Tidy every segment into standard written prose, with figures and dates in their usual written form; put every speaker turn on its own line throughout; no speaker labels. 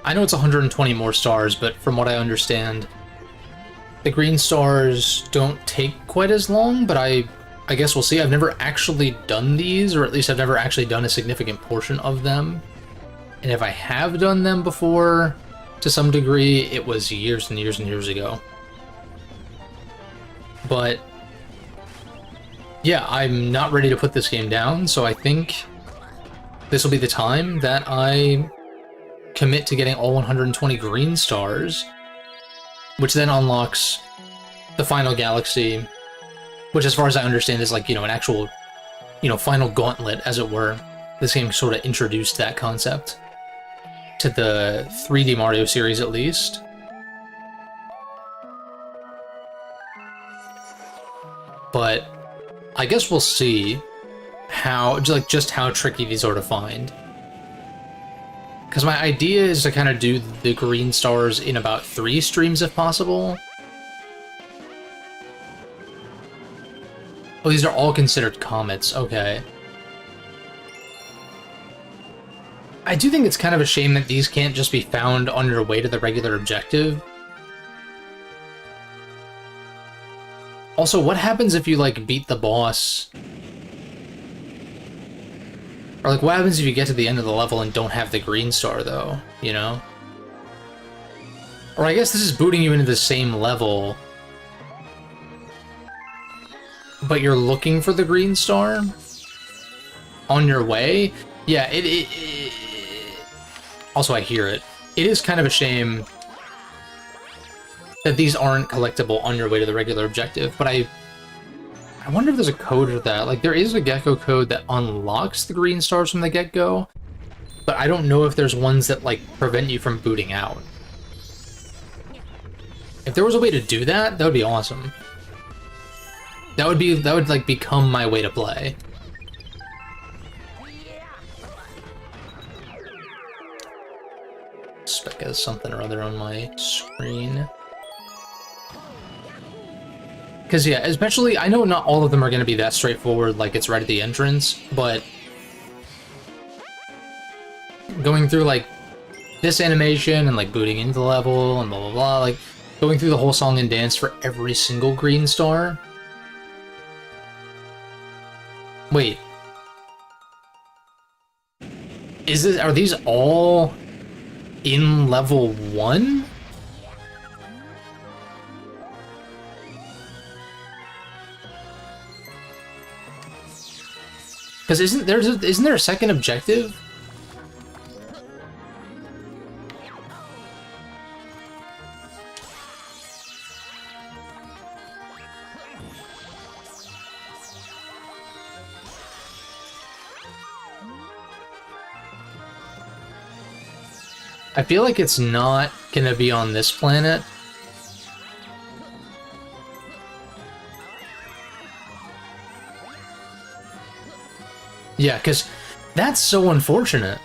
I know it's 120 more stars, but from what I understand, the green stars don't take quite as long, but I guess we'll see. I've never actually done these, or at least I've never actually done a significant portion of them. And if I have done them before, to some degree, it was years and years and years ago. But yeah, I'm not ready to put this game down, so I think this will be the time that I commit to getting all 120 green stars, which then unlocks the final galaxy, which as far as I understand is like, you know, an actual, you know, final gauntlet, as it were. This game sort of introduced that concept to the 3D Mario series, at least. But I guess we'll see how, like, just how tricky these are to find. Because my idea is to kind of do the green stars in about 3 streams if possible. Oh, these are all considered comets, okay. I do think it's kind of a shame that these can't just be found on your way to the regular objective. Also, what happens if you, like, beat the boss? Or, like, what happens if you get to the end of the level and don't have the green star, though, you know? Or I guess this is booting you into the same level, but you're looking for the green star on your way? Yeah, also, I hear it. It is kind of a shame that these aren't collectible on your way to the regular objective, but I wonder if there's a code for that. Like, there is a Gecko code that unlocks the green stars from the get-go, but I don't know if there's ones that, like, prevent you from booting out. If there was a way to do that, that would be awesome. That would, like, become my way to play. Spec has something or other on my screen. Because, yeah, especially, I know not all of them are going to be that straightforward, like it's right at the entrance, but going through, like, this animation and, like, booting into the level and blah, blah, blah, like, going through the whole song and dance for every single green star. Wait. Are these all in level 1? Because isn't there a second objective? I feel like it's not gonna be on this planet. Yeah, because that's so unfortunate.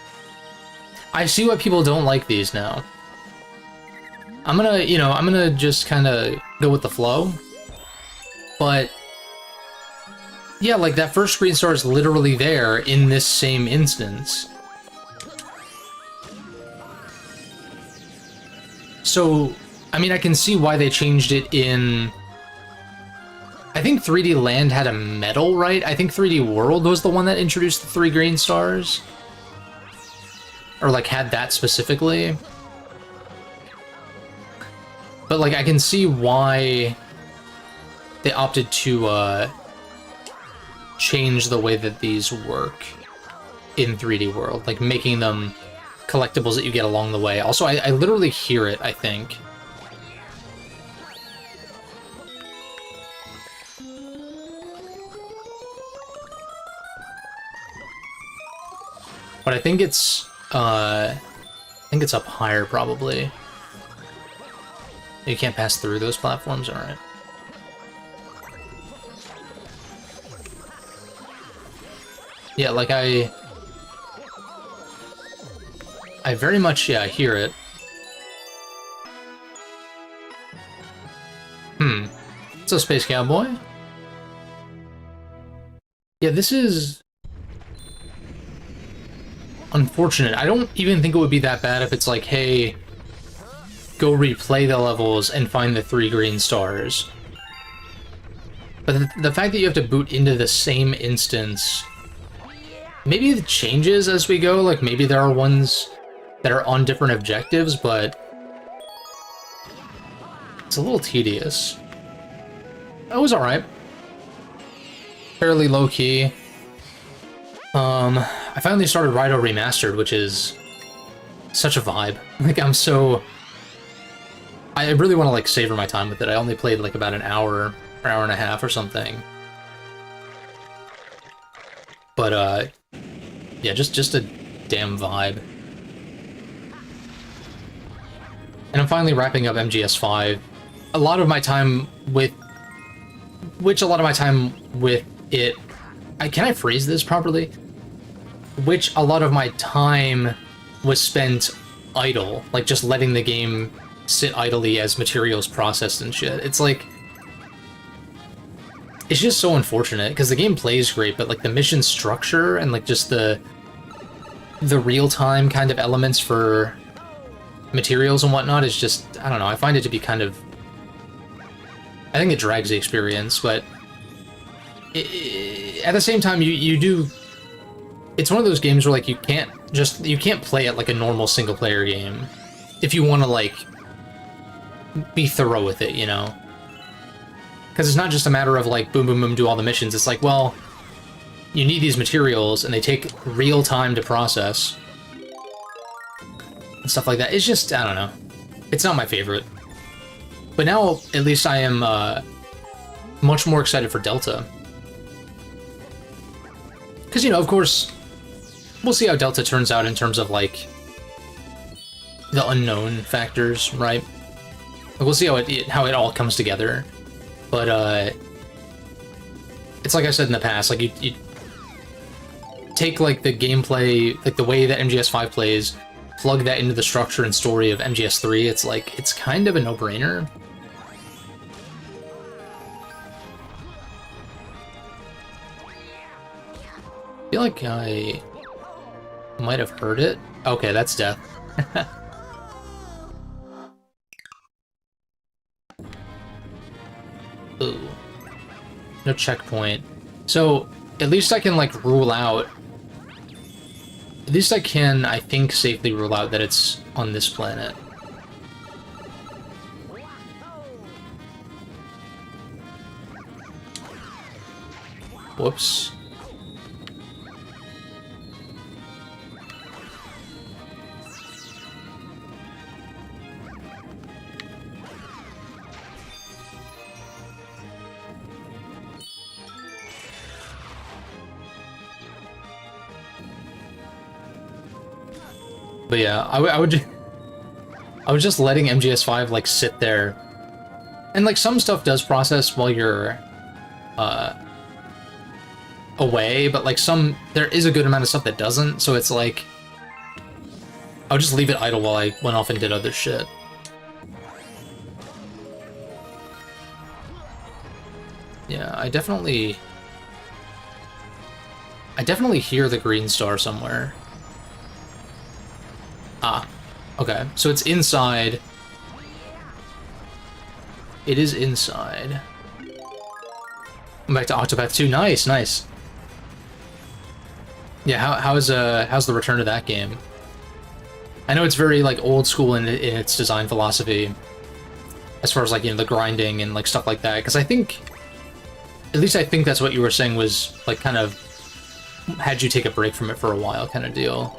I see why people don't like these now. I'm gonna just kind of go with the flow. But yeah, like, that first green star is literally there in this same instance. So, I mean, I can see why they changed it in... I think 3D Land had a medal, right? I think 3D World was the one that introduced the 3 green stars. Or, like, had that specifically. But, like, I can see why they opted to, change the way that these work in 3D World. Like, making them collectibles that you get along the way. Also, I literally hear it, I think. But I think it's up higher, probably. You can't pass through those platforms? Alright. Yeah, like, I very much, yeah, hear it. It's a Space Cowboy? Yeah, this is... unfortunate. I don't even think it would be that bad if it's like, hey, go replay the levels and find the 3 green stars. But the fact that you have to boot into the same instance, maybe it changes as we go, like maybe there are ones that are on different objectives, but it's a little tedious. That was alright. Fairly low-key. I finally started Raito Remastered, which is such a vibe. Like, I really want to, like, savor my time with it. I only played, like, about an hour, or hour and a half or something. But, yeah, just a damn vibe. And I'm finally wrapping up MGS5. A lot of my time with it... can I phrase this properly? Which a lot of my time was spent idle, like just letting the game sit idly as materials processed and shit. It's like... It's just so unfortunate, because the game plays great, but like the mission structure and like just the real-time kind of elements for materials and whatnot is just, I don't know, I find it to be kind of... I think it drags the experience, but at the same time, you do... It's one of those games where, like, you can't play it like a normal single-player game if you want to, like, be thorough with it, you know? Because it's not just a matter of, like, boom, boom, boom, do all the missions. It's like, well, you need these materials, and they take real time to process. And stuff like that. It's just, I don't know. It's not my favorite. But now, at least I am, much more excited for Delta. Because, you know, of course, we'll see how Delta turns out in terms of, like, the unknown factors, right? We'll see how it all comes together. But, it's like I said in the past, like, you take, like, the gameplay, like, the way that MGS5 plays, plug that into the structure and story of MGS3, it's like, it's kind of a no-brainer. I feel like I might have heard it. Okay, that's death. Ooh. No checkpoint. So, at least I can, like, rule out... At least I can, I think, safely rule out that it's on this planet. Whoops. But yeah, I was just letting MGS5 like sit there, and like some stuff does process while you're away, but like there is a good amount of stuff that doesn't. So it's like I would just leave it idle while I went off and did other shit. Yeah, I definitely hear the green star somewhere. Ah, okay. So it's inside. It is inside. I'm back to Octopath 2. Nice, nice. Yeah, how's the return to that game? I know it's very like old school in its design philosophy, as far as like, you know, the grinding and like stuff like that. Because I think, at least I think that's what you were saying was like kind of had you take a break from it for a while, kind of deal.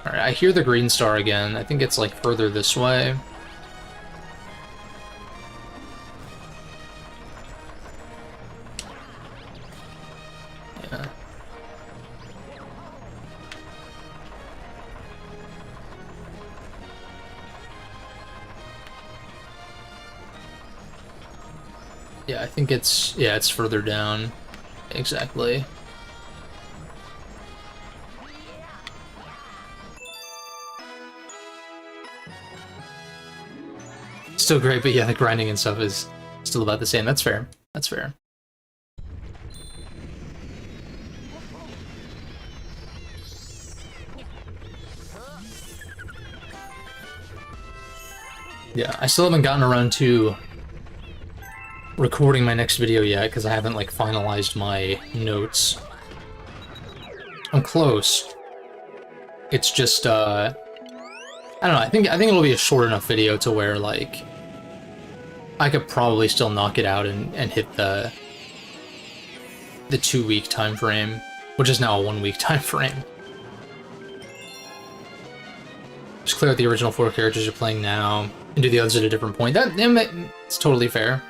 Alright, I hear the green star again. I think it's, like, further this way. Yeah. Yeah, I think it's... Yeah, it's further down. Exactly. Still great, but yeah, the grinding and stuff is Still about the same. That's fair. That's fair. Yeah, I still haven't gotten around to recording my next video yet because I haven't like finalized my notes. I'm close. It's just I don't know, I think it'll be a short enough video to where like I could probably still knock it out and hit the 2-week time frame, which is now a 1-week time frame. Just clear out the original 4 characters you're playing now and do the others at a different point. It's totally fair.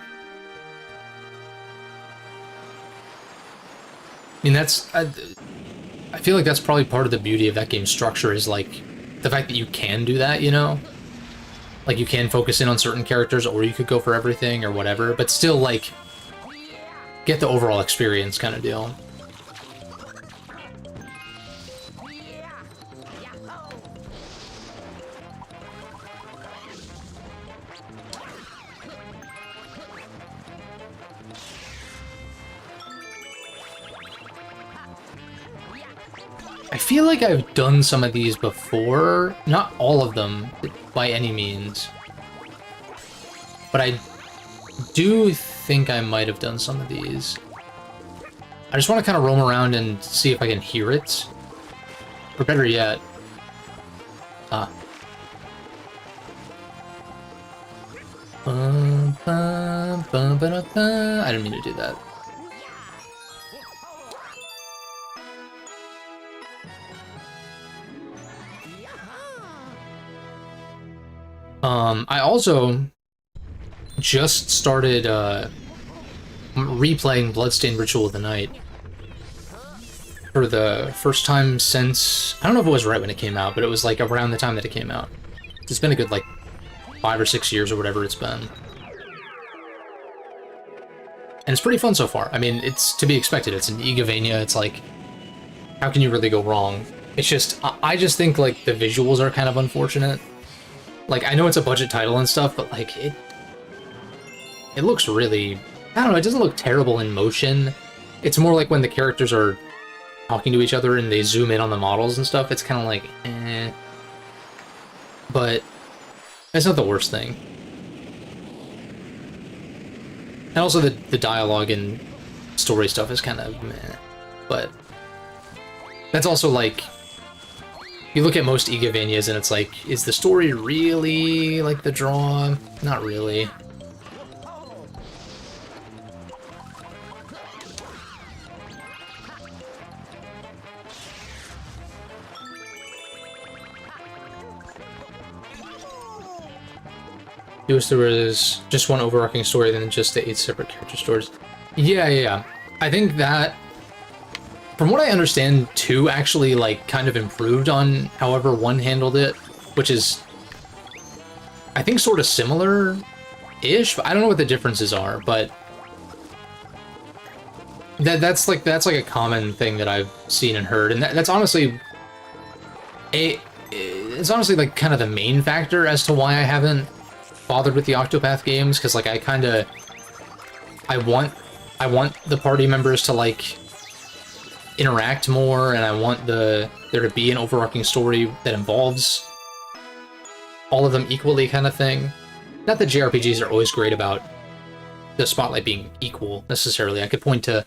I mean, I feel like that's probably part of the beauty of that game's structure is, like, the fact that you can do that, you know? Like, you can focus in on certain characters, or you could go for everything, or whatever, but still, like, get the overall experience kind of deal. I feel like I've done some of these before. Not all of them, by any means. But I do think I might have done some of these. I just want to kind of roam around and see if I can hear it. Or better yet... I didn't mean to do that. I also just started replaying Bloodstained Ritual of the Night for the first time since, I don't know if it was right when it came out, but it was like around the time that it came out. It's been a good like 5 or 6 years or whatever it's been. And it's pretty fun so far. I mean, it's to be expected. It's an Igavania. It's like, how can you really go wrong? It's just, I just think like the visuals are kind of unfortunate. Like, I know it's a budget title and stuff, but, like, it looks really... I don't know, it doesn't look terrible in motion. It's more like when the characters are talking to each other and they zoom in on the models and stuff, it's kind of like, eh. But it's not the worst thing. And also the dialogue and story stuff is kind of meh. But that's also, like... You look at most Igavanias and it's like, is the story really like the draw? Not really. I wish there was just one overarching story than just the 8 separate character stories. Yeah. I think that... From what I understand, 2 actually, like, kind of improved on however 1 handled it, which is, I think, sort of similar-ish. I don't know what the differences are, but that's like a common thing that I've seen and heard, and that's honestly it's honestly like kind of the main factor as to why I haven't bothered with the Octopath games, because like I want the party members to like interact more, and I want there to be an overarching story that involves all of them equally, kind of thing. Not that JRPGs are always great about the spotlight being equal, necessarily. I could point to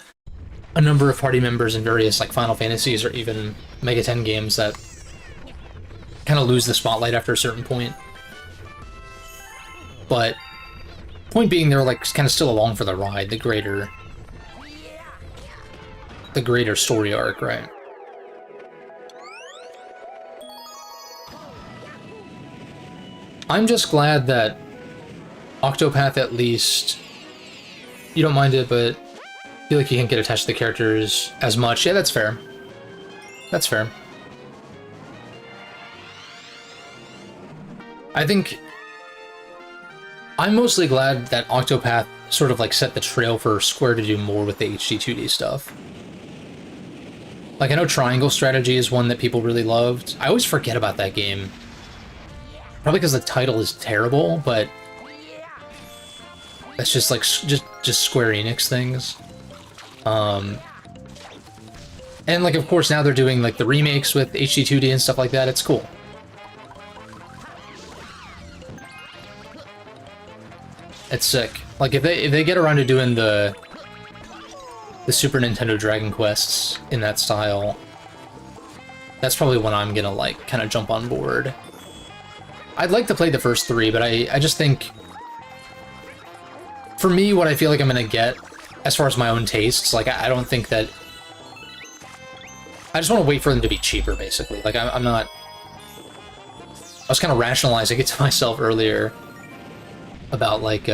a number of party members in various, like, Final Fantasies or even Mega 10 games that kind of lose the spotlight after a certain point. But, point being, they're, like, kind of still along for the ride, the greater story arc, right? I'm just glad that Octopath, at least, you don't mind it, but I feel like you can't get attached to the characters as much. Yeah, that's fair. That's fair. I think I'm mostly glad that Octopath sort of like set the trail for Square to do more with the HD 2D stuff. Like, I know Triangle Strategy is one that people really loved. I always forget about that game. Probably because the title is terrible, but That's just like just Square Enix things. And like of course now they're doing like the remakes with HD2D and stuff like that. It's cool. It's sick. Like if they get around to doing the Super Nintendo Dragon Quests in that style, that's probably when I'm gonna like kind of jump on board. I'd like to play the first three, but I just think for me what I feel like I'm gonna get as far as my own tastes, like I don't think that I just want to wait for them to be cheaper, basically. Like I'm not. I was kind of rationalizing it to myself earlier about like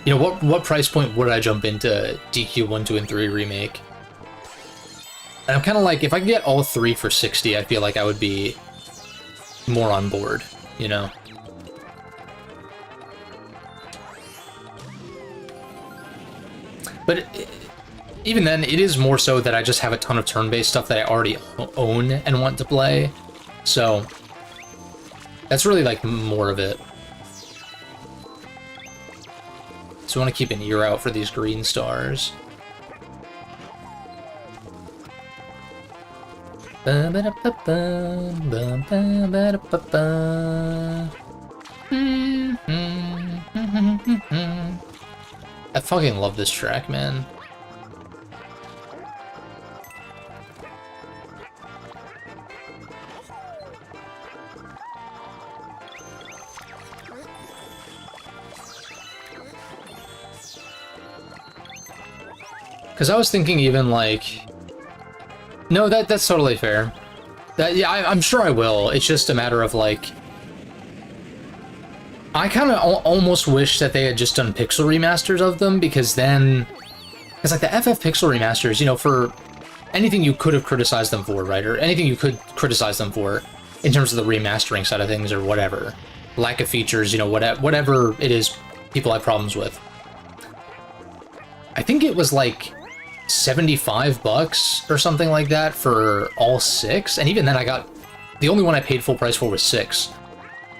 you know, what price point would I jump into DQ 1, 2, and 3 remake? And I'm kind of like, if I could get all three for 60, I feel like I would be more on board, you know? But even then, it is more so that I just have a ton of turn-based stuff that I already own and want to play. So that's really like more of it. So I want to keep an ear out for these green stars. I fucking love this track, man. Because I was thinking even like... No, that's totally fair. Yeah, I'm sure I will. It's just a matter of like... I kind of almost wish that they had just done pixel remasters of them, because then... Because like the FF pixel remasters, you know, for anything you could have criticized them for, right? Or anything you could criticize them for in terms of the remastering side of things or whatever. Lack of features, you know, whatever it is people have problems with. I think it was like $75 or something like that for all 6, and even then I got the only one I paid full price for was 6,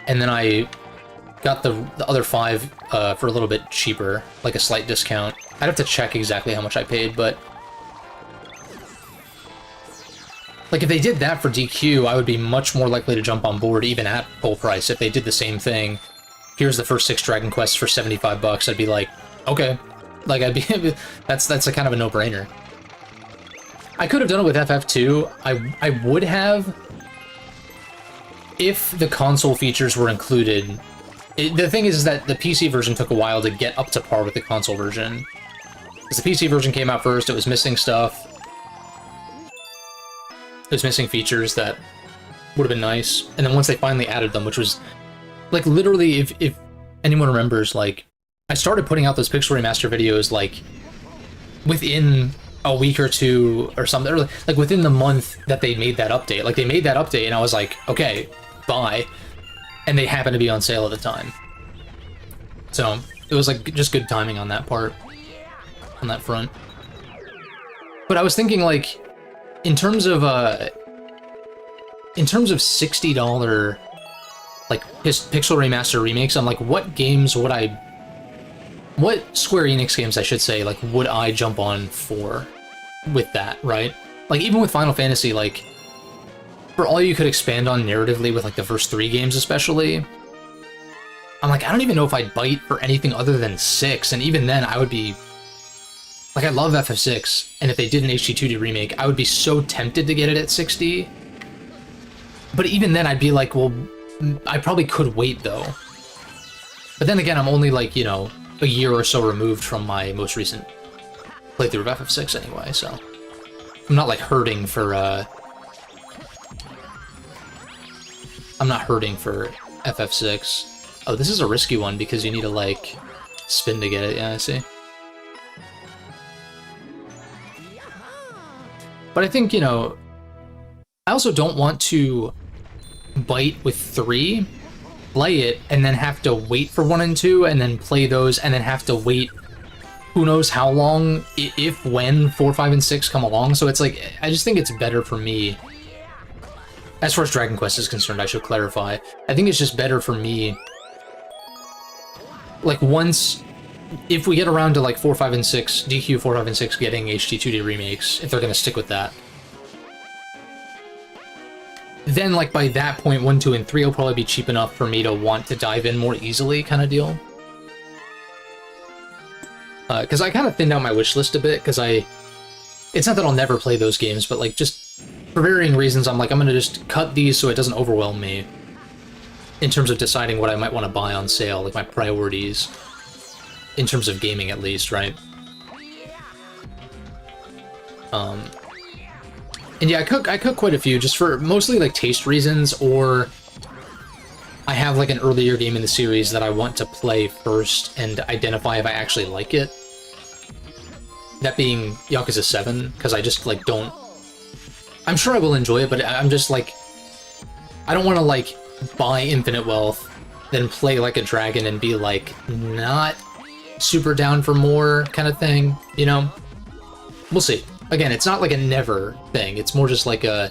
and then I got the other 5 for a little bit cheaper, like a slight discount. I'd have to check exactly how much I paid, but like if they did that for DQ, I would be much more likely to jump on board even at full price. If they did the same thing, here's the first 6 Dragon Quests for $75, I'd be like, okay. Like, I'd be... that's a kind of a no-brainer. I could have done it with FF2. I would have... if the console features were included. The thing is that the PC version took a while to get up to par with the console version. Because the PC version came out first, it was missing stuff. It was missing features that would have been nice. And then once they finally added them, which was... like, literally, if anyone remembers, like... I started putting out those pixel remaster videos, like, within a week or two or something, or, like, within the month that they made that update. Like, they made that update, and I was like, okay, bye. And they happened to be on sale at the time. So, it was, like, just good timing on that part, on that front. But I was thinking, like, in terms of $60, like, pixel remaster remakes, I'm like, what games would I... what Square Enix games, I should say, like, would I jump on for with that, right? Like, even with Final Fantasy, like, for all you could expand on narratively with, like, the first 3 games especially, I'm like, I don't even know if I'd bite for anything other than 6, and even then, I would be... like, I love FF6, and if they did an HD2D remake, I would be so tempted to get it at 60. But even then, I'd be like, well, I probably could wait, though. But then again, I'm only, like, you know... a year or so removed from my most recent playthrough of FF6 anyway, so I'm not like hurting for I'm not hurting for FF6. Oh, this is a risky one because you need to like spin to get it. Yeah, I see. But I think, you know, I also don't want to bite with 3, play it, and then have to wait for 1 and 2, and then play those, and then have to wait who knows how long, if, when 4, 5, and 6 come along. So it's like, I just think it's better for me, as far as Dragon Quest is concerned, I should clarify. I think it's just better for me like once, if we get around to like 4, 5, and 6, DQ 4, 5, and 6 getting HD2D remakes, if they're gonna stick with that, then like by that point, 1, 2, and 3 will probably be cheap enough for me to want to dive in more easily, kind of deal. Because I kind of thinned out my wish list a bit, because it's not that I'll never play those games, but like just for varying reasons, I'm like, I'm gonna just cut these so it doesn't overwhelm me in terms of deciding what I might want to buy on sale, like my priorities, in terms of gaming at least, right? And yeah, I cook quite a few, just for mostly like taste reasons, or I have like an earlier game in the series that I want to play first and identify if I actually like it. That being Yakuza 7, because I just like don't... I'm sure I will enjoy it, but I'm just like... I don't want to like buy Infinite Wealth, then play like a dragon and be like not super down for more kind of thing, you know? We'll see. Again, it's not like a never thing, it's more just like a...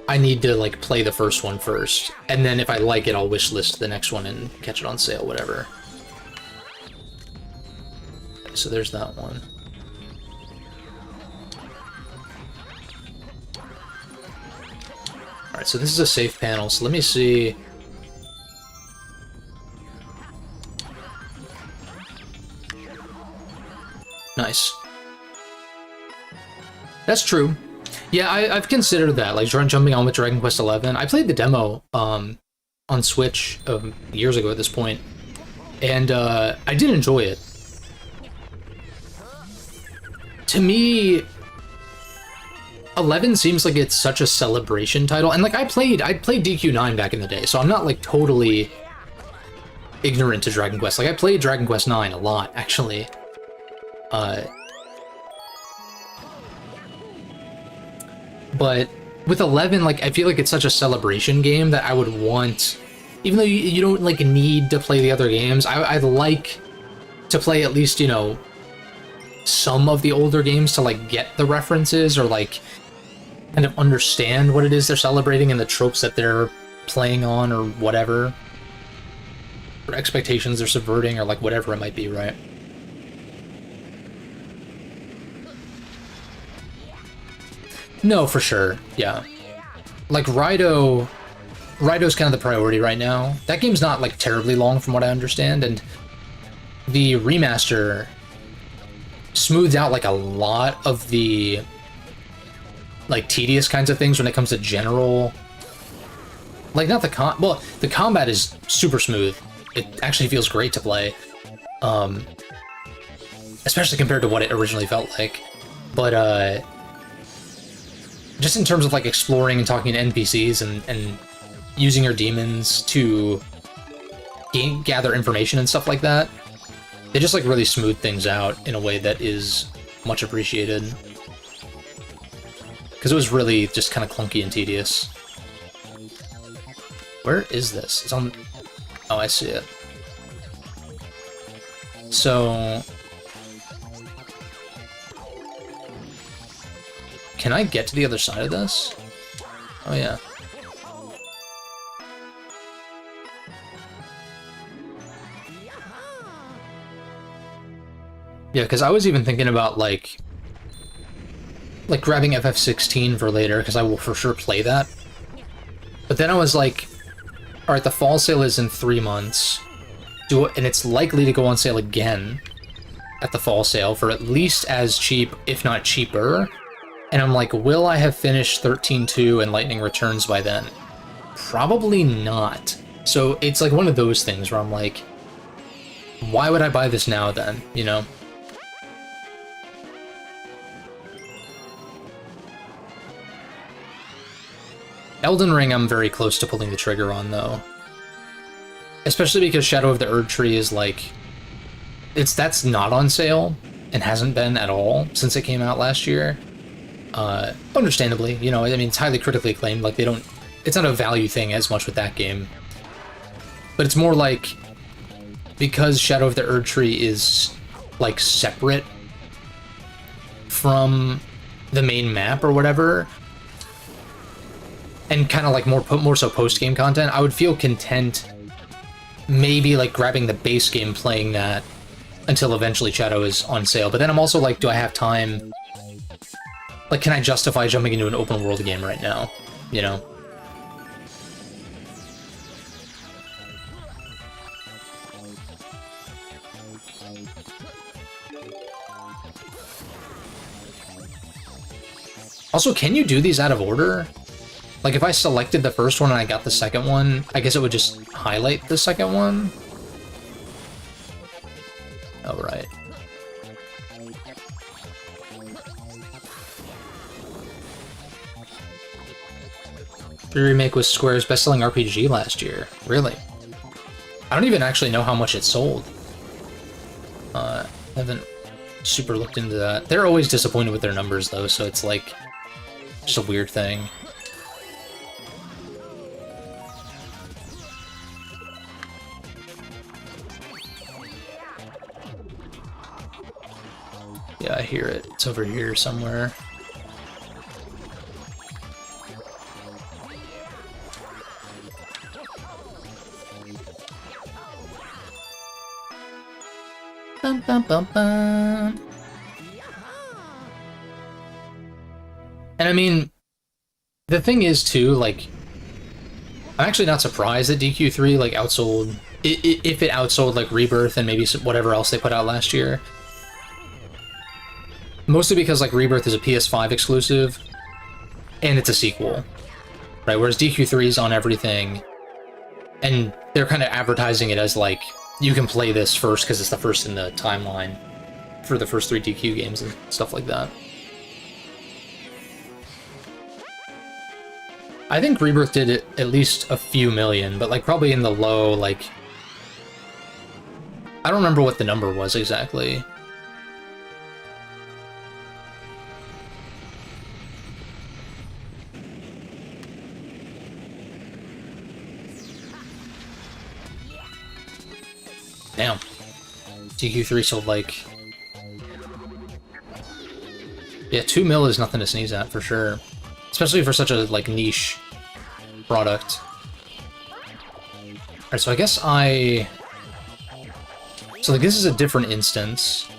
I need to like play the first one first, and then if I like it, I'll wishlist the next one and catch it on sale, whatever. So there's that one. Alright, so this is a safe panel, so let me see... Nice. That's true. Yeah, I've considered that, like jumping on with Dragon Quest XI. I played the demo on Switch years ago at this point, and I did enjoy it. To me, 11 seems like it's such a celebration title, and like I played DQ9 back in the day, so I'm not like totally ignorant to Dragon Quest. Like I played Dragon Quest 9 a lot, actually. But with 11, like, I feel like it's such a celebration game that I would want, even though you don't, like, need to play the other games, I'd like to play at least, you know, some of the older games to, like, get the references or, like, kind of understand what it is they're celebrating and the tropes that they're playing on or whatever. Or expectations they're subverting or, like, whatever it might be, right? No, for sure, yeah. Like, Raito's kind of the priority right now. That game's not, like, terribly long from what I understand, and the remaster smoothed out, like, a lot of the, like, tedious kinds of things when it comes to general... Like, not the well, the combat is super smooth. It actually feels great to play. Especially compared to what it originally felt like. But, just in terms of, like, exploring and talking to NPCs and using your demons to gather information and stuff like that, they just, like, really smooth things out in a way that is much appreciated. Because it was really just kind of clunky and tedious. Where is this? It's on... Oh, I see it. So... Can I get to the other side of this? Oh, yeah. Yeah, because I was even thinking about, like grabbing FF16 for later, because I will for sure play that. But then I was like, alright, the fall sale is in 3 months, and it's likely to go on sale again at the fall sale for at least as cheap, if not cheaper. And I'm like, will I have finished 13.2 and Lightning Returns by then? Probably not. So it's like one of those things where I'm like, why would I buy this now then, you know? Elden Ring I'm very close to pulling the trigger on, though. Especially because Shadow of the Erdtree is like... That's not on sale, and hasn't been at all since it came out last year. Understandably, you know, I mean, it's highly critically acclaimed, like, they don't... It's not a value thing as much with that game. But it's more like... Because Shadow of the Erdtree is, like, separate from the main map or whatever, and kind of, like, more so post-game content, I would feel content maybe like grabbing the base game, playing that until eventually Shadow is on sale. But then I'm also like, do I have time? Like, can I justify jumping into an open world game right now? You know? Also, can you do these out of order? Like, if I selected the first one and I got the second one, I guess it would just highlight the second one? Oh, right. The remake was Square's best-selling RPG last year. Really? I don't even actually know how much it sold. Haven't super looked into that. They're always disappointed with their numbers, though, so it's like just a weird thing. Yeah, I hear it. It's over here somewhere. Bum, bum, bum, bum. And I mean, the thing is too, like, I'm actually not surprised that DQ3 like outsold, if it outsold like Rebirth and maybe whatever else they put out last year. Mostly because like Rebirth is a PS5 exclusive, and it's a sequel, right? Whereas DQ3 is on everything, and they're kind of advertising it as like, you can play this first because it's the first in the timeline for the first 3 DQ games and stuff like that. I think Rebirth did it at least a few million, but like probably in the low, like, I don't remember what the number was exactly. Damn. DQ3 sold like... Yeah, 2 mil is nothing to sneeze at, for sure. Especially for such a, like, niche product. Alright, so I guess I... So, like, this is a different instance.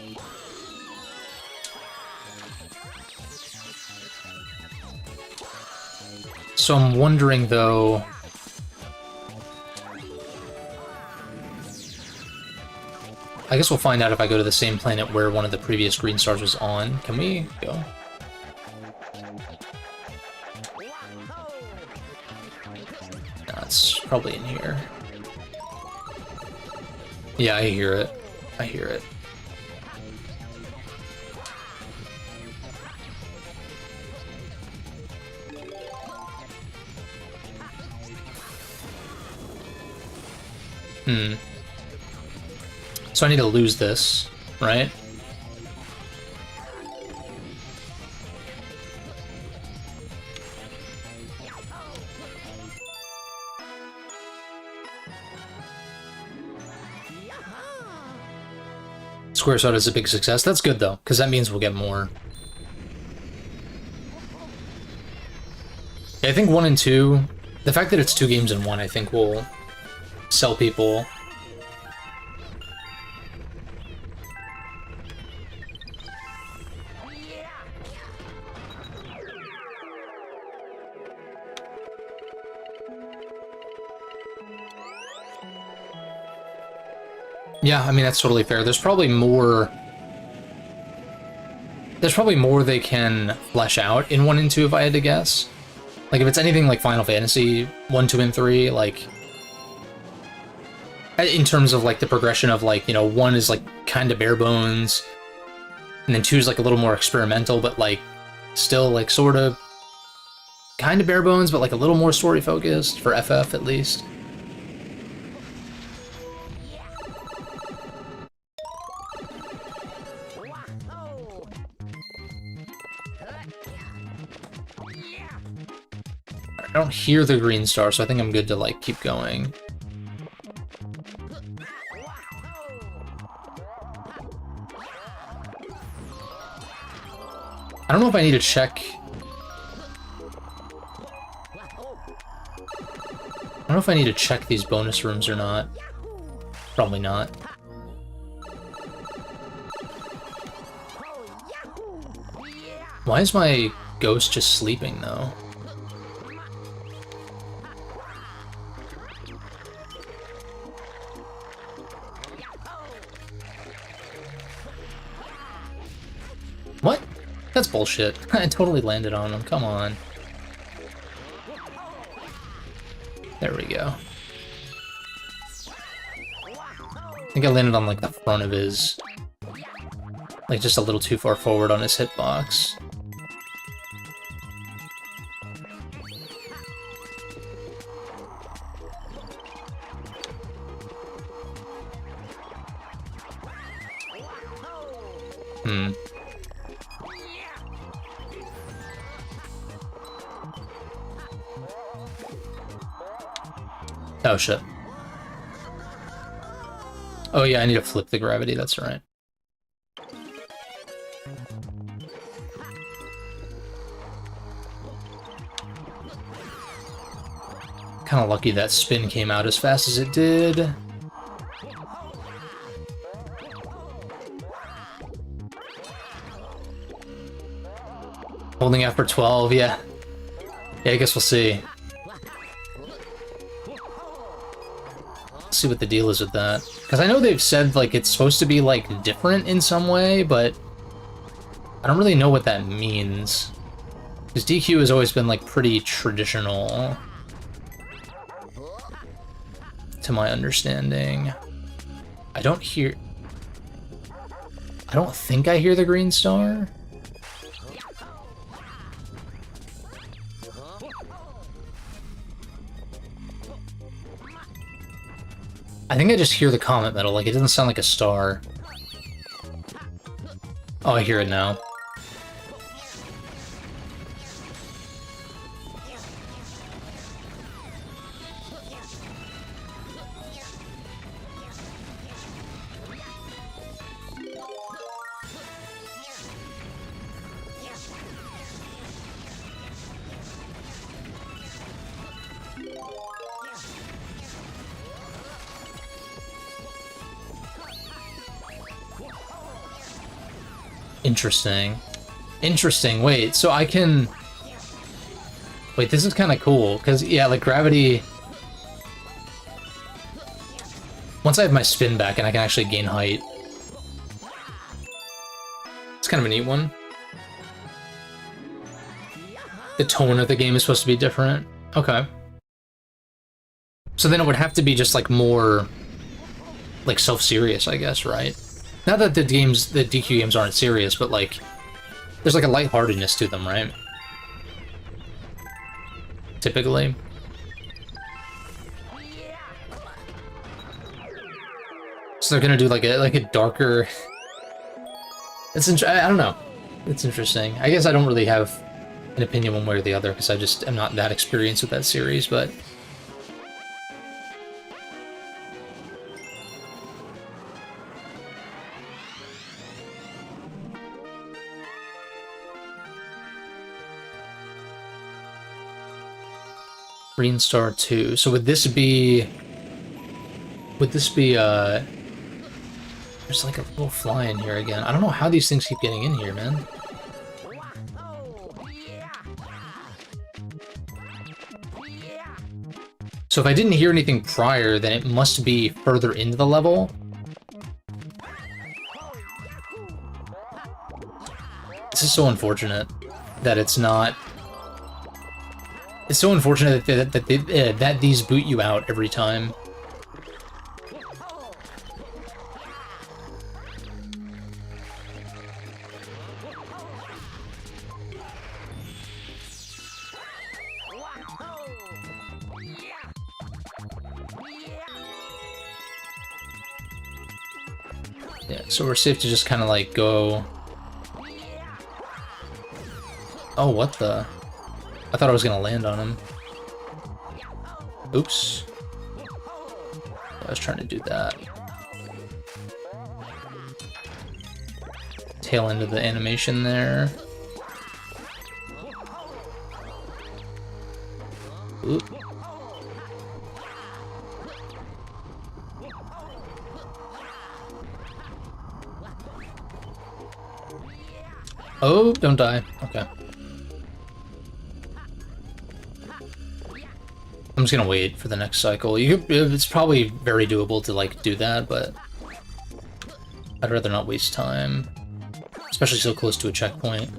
So I'm wondering, though... I guess we'll find out if I go to the same planet where one of the previous green stars was on. Can we go? Nah, it's probably in here. Yeah, I hear it. I hear it. So I need to lose this, right? Square Soda is a big success. That's good, though, because that means we'll get more. Yeah, I think 1 and 2, the fact that it's 2 games in 1, I think will sell people. Yeah, I mean, that's totally fair. There's probably more... There's probably more they can flesh out in 1 and 2, if I had to guess. Like, if it's anything like Final Fantasy 1, 2, and 3, like... In terms of, like, the progression of, like, you know, 1 is, like, kind of bare bones, and then 2 is, like, a little more experimental, but, like, still, like, sort of... kind of bare bones, but, like, a little more story-focused, for FF, at least. I don't hear the green star, so I think I'm good to, like, keep going. I don't know if I need to check... I don't know if I need to check these bonus rooms or not. Probably not. Why is my ghost just sleeping, though? What? That's bullshit. I totally landed on him. Come on. There we go. I think I landed on, like, the front of his... Like, just a little too far forward on his hitbox. Oh, shit. Oh, yeah, I need to flip the gravity, that's right. Kinda lucky that spin came out as fast as it did. Holding after 12, yeah. Yeah, I guess we'll see. See what the deal is with that. Because I know they've said, like, it's supposed to be, like, different in some way, but I don't really know what that means. Because DQ has always been, like, pretty traditional, to my understanding. I don't think I hear the green star. I think I just hear the comet metal, like it doesn't sound like a star. Oh, I hear it now. Interesting. Interesting. Wait, so I can... Wait, this is kind of cool, because, yeah, like, gravity... Once I have my spin back and I can actually gain height... It's kind of a neat one. The tone of the game is supposed to be different. Okay. So then it would have to be just, like, more... like, self-serious, I guess, right? Not that the DQ games aren't serious, but, like, there's, like, a lightheartedness to them, right? Typically. So they're gonna do, like a darker... I don't know. It's interesting. I guess I don't really have an opinion one way or the other, because I just am not that experienced with that series, but... Green Star 2. So would this be... There's like a little fly in here again. I don't know how these things keep getting in here, man. So if I didn't hear anything prior, then it must be further into the level. This is so unfortunate that it's not... It's so unfortunate that these boot you out every time. Yeah, so we're safe to just kind of like go... Oh, what the... I thought I was gonna land on him. Oops. I was trying to do that. Tail end of the animation there. Oop. Oh, don't die. Okay. I'm just gonna wait for the next cycle. It's probably very doable to, like, do that, but I'd rather not waste time. Especially so close to a checkpoint.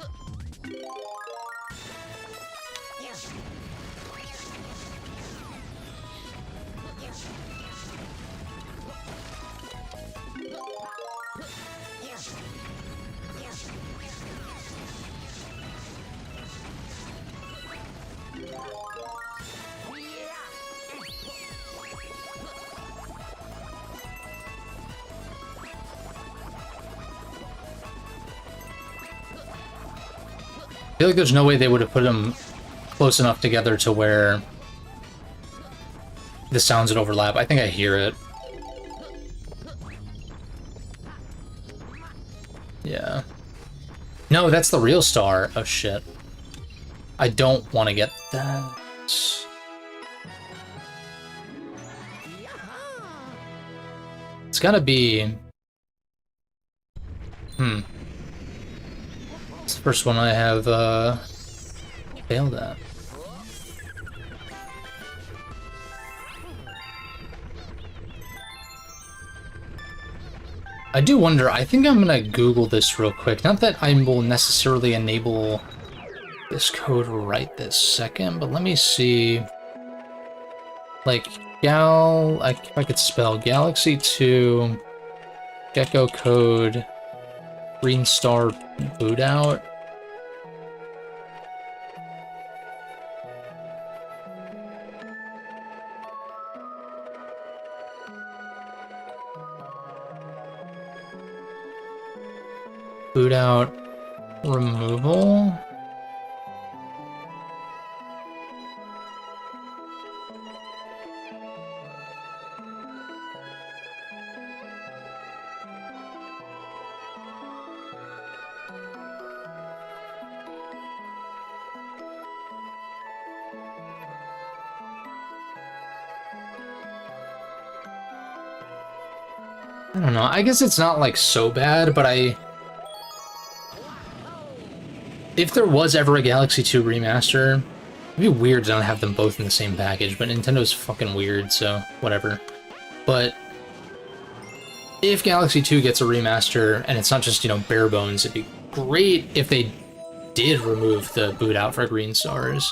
I feel like there's no way they would have put them close enough together to where the sounds would overlap. I think I hear it. Yeah. No, that's the real star. Oh, shit. I don't want to get that. It's gotta be... It's the first one I have, failed at. I do wonder, I think I'm gonna Google this real quick. Not that I will necessarily enable this code right this second, but let me see. Like, if I could spell Galaxy 2, Gecko code, Green Star boot out. Boot out removal. I don't know. I guess it's not like so bad, but if there was ever a Galaxy 2 remaster, it'd be weird to not have them both in the same package, but Nintendo's fucking weird, so whatever. But if Galaxy 2 gets a remaster, and it's not just, you know, bare bones, it'd be great if they did remove the boot out for Green Stars.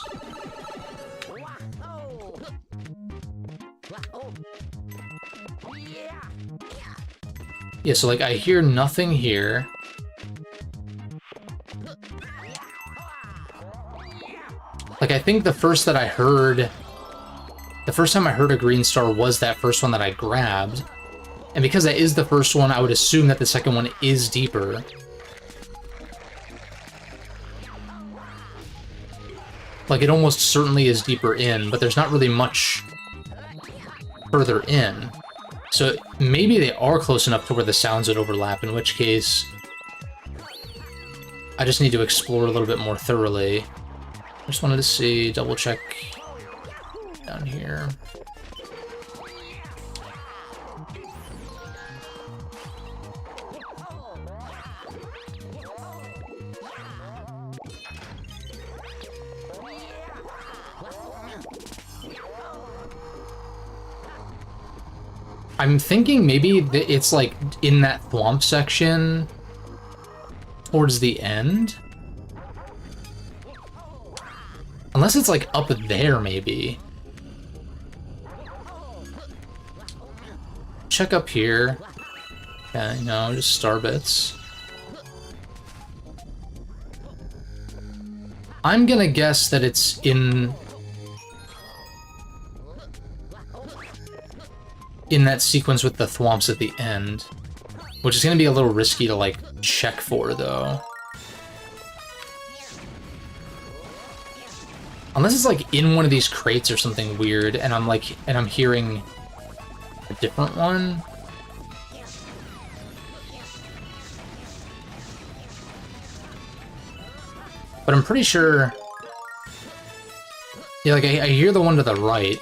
Yeah, so like I hear nothing here. Like, I think the first time I heard a Green Star was that first one that I grabbed. And because that is the first one, I would assume that the second one is deeper. Like, it almost certainly is deeper in, but there's not really much further in. So maybe they are close enough to where the sounds would overlap, in which case I just need to explore a little bit more thoroughly. Just wanted to see, double check down here. I'm thinking maybe it's like in that thwomp section towards the end. Unless it's like up there, maybe. Check up here. Yeah, no, just star bits. I'm gonna guess that it's in that sequence with the thwomps at the end, which is gonna be a little risky to like check for, though. Unless it's like in one of these crates or something weird, and I'm hearing a different one. But I'm pretty sure. Yeah, like I hear the one to the right.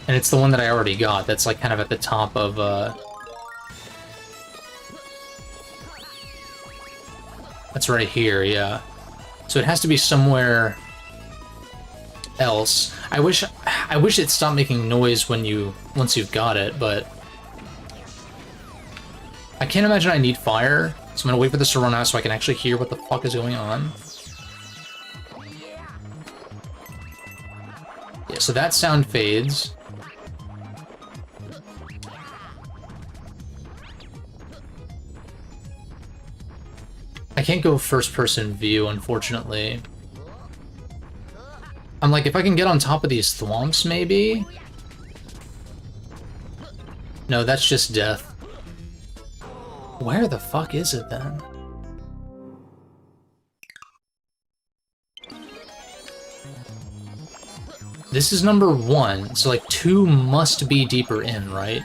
And it's the one that I already got. That's like kind of at the top of That's right here, yeah. So it has to be somewhere else. I wish it stopped making noise once you've got it, but I can't imagine I need fire, so I'm gonna wait for this to run out so I can actually hear what the fuck is going on. Yeah, so that sound fades. I can't go first-person view, unfortunately. I'm like, if I can get on top of these thwomps, maybe? No, that's just death. Where the fuck is it, then? This is number 1, so like 2 must be deeper in, right?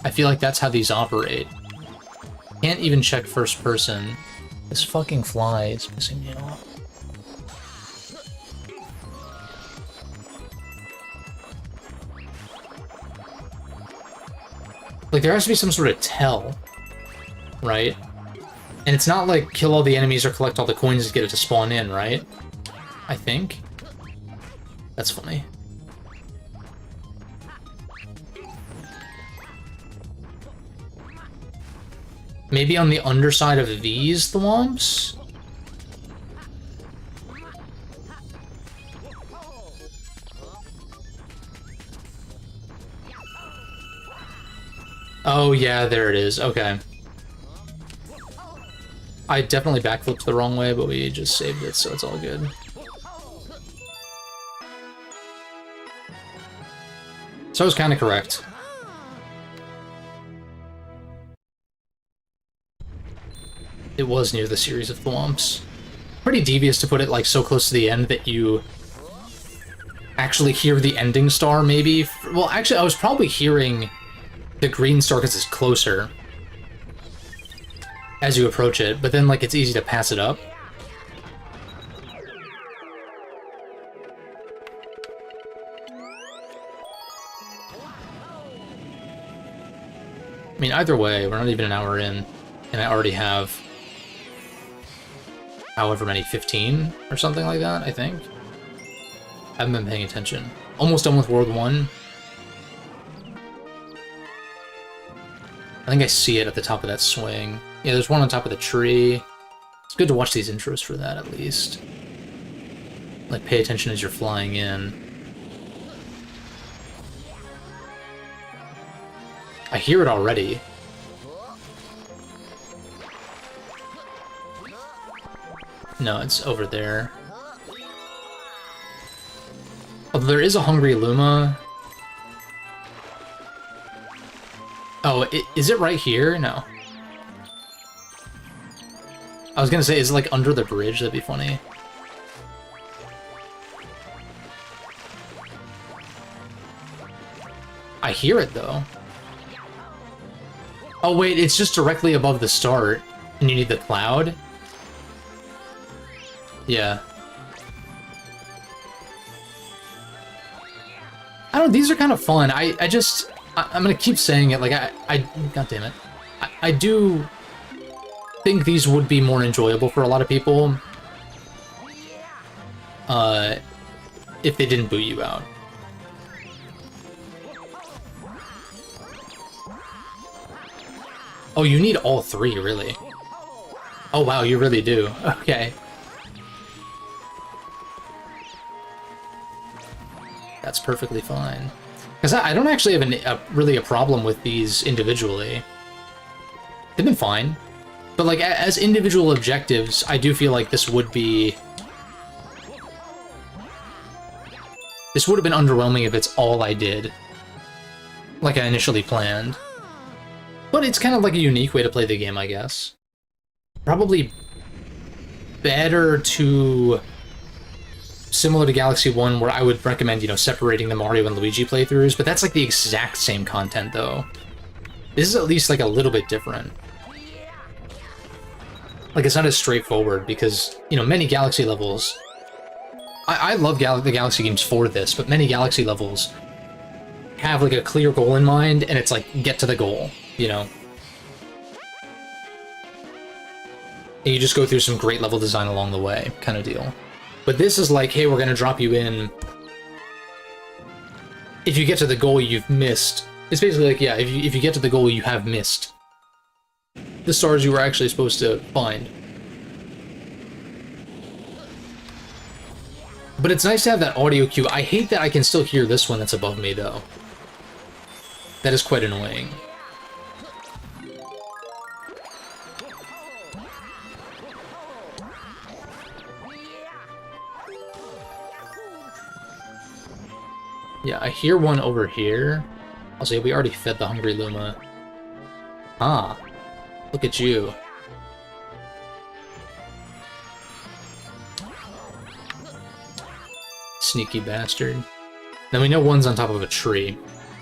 I feel like that's how these operate. Can't even check first person. This fucking fly is pissing me off. Like, there has to be some sort of tell, right? And it's not like kill all the enemies or collect all the coins to get it to spawn in, right? I think. That's funny. Maybe on the underside of these thwomps? Oh yeah, there it is. Okay. I definitely backflipped the wrong way, but we just saved it, so it's all good. So I was kind of correct. It was near the series of thwomps. Pretty devious to put it like so close to the end that you actually hear the ending star, maybe. Well, actually, I was probably hearing the green star because it's closer as you approach it, but then like it's easy to pass it up. I mean, either way, we're not even an hour in, and I already have however many, 15 or something like that, I think. I haven't been paying attention. Almost done with World 1. I think I see it at the top of that swing. Yeah, there's one on top of the tree. It's good to watch these intros for that, at least. Like, pay attention as you're flying in. I hear it already. No, it's over there. Although there is a Hungry Luma. Oh, is it right here? No. I was gonna say, is it like under the bridge? That'd be funny. I hear it, though. Oh, wait, it's just directly above the start, and you need the cloud? Yeah. I don't know, these are kind of fun. I'm gonna keep saying it, like, God damn it. I do think these would be more enjoyable for a lot of people, if they didn't boot you out. Oh, you need all 3, really? Oh, wow, you really do. Okay. That's perfectly fine. Because I don't actually have really a problem with these individually. They've been fine. But, like, as individual objectives, I do feel like this would be... This would have been underwhelming if it's all I did. Like I initially planned. But it's kind of like a unique way to play the game, I guess. Probably better to... Similar to Galaxy 1, where I would recommend, you know, separating the Mario and Luigi playthroughs, but that's like the exact same content, though. This is at least like a little bit different. Like, it's not as straightforward, because, you know, many Galaxy levels... I love the Galaxy games for this, but many Galaxy levels have, like, a clear goal in mind, and it's like, get to the goal, you know? and you just go through some great level design along the way, kind of deal. But this is like, hey, we're gonna drop you in. If you get to the goal you've missed, it's basically like, yeah, if you get to the goal you have missed the stars you were actually supposed to find. But it's nice to have that audio cue. I hate that I can still hear this one that's above me, though. That is quite annoying. Yeah, I hear one over here. I'll say we already fed the hungry Luma. Ah, look at you. Sneaky bastard. Now we know one's on top of a tree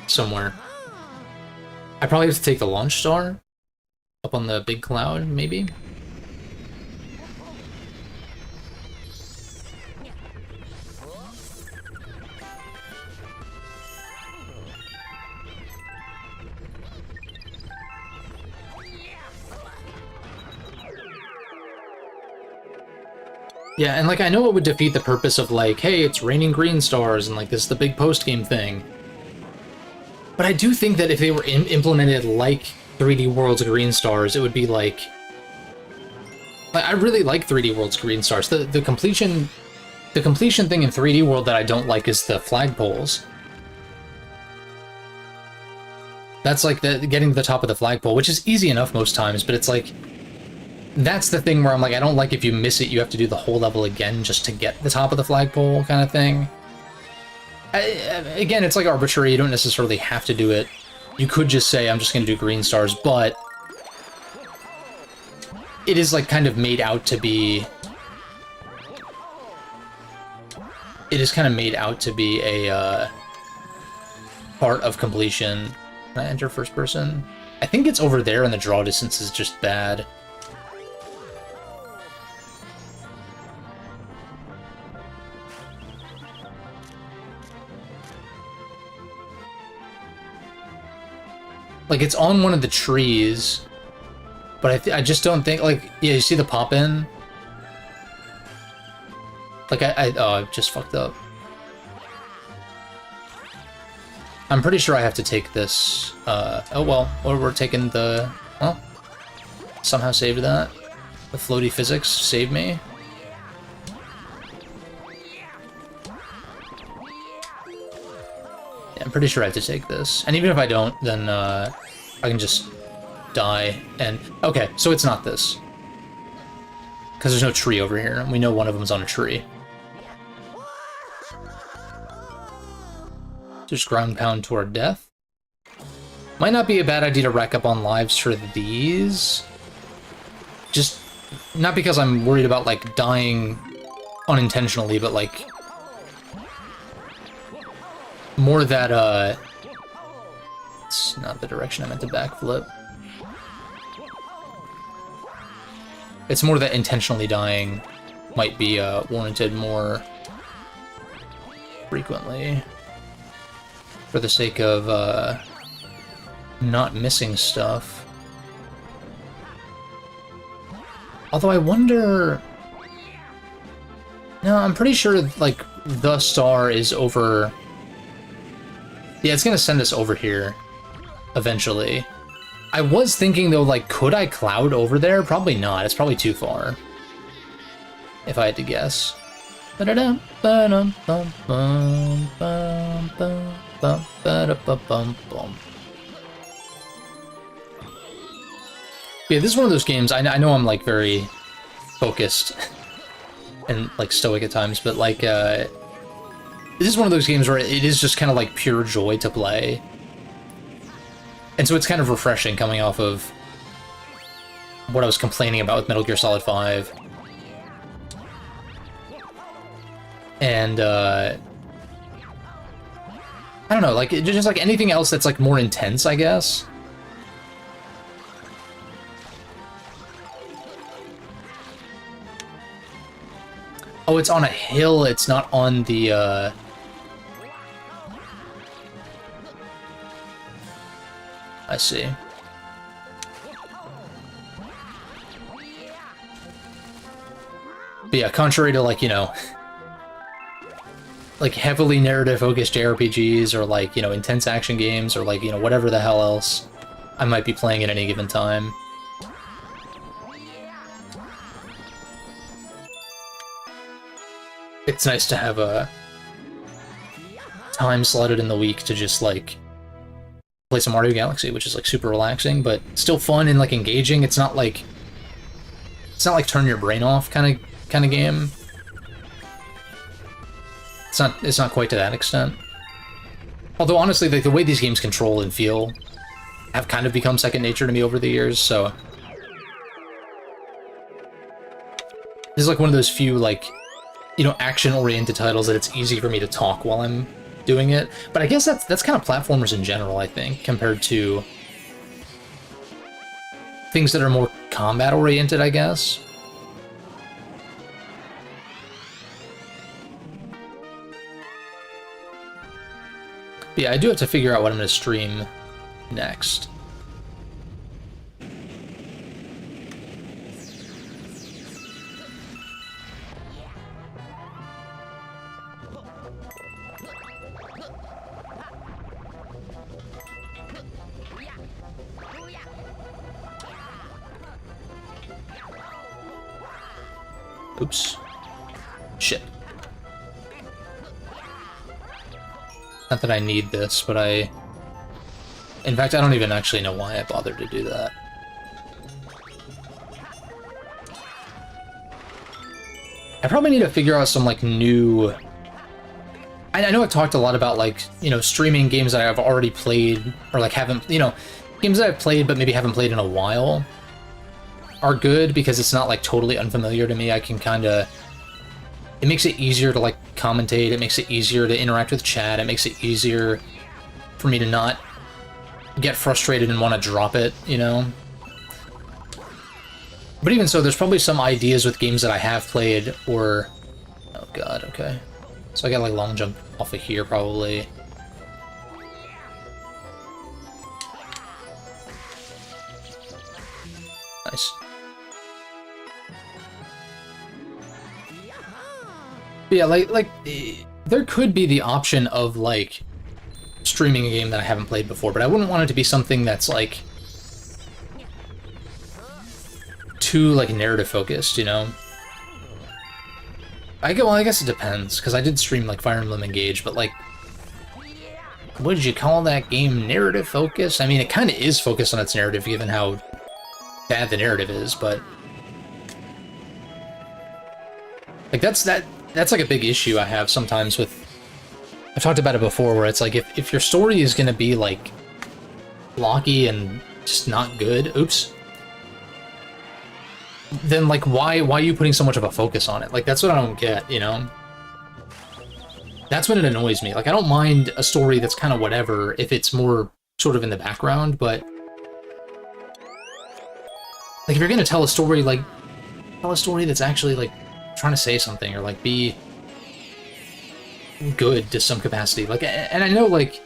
somewhere. I probably have to take the launch star up on the big cloud, maybe? Yeah, and like I know it would defeat the purpose of like, hey, it's raining green stars and like this is the big post-game thing. But I do think that if they were implemented like 3D World's green stars, it would be like I really like 3D World's green stars. The completion thing in 3D World that I don't like is the flagpoles. That's like getting to the top of the flagpole, which is easy enough most times, but it's like that's the thing where I'm like, I don't like if you miss it, you have to do the whole level again just to get the top of the flagpole kind of thing. Again, it's like arbitrary, you don't necessarily have to do it. You could just say, I'm just going to do green stars, but it is like kind of made out to be... It is kind of made out to be a part of completion. Can I enter first person? I think it's over there and the draw distance is just bad. Like, it's on one of the trees, but I just don't think, like, yeah, you see the pop-in? Like, oh, I just fucked up. I'm pretty sure I have to take this, oh well, or we're taking the, well, somehow saved that. The floaty physics saved me. I'm pretty sure I have to take this. And even if I don't, then I can just die and... Okay, so it's not this. Because there's no tree over here. We know one of them's on a tree. Just ground pound toward death. Might not be a bad idea to rack up on lives for these. Just not because I'm worried about, like, dying unintentionally, but, like... more that, it's not the direction I meant to backflip. It's more that intentionally dying might be, warranted more frequently. For the sake of, not missing stuff. Although I wonder... No, I'm pretty sure, like, the star is over... Yeah, it's gonna send us over here, eventually. I was thinking, though, like, could I cloud over there? Probably not. It's probably too far. If I had to guess. Yeah, this is one of those games, I know I'm, like, very focused and, like, stoic at times, but, like, this is one of those games where it is just kind of like pure joy to play. And so it's kind of refreshing coming off of what I was complaining about with Metal Gear Solid 5. And, I don't know, like, just like anything else that's like more intense, I guess. Oh, it's on a hill, it's not on the, I see. But yeah, contrary to, like, you know, like heavily narrative-focused JRPGs or, like, you know, intense action games or, like, you know, whatever the hell else I might be playing at any given time. It's nice to have a time slotted in the week to just, like, play some Mario Galaxy, which is, like, super relaxing, but still fun and, like, engaging. It's not like turn your brain off kind of game. It's not quite to that extent. Although honestly, like, the way these games control and feel have kind of become second nature to me over the years, so this is like one of those few, like, you know, action-oriented titles that it's easy for me to talk while I'm doing it. But I guess that's kind of platformers in general, I think, compared to things that are more combat-oriented, I guess. But yeah, I do have to figure out what I'm going to stream next. Oops. Shit. Not that I need this, but I... In fact, I don't even actually know why I bothered to do that. I probably need to figure out some, like, new... I know I've talked a lot about, like, you know, streaming games that I've already played, or, like, haven't... You know, games that I've played but maybe haven't played in a while are good because it's not, like, totally unfamiliar to me. I can kind of... It makes it easier to, like, commentate. It makes it easier to interact with chat. It makes it easier for me to not get frustrated and want to drop it, you know? But even so, there's probably some ideas with games that I have played, or... Oh god, okay. So I got, like, long jump off of here, probably. Nice. But yeah, like, there could be the option of, like, streaming a game that I haven't played before, but I wouldn't want it to be something that's, like, too, like, narrative-focused, you know? Well, I guess it depends, because I did stream, like, Fire Emblem Engage, but, like, what did you call that game? Narrative-focused? I mean, it kind of is focused on its narrative, given how bad the narrative is, but... Like, that's like a big issue I have sometimes with... I've talked about it before, where it's like, if your story is gonna be, like, blocky and just not good, oops, then, like, why are you putting so much of a focus on it? Like, that's what I don't get, you know? That's when it annoys me. Like, I don't mind a story that's kind of whatever if it's more sort of in the background, but... Like, if you're gonna tell a story, like, tell a story that's actually, like, trying to say something, or, like, be good to some capacity. Like, and I know, like,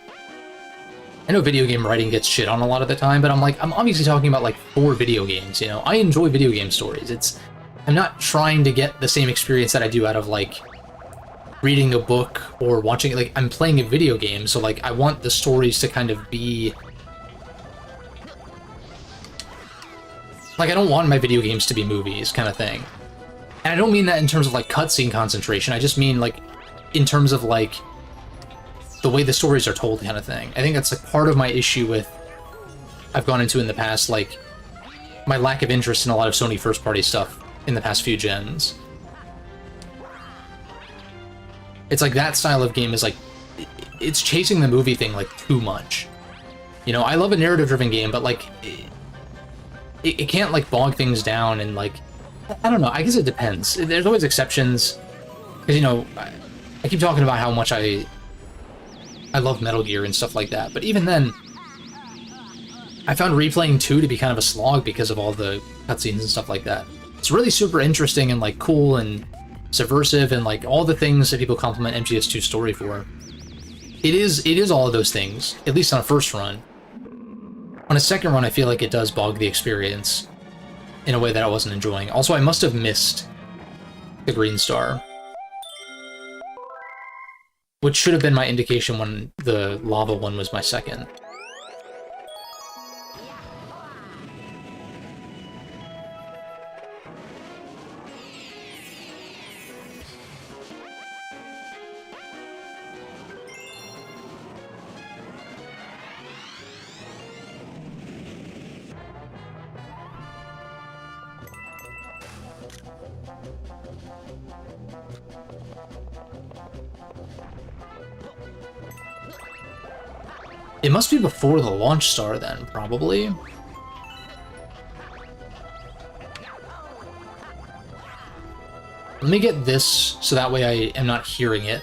I know video game writing gets shit on a lot of the time, but I'm obviously talking about, like, for video games, you know? I enjoy video game stories. I'm not trying to get the same experience that I do out of, like, reading a book or watching it. Like, I'm playing a video game, so, like, I want the stories to kind of be... Like, I don't want my video games to be movies, kind of thing. And I don't mean that in terms of, like, cutscene concentration, I just mean, like, in terms of, like, the way the stories are told, kind of thing. I think that's, like, part of my issue with... I've gone into in the past, like, my lack of interest in a lot of Sony first-party stuff in the past few gens. It's like, that style of game is, like, it's chasing the movie thing, like, too much. You know, I love a narrative-driven game, but, like, it can't, like, bog things down and, like... I don't know, I guess it depends. There's always exceptions, because, you know, I keep talking about how much I love Metal Gear and stuff like that, but even then, I found replaying 2 to be kind of a slog because of all the cutscenes and stuff like that. It's really super interesting and, like, cool and subversive and, like, all the things that people compliment MGS2's story for. It is all of those things, at least on a first run. On a second run, I feel like it does bog the experience in a way that I wasn't enjoying. Also, I must have missed the green star. Which should have been my indication when the lava one was my second. It must be before the launch star then, probably. Let me get this so that way I am not hearing it.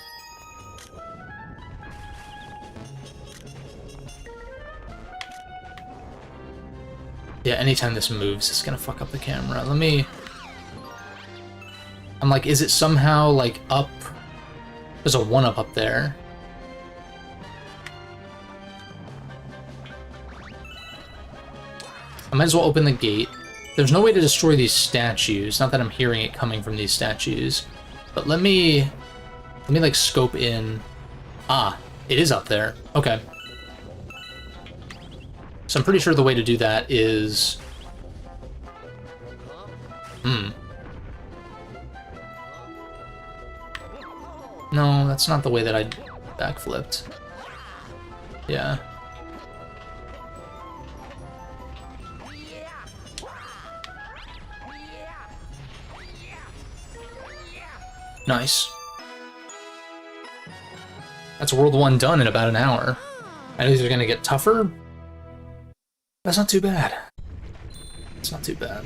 Yeah, anytime this moves, it's gonna fuck up the camera. Let me... I'm like, is it somehow, like, up? There's a 1-up up there. I might as well open the gate. There's no way to destroy these statues. Not that I'm hearing it coming from these statues. But let me like, scope in. Ah, it is up there. Okay. So I'm pretty sure the way to do that is... No, that's not the way that I backflipped. Yeah. Nice. That's World 1 done in about an hour. I know these are gonna get tougher. That's not too bad. It's not too bad.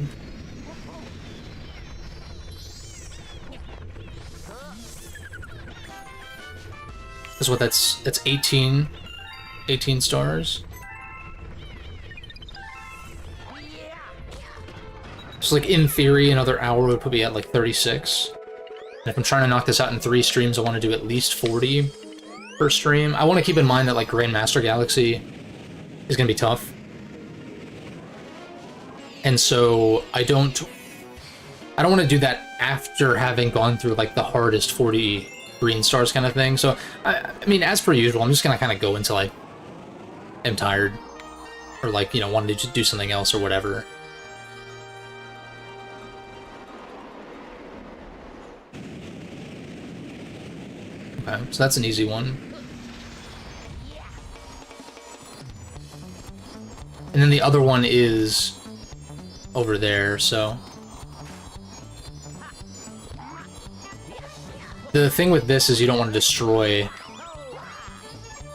That's what that's 18 stars. So like in theory another hour would put me at like 36. And if I'm trying to knock this out in 3 streams, I want to do at least 40 per stream. I want to keep in mind that like Grandmaster Galaxy is going to be tough. And so I don't want to do that after having gone through like the hardest 40 green stars kind of thing. So I mean, as per usual, I'm just going to kind of go until I am tired or like, you know, wanted to do something else or whatever. Okay, so that's an easy one. And then the other one is over there, so... The thing with this is you don't want to destroy...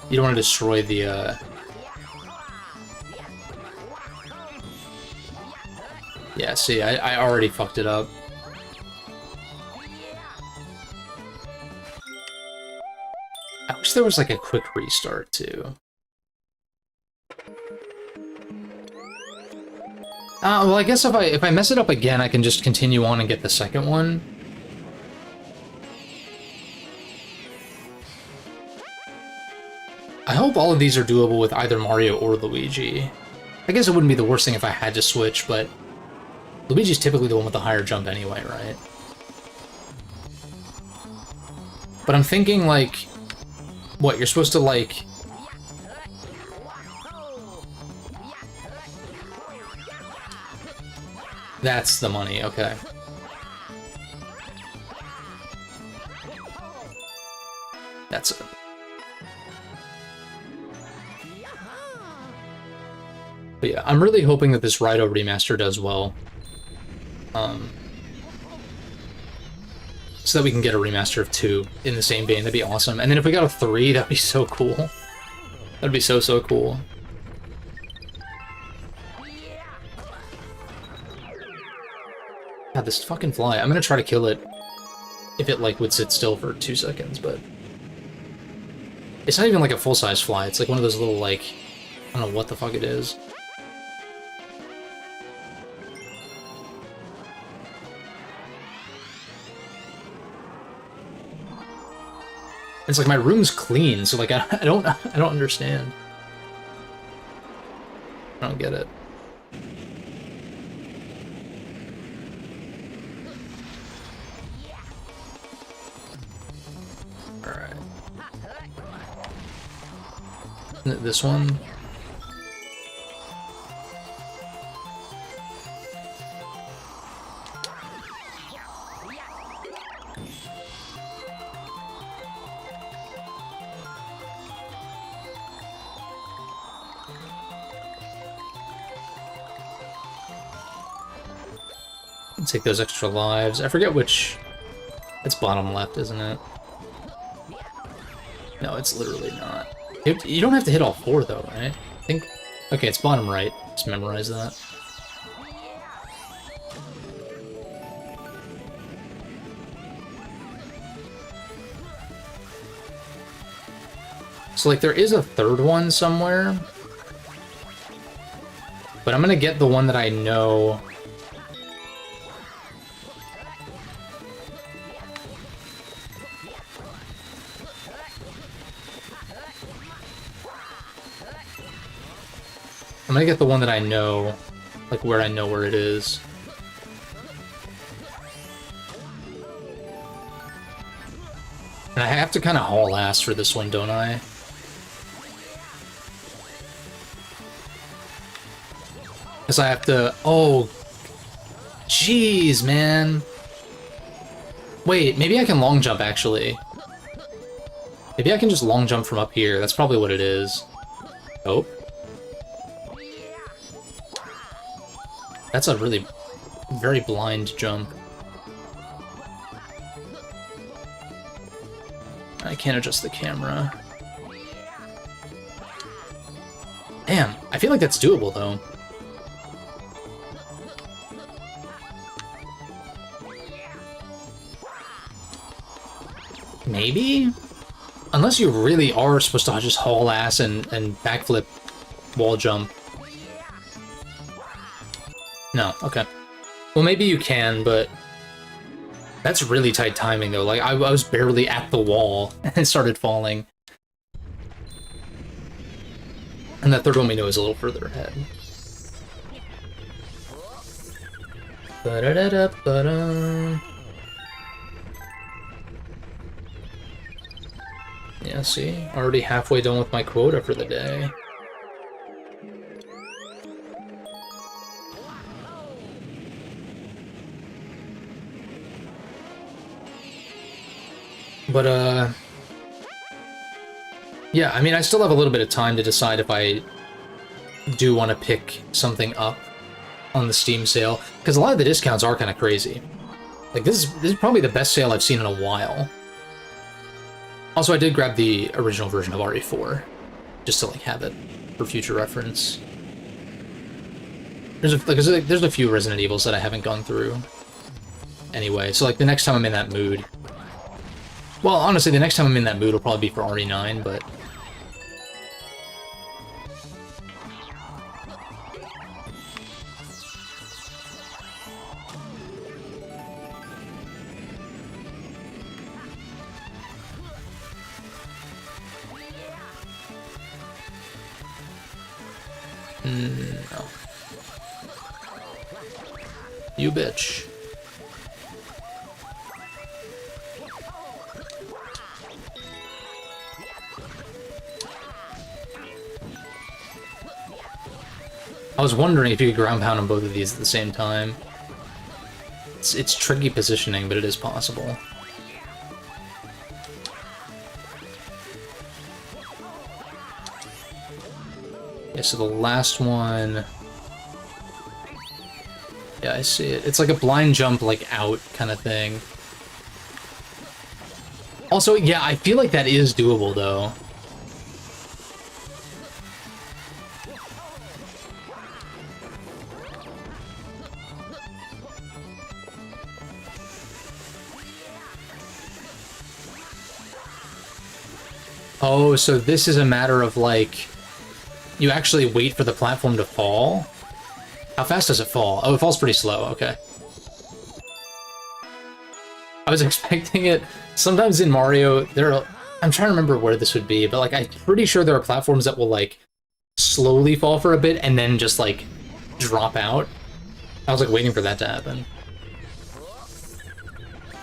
You don't want to destroy the, Yeah, see, I already fucked it up. I wish there was like a quick restart too. Well, I guess if I mess it up again, I can just continue on and get the second one. I hope all of these are doable with either Mario or Luigi. I guess it wouldn't be the worst thing if I had to switch, but Luigi's typically the one with the higher jump anyway, right? But I'm thinking, like, what, you're supposed to, like... That's the money, okay. That's it. But yeah, I'm really hoping that this Raito remaster does well. So that we can get a remaster of 2 in the same vein, that'd be awesome. And then if we got a 3, that'd be so cool. That'd be so, so cool. God, this fucking fly. I'm gonna try to kill it if it, like, would sit still for 2 seconds, but... It's not even like a full-size fly, it's like one of those little, like... I don't know what the fuck it is. It's like my room's clean, so like I don't understand. I don't get it. Alright. This one? Take those extra lives. I forget which... It's bottom left, isn't it? No, it's literally not. You don't have to hit all 4, though, right? I think... Okay, it's bottom right. Just memorize that. So, like, there is a third one somewhere. But I'm gonna get the one that I know... I'm gonna get the one that I know, like where I know where it is. And I have to kind of haul ass for this one, don't I? Because I have to... Oh! Jeez, man! Wait, maybe I can long jump, actually. Maybe I can just long jump from up here. That's probably what it is. Oh. That's a really, very blind jump. I can't adjust the camera. Damn, I feel like that's doable, though. Maybe? Unless you really are supposed to just haul ass and backflip wall jump. No, okay. Well, maybe you can, but... That's really tight timing, though. Like, I was barely at the wall and started falling. And that third one we know is a little further ahead. Ba-da-da-da-ba-da. Yeah, see? Already halfway done with my quota for the day. But, yeah, I mean, I still have a little bit of time to decide if I do want to pick something up on the Steam sale, because a lot of the discounts are kind of crazy. Like, this is probably the best sale I've seen in a while. Also, I did grab the original version of RE4, just to, like, have it for future reference. There's a few Resident Evils that I haven't gone through anyway, so, like, the next time I'm in that mood... Well, honestly, the next time I'm in that mood will probably be for RE9, but... No. You bitch. I was wondering if you could ground pound on both of these at the same time. It's tricky positioning, but it is possible. Yeah, so the last one... Yeah, I see it. It's like a blind jump, like, out kind of thing. Also, yeah, I feel like that is doable, though. Oh, so this is a matter of, like, you actually wait for the platform to fall? How fast does it fall? Oh, it falls pretty slow, okay. I was expecting it... Sometimes in Mario, I'm trying to remember where this would be, but, like, I'm pretty sure there are platforms that will, like, slowly fall for a bit and then just, like, drop out. I was, like, waiting for that to happen.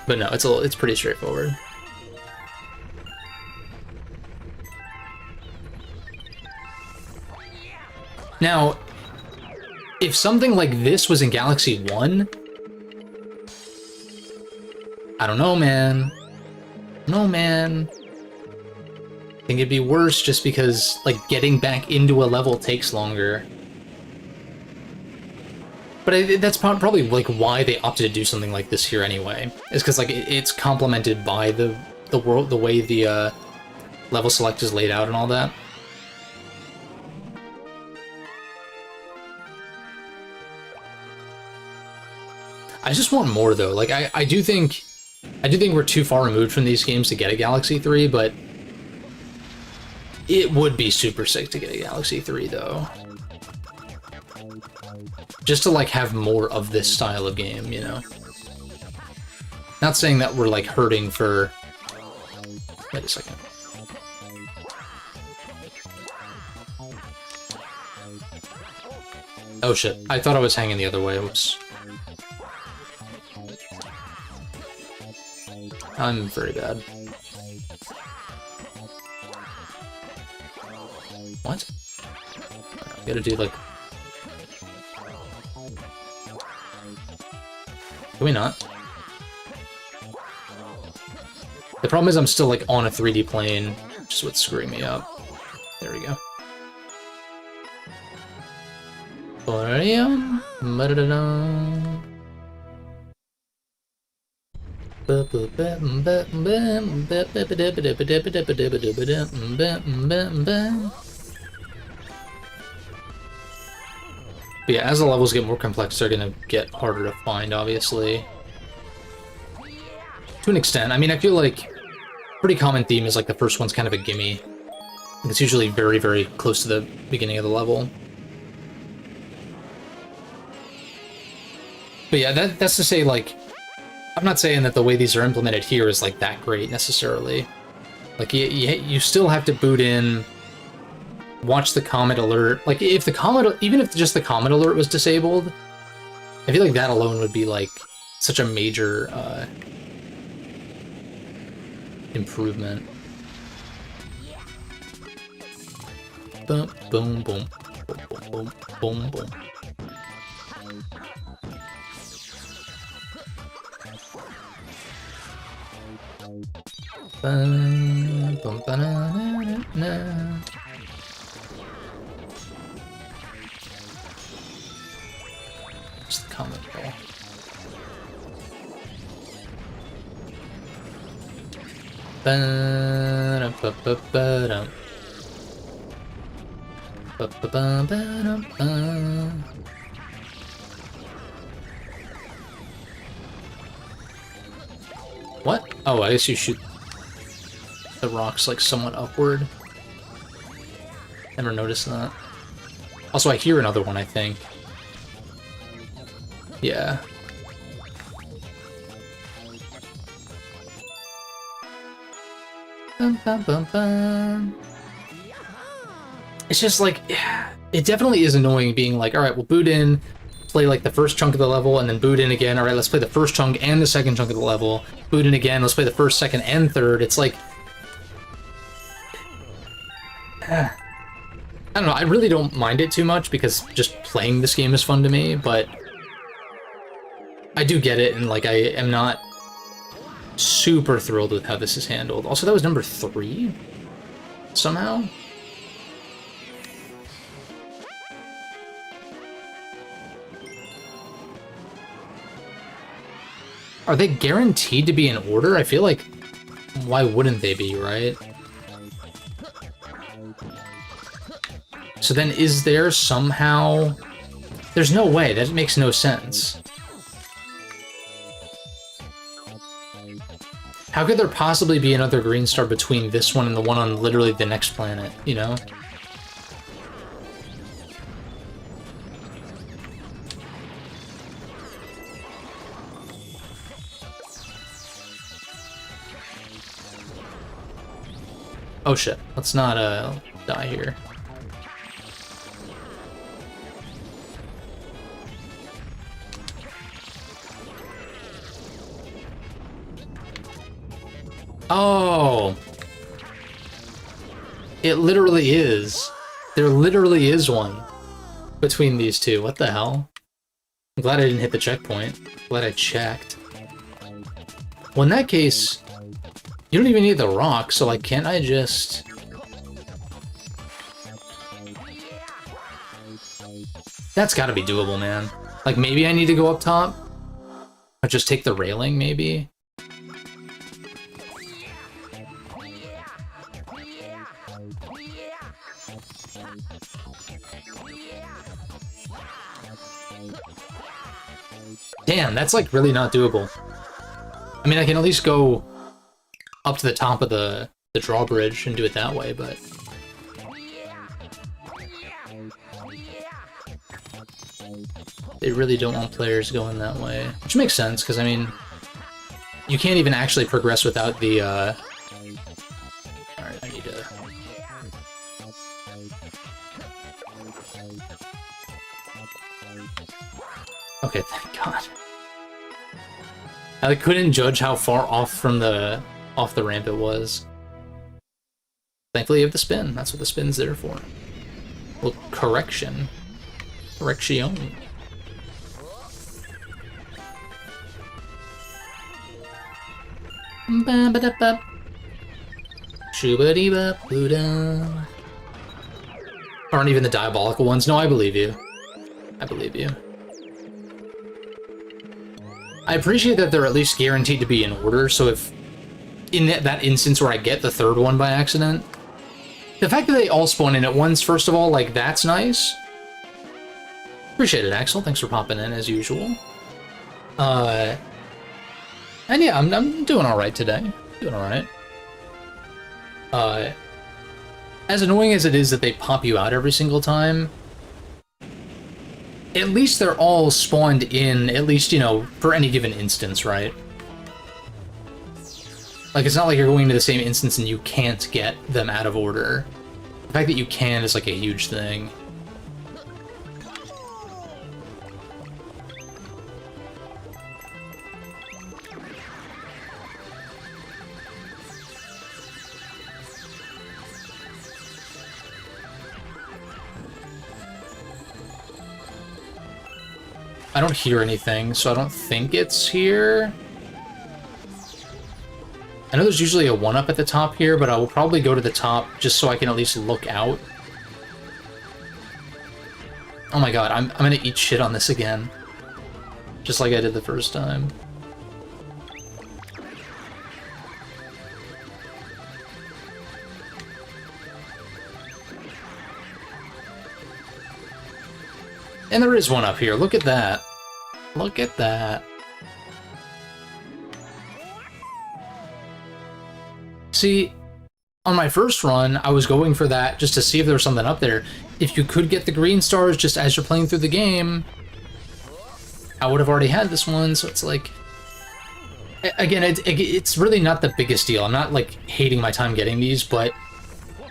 But no, it's pretty straightforward. Now, if something like this was in Galaxy 1, I don't know, man. No, man. I think it'd be worse just because, like, getting back into a level takes longer. But that's probably, like, why they opted to do something like this here anyway. Is because, like, it's complemented by the world, the way the level select is laid out and all that. I just want more, though. Like, I do think we're too far removed from these games to get a Galaxy 3, but it would be super sick to get a Galaxy 3, though. Just to, like, have more of this style of game, you know? Not saying that we're, like, hurting for... Wait a second. Oh, shit. I thought I was hanging the other way. Oops. I'm very bad. What? I gotta do, like... Can we not? The problem is I'm still, like, on a 3D plane, which is what's screwing me up. There we go. But yeah, as the levels get more complex, they're gonna get harder to find, obviously. To an extent. I mean, I feel like pretty common theme is like the first one's kind of a gimme. It's usually very, very close to the beginning of the level. But yeah, that's to say, like, I'm not saying that the way these are implemented here is, like, that great, necessarily. Like, you still have to boot in, watch the comet alert. Like, if the comet, even if just the comet alert was disabled, I feel like that alone would be, like, such a major, improvement. Boom, boom, boom, boom, boom, boom, boom. Bum, bum, ba-na-na-na-na. What's the comet ball? Ba-da-ba-ba-ba-dum. Ba-ba-ba-ba-dum-ba. What? Oh, I guess you shoot the rocks, like, somewhat upward. Never noticed that. Also, I hear another one, I think. Yeah. Bum, bum, bum, bum. It's just, like, it definitely is annoying being like, alright, we'll boot in, play, like, the first chunk of the level, and then boot in again. Alright, let's play the first chunk and the second chunk of the level. Boot in again, let's play the first, second, and third. It's like... I don't know, I really don't mind it too much, because just playing this game is fun to me, but... I do get it, and, like, I am not super thrilled with how this is handled. Also, that was number 3? Somehow? Are they guaranteed to be in order? I feel like, why wouldn't they be, right? So then is there somehow... There's no way, that makes no sense. How could there possibly be another green star between this one and the one on literally the next planet, you know? Oh shit, let's not die here. Oh! It literally is. There literally is one. between these two. What the hell? I'm glad I didn't hit the checkpoint. Glad I checked. Well, in that case, you don't even need the rock, so like, can't I just... That's gotta be doable, man. Like, maybe I need to go up top? Or just take the railing, maybe? Damn, that's like really not doable. I mean, I can at least go up to the top of the drawbridge and do it that way, but... They really don't want players going that way. Which makes sense, because, I mean, you can't even actually progress without the, Alright, I need to... Okay, thank God. I couldn't judge how far off the ramp it was. Thankfully you have the spin. That's what the spin's there for. Well, correction. Correction. Ba-ba-da-ba. Shoo-ba-dee-ba-boo-da. Aren't even the diabolical ones. No, I believe you. I believe you. I appreciate that they're at least guaranteed to be in order, so if in that instance where I get the third one by accident, the fact that they all spawn in at once, first of all, like, that's nice. Appreciate it, Axel. Thanks for popping in, as usual. And yeah, I'm doing alright today. Doing alright. As annoying as it is that they pop you out every single time, at least they're all spawned in, at least, you know, for any given instance, right? Like, it's not like you're going to the same instance and you can't get them out of order. The fact that you can is, like, a huge thing. I don't hear anything, so I don't think it's here. I know there's usually a 1-up at the top here, but I will probably go to the top just so I can at least look out. Oh my god, I'm gonna eat shit on this again. Just like I did the first time. And there is one up here. Look at that. Look at that. See, on my first run, I was going for that just to see if there was something up there. If you could get the green stars just as you're playing through the game, I would have already had this one, so it's like... Again, it's really not the biggest deal. I'm not, like, hating my time getting these, but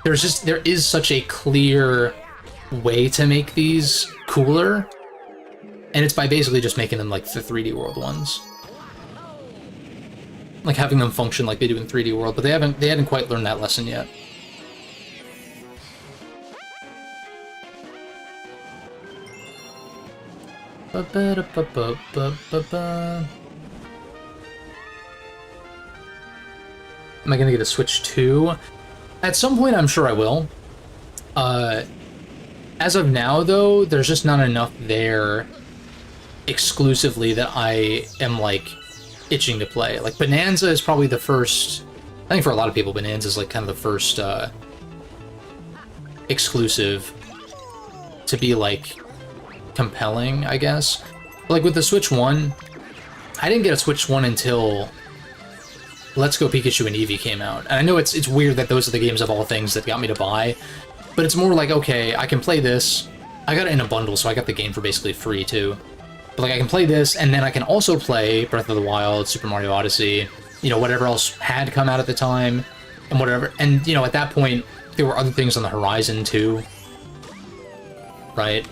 there is such a clear way to make these cooler, and it's by basically just making them like the 3D World ones, like having them function like they do in 3D World, but they hadn't quite learned that lesson yet. Am I gonna get a Switch 2? At some point, I'm sure I will. As of now, though, there's just not enough there exclusively that I am, like, itching to play. Like, Bonanza is probably the first... I think for a lot of people, Bonanza is, like, kind of the first, exclusive to be, like, compelling, I guess. But, like, with the Switch 1, I didn't get a Switch 1 until Let's Go Pikachu and Eevee came out. And I know it's weird that those are the games of all things that got me to buy, but it's more like, okay, I can play this. I got it in a bundle, so I got the game for basically free, too. But, like, I can play this, and then I can also play Breath of the Wild, Super Mario Odyssey, you know, whatever else had come out at the time, and whatever. And, you know, at that point, there were other things on the horizon, too. Right?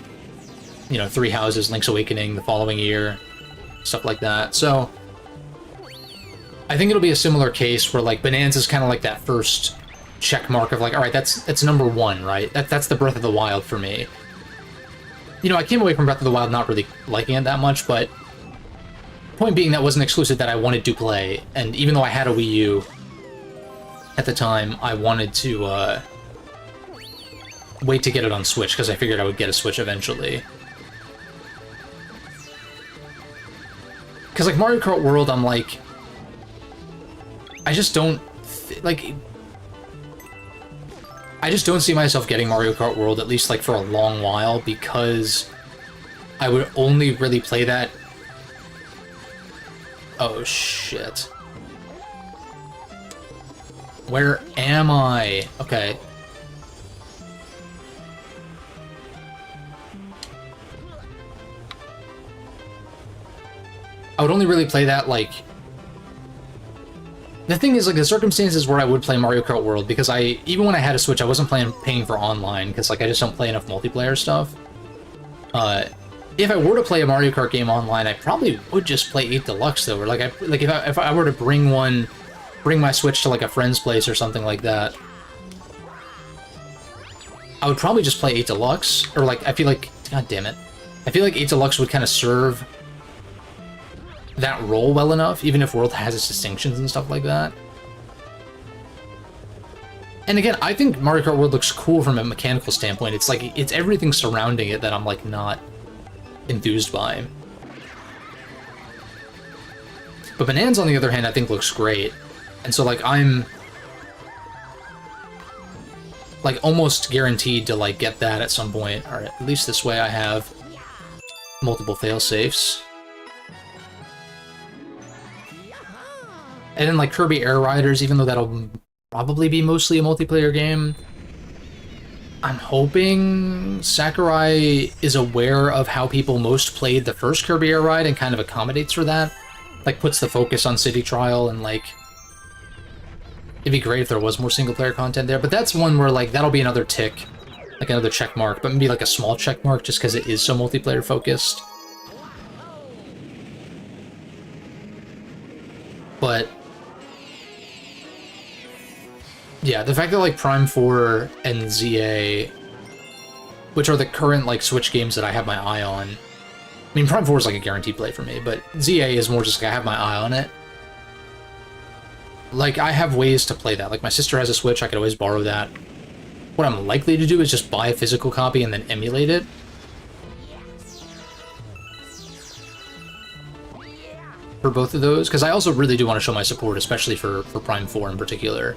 You know, Three Houses, Link's Awakening the following year, stuff like that. So, I think it'll be a similar case where, like, Bonanza's kind of like that first check mark of, like, alright, that's number one, right? That's the Breath of the Wild for me. You know, I came away from Breath of the Wild not really liking it that much, but point being that wasn't exclusive that I wanted to play, and even though I had a Wii U at the time, I wanted to wait to get it on Switch, because I figured I would get a Switch eventually. Because, like, Mario Kart World, I'm like... I just don't... I just don't see myself getting Mario Kart World, at least, like, for a long while, because I would only really play that... Oh, shit. Where am I? Okay. I would only really play that, like... The thing is, like, the circumstances where I would play Mario Kart World, because even when I had a Switch, I wasn't paying for online, because, like, I just don't play enough multiplayer stuff. If I were to play a Mario Kart game online, I probably would just play 8 Deluxe, though, or, like, if I were to bring my Switch to, like, a friend's place or something like that, I would probably just play 8 Deluxe, or, like, I feel like... God damn it. I feel like 8 Deluxe would kind of serve that role well enough, even if World has its distinctions and stuff like that. And again, I think Mario Kart World looks cool from a mechanical standpoint. It's like, it's everything surrounding it that I'm, like, not enthused by. But Bonanza, on the other hand, I think looks great. And so, like, I'm... like, almost guaranteed to, like, get that at some point. Or at least this way I have multiple fail-safes. And then, like, Kirby Air Riders, even though that'll probably be mostly a multiplayer game, I'm hoping Sakurai is aware of how people most played the first Kirby Air Ride and kind of accommodates for that. Like, puts the focus on City Trial, and, like... It'd be great if there was more single-player content there, but that's one where, like, that'll be another tick. Like, another check mark, but maybe, like, a small check mark just because it is so multiplayer-focused. But... yeah, the fact that, like, Prime 4 and ZA, which are the current, like, Switch games that I have my eye on... I mean, Prime 4 is, like, a guaranteed play for me, but ZA is more just, like, I have my eye on it. Like, I have ways to play that. Like, my sister has a Switch, I could always borrow that. What I'm likely to do is just buy a physical copy and then emulate it. For both of those, because I also really do want to show my support, especially for Prime 4 in particular.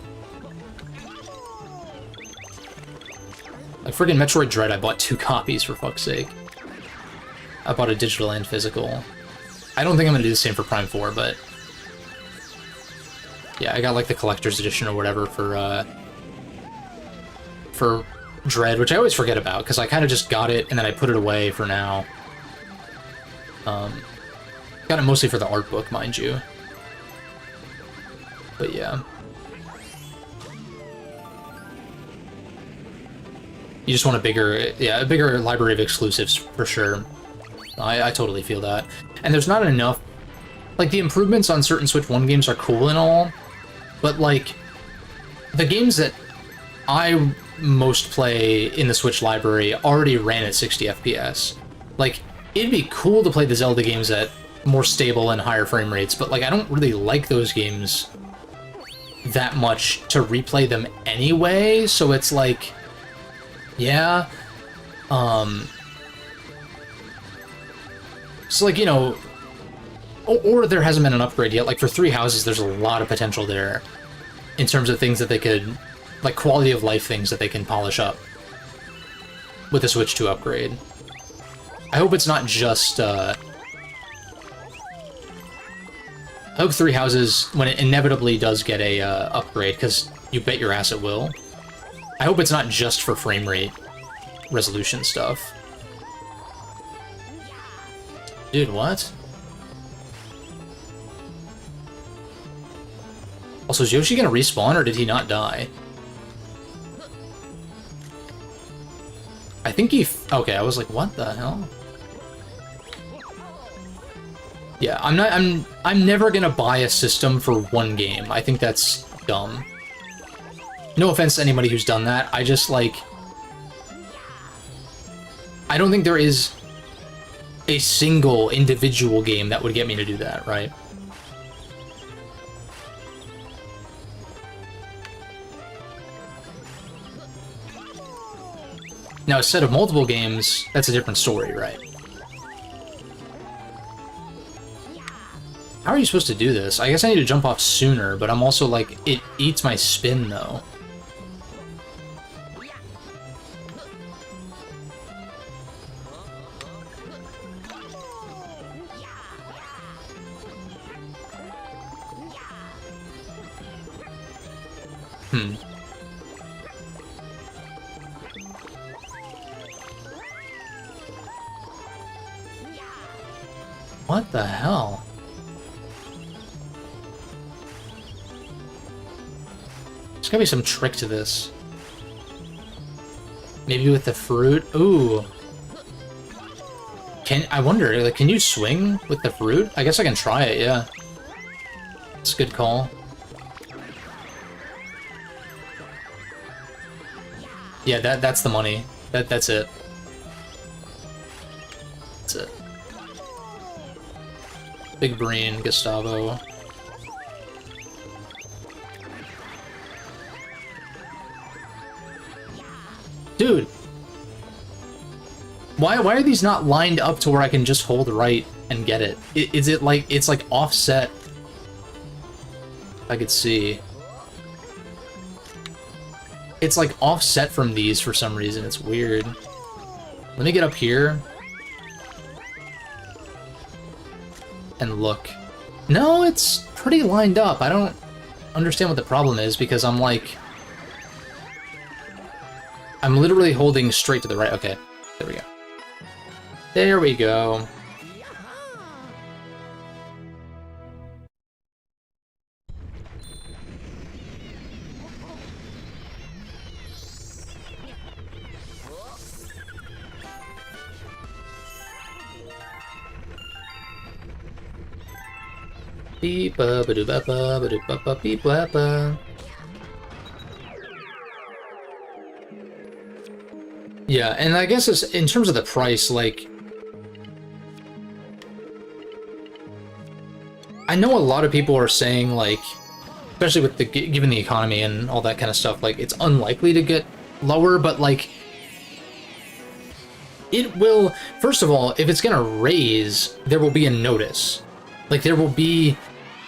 Like, friggin' Metroid Dread, I bought 2 copies, for fuck's sake. I bought a digital and physical. I don't think I'm gonna do the same for Prime 4, but... yeah, I got, like, the collector's edition or whatever for Dread, which I always forget about, because I kind of just got it, and then I put it away for now. Got it mostly for the art book, mind you. But yeah. You just want a bigger library of exclusives, for sure. I totally feel that. And there's not enough... like, the improvements on certain Switch 1 games are cool and all, but, like, the games that I most play in the Switch library already ran at 60 FPS. Like, it'd be cool to play the Zelda games at more stable and higher frame rates, but, like, I don't really like those games that much to replay them anyway, so it's like... yeah. So, like, you know... or there hasn't been an upgrade yet. Like, for Three Houses, there's a lot of potential there in terms of things that they could... like, quality of life things that they can polish up with the Switch 2 upgrade. I hope it's not just, I hope Three Houses, when it inevitably does get a upgrade, because you bet your ass it will, I hope it's not just for frame rate resolution stuff. Dude, what? Also, is Yoshi gonna respawn, or did he not die? I think he... okay, I was like, what the hell? Yeah, I'm never gonna buy a system for one game. I think that's dumb. No offense to anybody who's done that, I just, like... I don't think there is a single individual game that would get me to do that, right? Now, a set of multiple games, that's a different story, right? How are you supposed to do this? I guess I need to jump off sooner, but I'm also like, it eats my spin, though. What the hell? There's gotta be some trick to this. Maybe with the fruit? Ooh. I wonder, like, can you swing with the fruit? I guess I can try it, yeah. It's a good call. Yeah, that's the money. That's it. That's it. Big brain, Gustavo. Dude! Why are these not lined up to where I can just hold right and get it? Is it like, it's like offset? I could see. It's like offset from these for some reason, it's weird. Let me get up here. And look. No, it's pretty lined up. I don't understand what the problem is because I'm like... I'm literally holding straight to the right. Okay, there we go. There we go. Beep ba ba doo ba ba ba doo ba ba beep ba ba. Yeah, and I guess it's, in terms of the price, like, I know a lot of people are saying, like, especially with the given the economy and all that kind of stuff, like, it's unlikely to get lower, but like, it will. First of all, if it's gonna raise, there will be a notice. Like, there will be.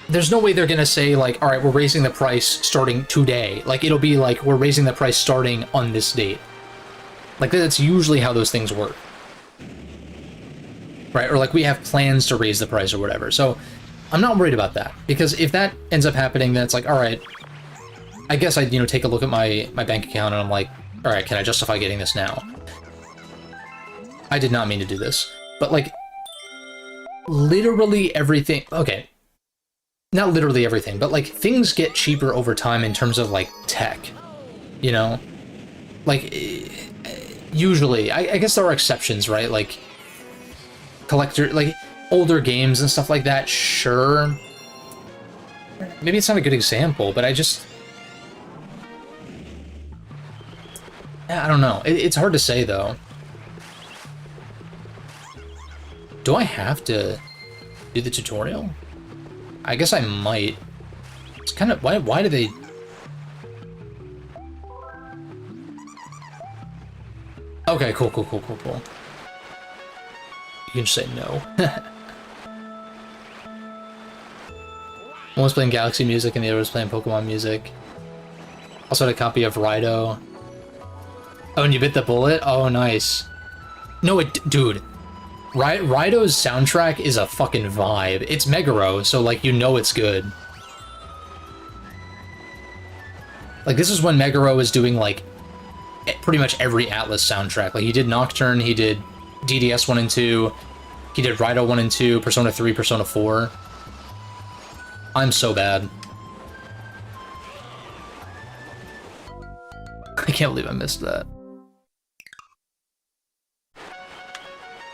There's no way they're gonna say, like, all right, we're raising the price starting today. Like, it'll be like, we're raising the price starting on this date. Like, that's usually how those things work. Right? Or, like, we have plans to raise the price or whatever. So, I'm not worried about that. Because if that ends up happening, then it's like, all right, I guess I'd, you know, take a look at my bank account and I'm like, all right, can I justify getting this now? I did not mean to do this. But, like, literally everything... Okay. Not literally everything, but, like, things get cheaper over time in terms of, like, tech. You know? Like, usually, I guess there are exceptions, right? Like, like, older games and stuff like that, sure. Maybe it's not a good example, but I just... I don't know. It's hard to say, though. Do I have to do the tutorial? I guess I might. It's kind of... Why do they... Okay, cool. You can just say no. One was playing Galaxy music and the other was playing Pokemon music. Also had a copy of Rido. Oh, and you bit the bullet? Oh, nice. No, dude. Rido's soundtrack is a fucking vibe. It's Meguro, so, like, you know it's good. Like, this is when Meguro was doing, like, pretty much every Atlas soundtrack. Like, he did Nocturne, he did DDS 1 and 2, he did Rido 1 and 2, Persona 3, Persona 4. I'm so bad. I can't believe I missed that.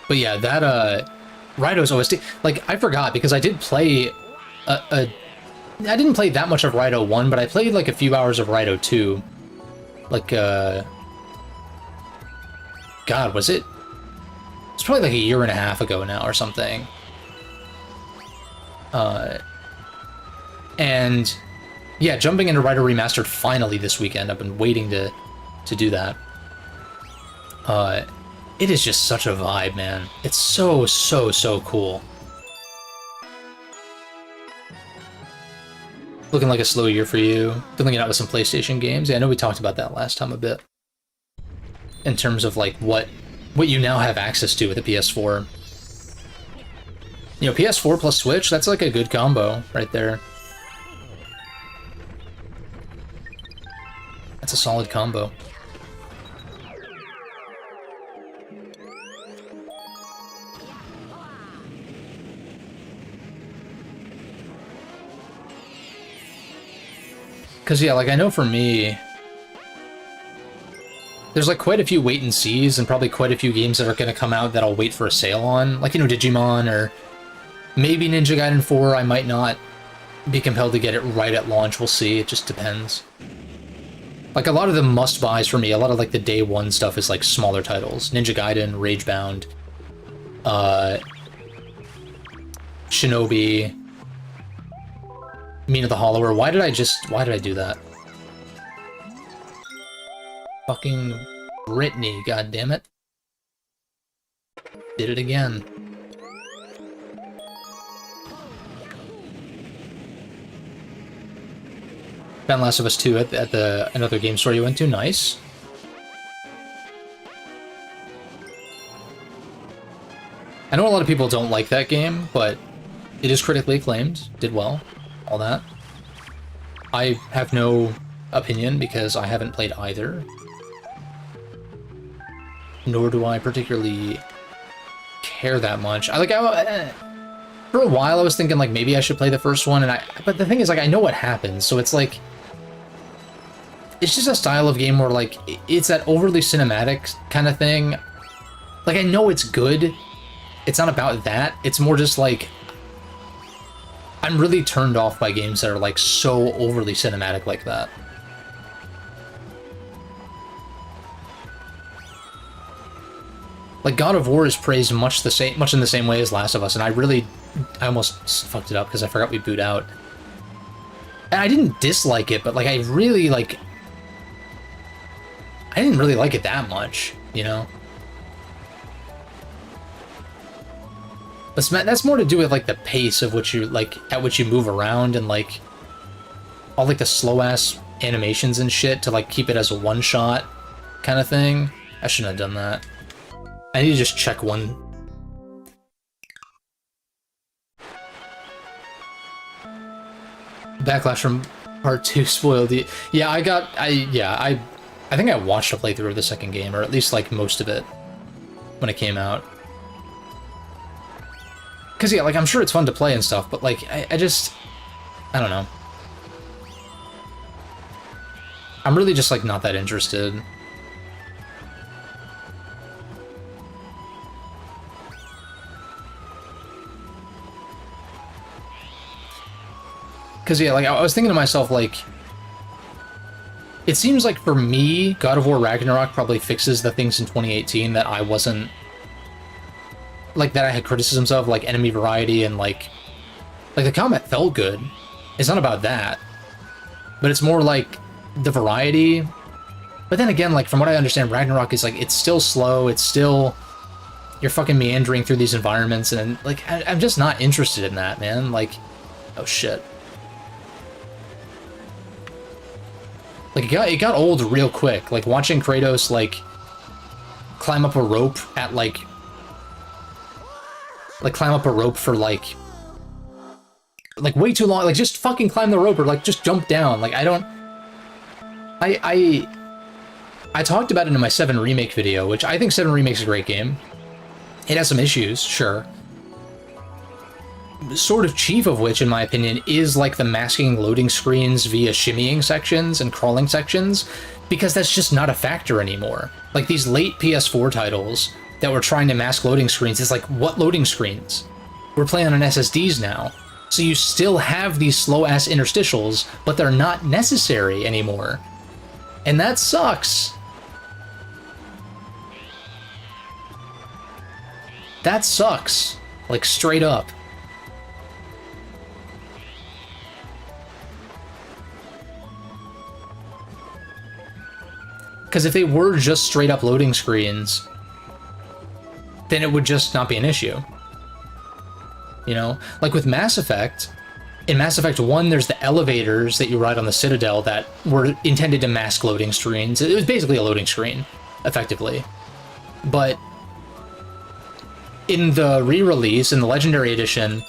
But yeah, that, Rido's OST, like, I forgot, because I did play I didn't play that much of Rido 1, but I played, like, a few hours of Rido 2. Like, God, was it? It's probably like a year and a half ago now or something. And yeah, jumping into Rider Remastered finally this weekend. I've been waiting to do that. It is just such a vibe, man. It's so cool. Looking like a slow year for you. Filling it out with some PlayStation games. Yeah, I know we talked about that last time a bit. In terms of like what you now have access to with the PS4. You know, PS4 plus Switch, that's like a good combo right there. That's a solid combo. Because, yeah, like, I know for me, there's, like, quite a few wait-and-sees and probably quite a few games that are going to come out that I'll wait for a sale on. Like, you know, Digimon or maybe Ninja Gaiden 4. I might not be compelled to get it right at launch. We'll see. It just depends. Like, a lot of the must-buys for me, a lot of, like, the day one stuff is, like, smaller titles. Ninja Gaiden, Ragebound, Shinobi, Mina the Hollower. Why did I do that? Fucking Britney, goddammit. Did it again. Found Last of Us 2 at the another game store you went to. Nice. I know a lot of people don't like that game, but it is critically acclaimed. Did well. All that. I have no opinion because I haven't played either. Nor do I particularly care that much. For a while I was thinking like maybe I should play the first one, but the thing is like I know what happens, so it's like it's just a style of game where like it's that overly cinematic kind of thing. Like I know it's good. It's not about that. It's more just like I'm really turned off by games that are like so overly cinematic like that. Like God of War is praised much in the same way as Last of Us, and I almost fucked it up because I forgot we boot out. And I didn't dislike it, but like I didn't really like it that much, you know? That's more to do with like the pace of which at which you move around and like all like the slow ass animations and shit to like keep it as a one shot kind of thing. I shouldn't have done that. I need to just check one. Backlash from part 2 spoiled you. Yeah, I think I watched a playthrough of the second game, or at least like most of it when it came out. Because, yeah, like, I'm sure it's fun to play and stuff, but, like, I don't know. I'm really just, like, not that interested. Because, yeah, like, I was thinking to myself, like, it seems like for me, God of War Ragnarok probably fixes the things in 2018 that I wasn't, like, that I had criticisms of, like enemy variety and like the combat felt good. It's not about that, but it's more like the variety. But then again, like from what I understand, Ragnarok is like it's still slow. It's still you're fucking meandering through these environments, and like I'm just not interested in that, man. Like, oh shit. Like it got old real quick. Like watching Kratos like climb up a rope at like climb up a rope for like way too long, like just fucking climb the rope or like just jump down. Like I talked about it in my 7 Remake video, which I think 7 Remake's a great game. It has some issues, sure. Sort of chief of which, in my opinion, is like the masking loading screens via shimmying sections and crawling sections, because that's just not a factor anymore. Like these late PS4 titles that were trying to mask loading screens, it's like, what loading screens? We're playing on SSDs now. So you still have these slow-ass interstitials, but they're not necessary anymore. And that sucks. That sucks. Like, straight up. Because if they were just straight up loading screens, then it would just not be an issue. You know? Like with Mass Effect, in Mass Effect 1, there's the elevators that you ride on the Citadel that were intended to mask loading screens. It was basically a loading screen, effectively. But in the re-release, in the Legendary Edition,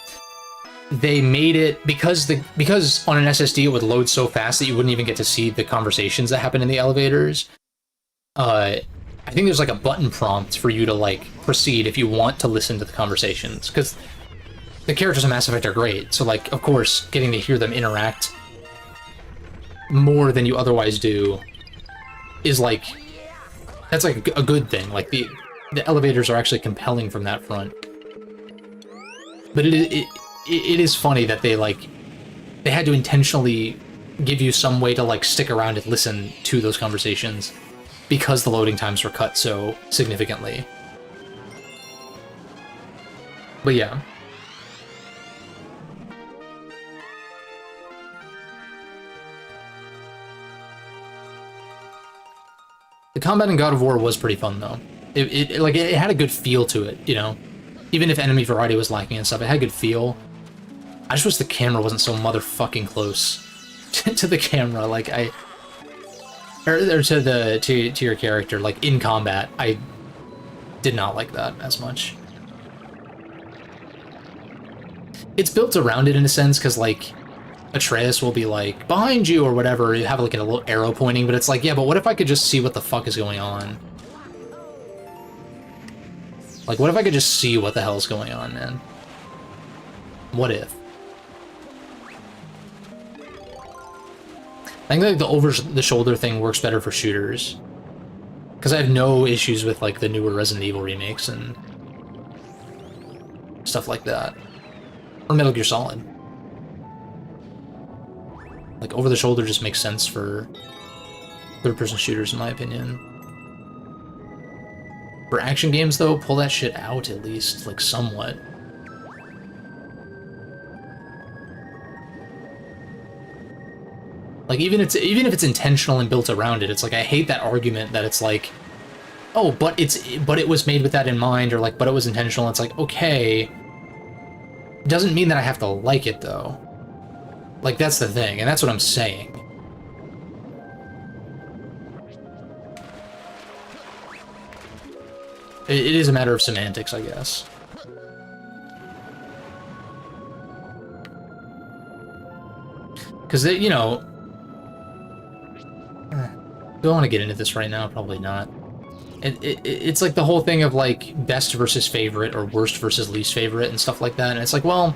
they made it, because on an SSD it would load so fast that you wouldn't even get to see the conversations that happen in the elevators. I think there's like a button prompt for you to like proceed if you want to listen to the conversations, because the characters in Mass Effect are great. So like, of course, getting to hear them interact more than you otherwise do is like, that's like a good thing. Like the elevators are actually compelling from that front. But it is funny that they had to intentionally give you some way to like stick around and listen to those conversations because the loading times were cut so significantly. But yeah. The combat in God of War was pretty fun though. It had a good feel to it, you know? Even if enemy variety was lacking and stuff, it had a good feel. I just wish the camera wasn't so motherfucking close to the camera, like or to your character, like in combat. I did not like that as much. It's built around it in a sense, because like Atreus will be like behind you or whatever. You have like a little arrow pointing, but it's like, yeah, but what if I could just see what the fuck is going on? Like, what if I could just see what the hell's going on, man? What if? I think like the over-the-shoulder thing works better for shooters. Because I have no issues with like the newer Resident Evil remakes and stuff like that. Or Metal Gear Solid. Like, over-the-shoulder just makes sense for third-person shooters, in my opinion. For action games, though, pull that shit out, at least, like, somewhat. Like, even if it's intentional and built around it, it's like, I hate that argument that it's like, oh, but it was made with that in mind, or like, but it was intentional. It's like, okay, doesn't mean that I have to like it, though. Like, that's the thing, and that's what I'm saying. It is a matter of semantics, I guess. Because, you know... Do I want to get into this right now? Probably not. It's like the whole thing of, like, best versus favorite, or worst versus least favorite, and stuff like that, and it's like, well...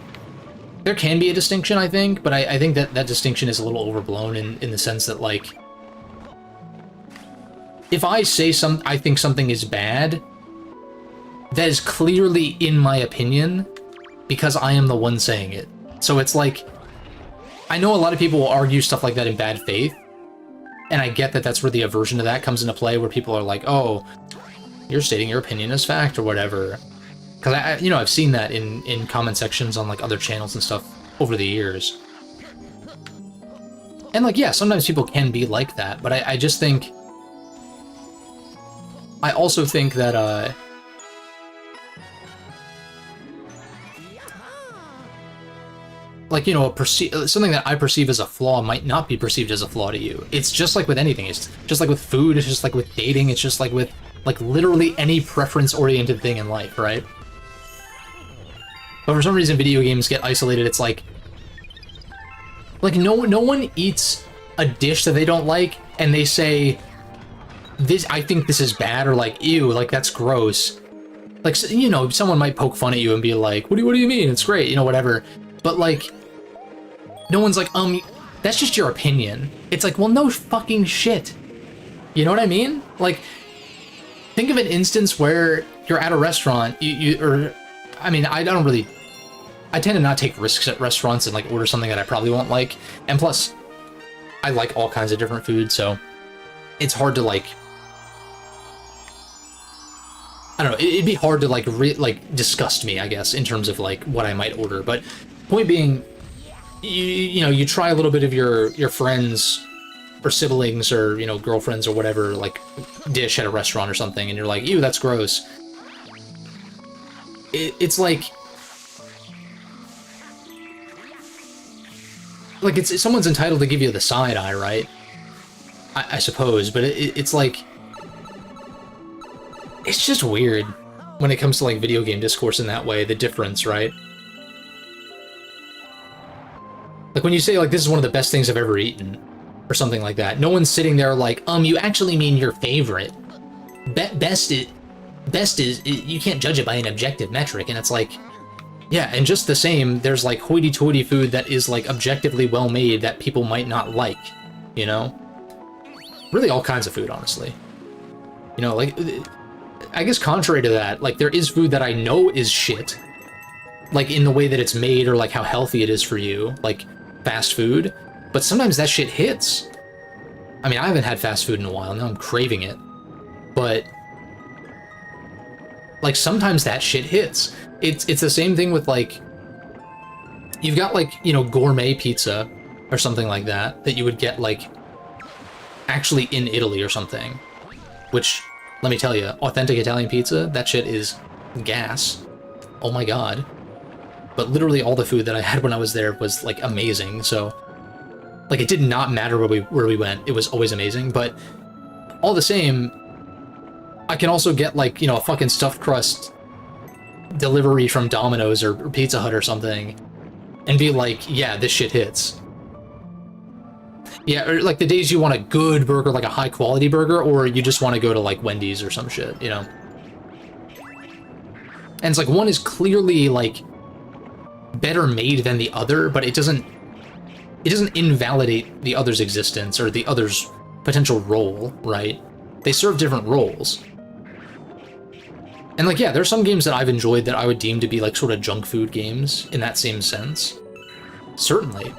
There can be a distinction, I think, but I think that distinction is a little overblown in the sense that, like... If I say I think something is bad... That is clearly in my opinion, because I am the one saying it. So it's like, I know a lot of people will argue stuff like that in bad faith, and I get that that's where the aversion to that comes into play, where people are like, oh, you're stating your opinion as fact, or whatever. Because, you know, I've seen that in comment sections on, like, other channels and stuff over the years. And, like, yeah, sometimes people can be like that, but I just think... I also think that, like, you know, something that I perceive as a flaw might not be perceived as a flaw to you. It's just like with anything. It's just like with food. It's just like with dating. It's just like with, like, literally any preference-oriented thing in life, right? But for some reason, video games get isolated. It's like no one eats a dish that they don't like, and they say, I think this is bad, or like, ew, like, that's gross. Like, you know, someone might poke fun at you and be like, what do you mean? It's great, you know, whatever. But, like, no one's like, that's just your opinion. It's like, well, no fucking shit. You know what I mean? Like, think of an instance where you're at a restaurant, I mean, I tend to not take risks at restaurants and, like, order something that I probably won't like. And plus, I like all kinds of different food, so it's hard to, like... I don't know, it'd be hard to like disgust me, I guess, in terms of like what I might order. But point being, you know, you try a little bit of your friends or siblings or, you know, girlfriends or whatever, like, dish at a restaurant or something, and you're like, ew, that's gross. It's like it's someone's entitled to give you the side eye, right? I suppose, but it's like, it's just weird when it comes to like video game discourse in that way, the difference, right? Like when you say like this is one of the best things I've ever eaten, or something like that, no one's sitting there like, you actually mean your favorite. Best is you can't judge it by an objective metric, and it's like, yeah, and just the same, there's like hoity-toity food that is like objectively well made that people might not like, you know? Really all kinds of food, honestly. You know, like, I guess contrary to that, like there is food that I know is shit, like in the way that it's made or like how healthy it is for you, like fast food, but sometimes that shit hits. I mean, I haven't had fast food in a while, now I'm craving it, but like sometimes that shit hits. It's the same thing with like, you've got like, you know, gourmet pizza or something like that that you would get like actually in Italy or something, which, let me tell you, authentic Italian pizza, that shit is gas. Oh my god. But literally all the food that I had when I was there was like amazing, so like it did not matter where we went, it was always amazing. But all the same, I can also get like, you know, a fucking stuffed crust delivery from Domino's or Pizza Hut or something and be like, yeah, this shit hits. Yeah, or like the days you want a good burger, like a high quality burger, or you just want to go to like Wendy's or some shit, you know? And it's like one is clearly like better made than the other, but it doesn't invalidate the other's existence or the other's potential role, right? They serve different roles. And like, yeah, there's some games that I've enjoyed that I would deem to be like sort of junk food games in that same sense. Certainly.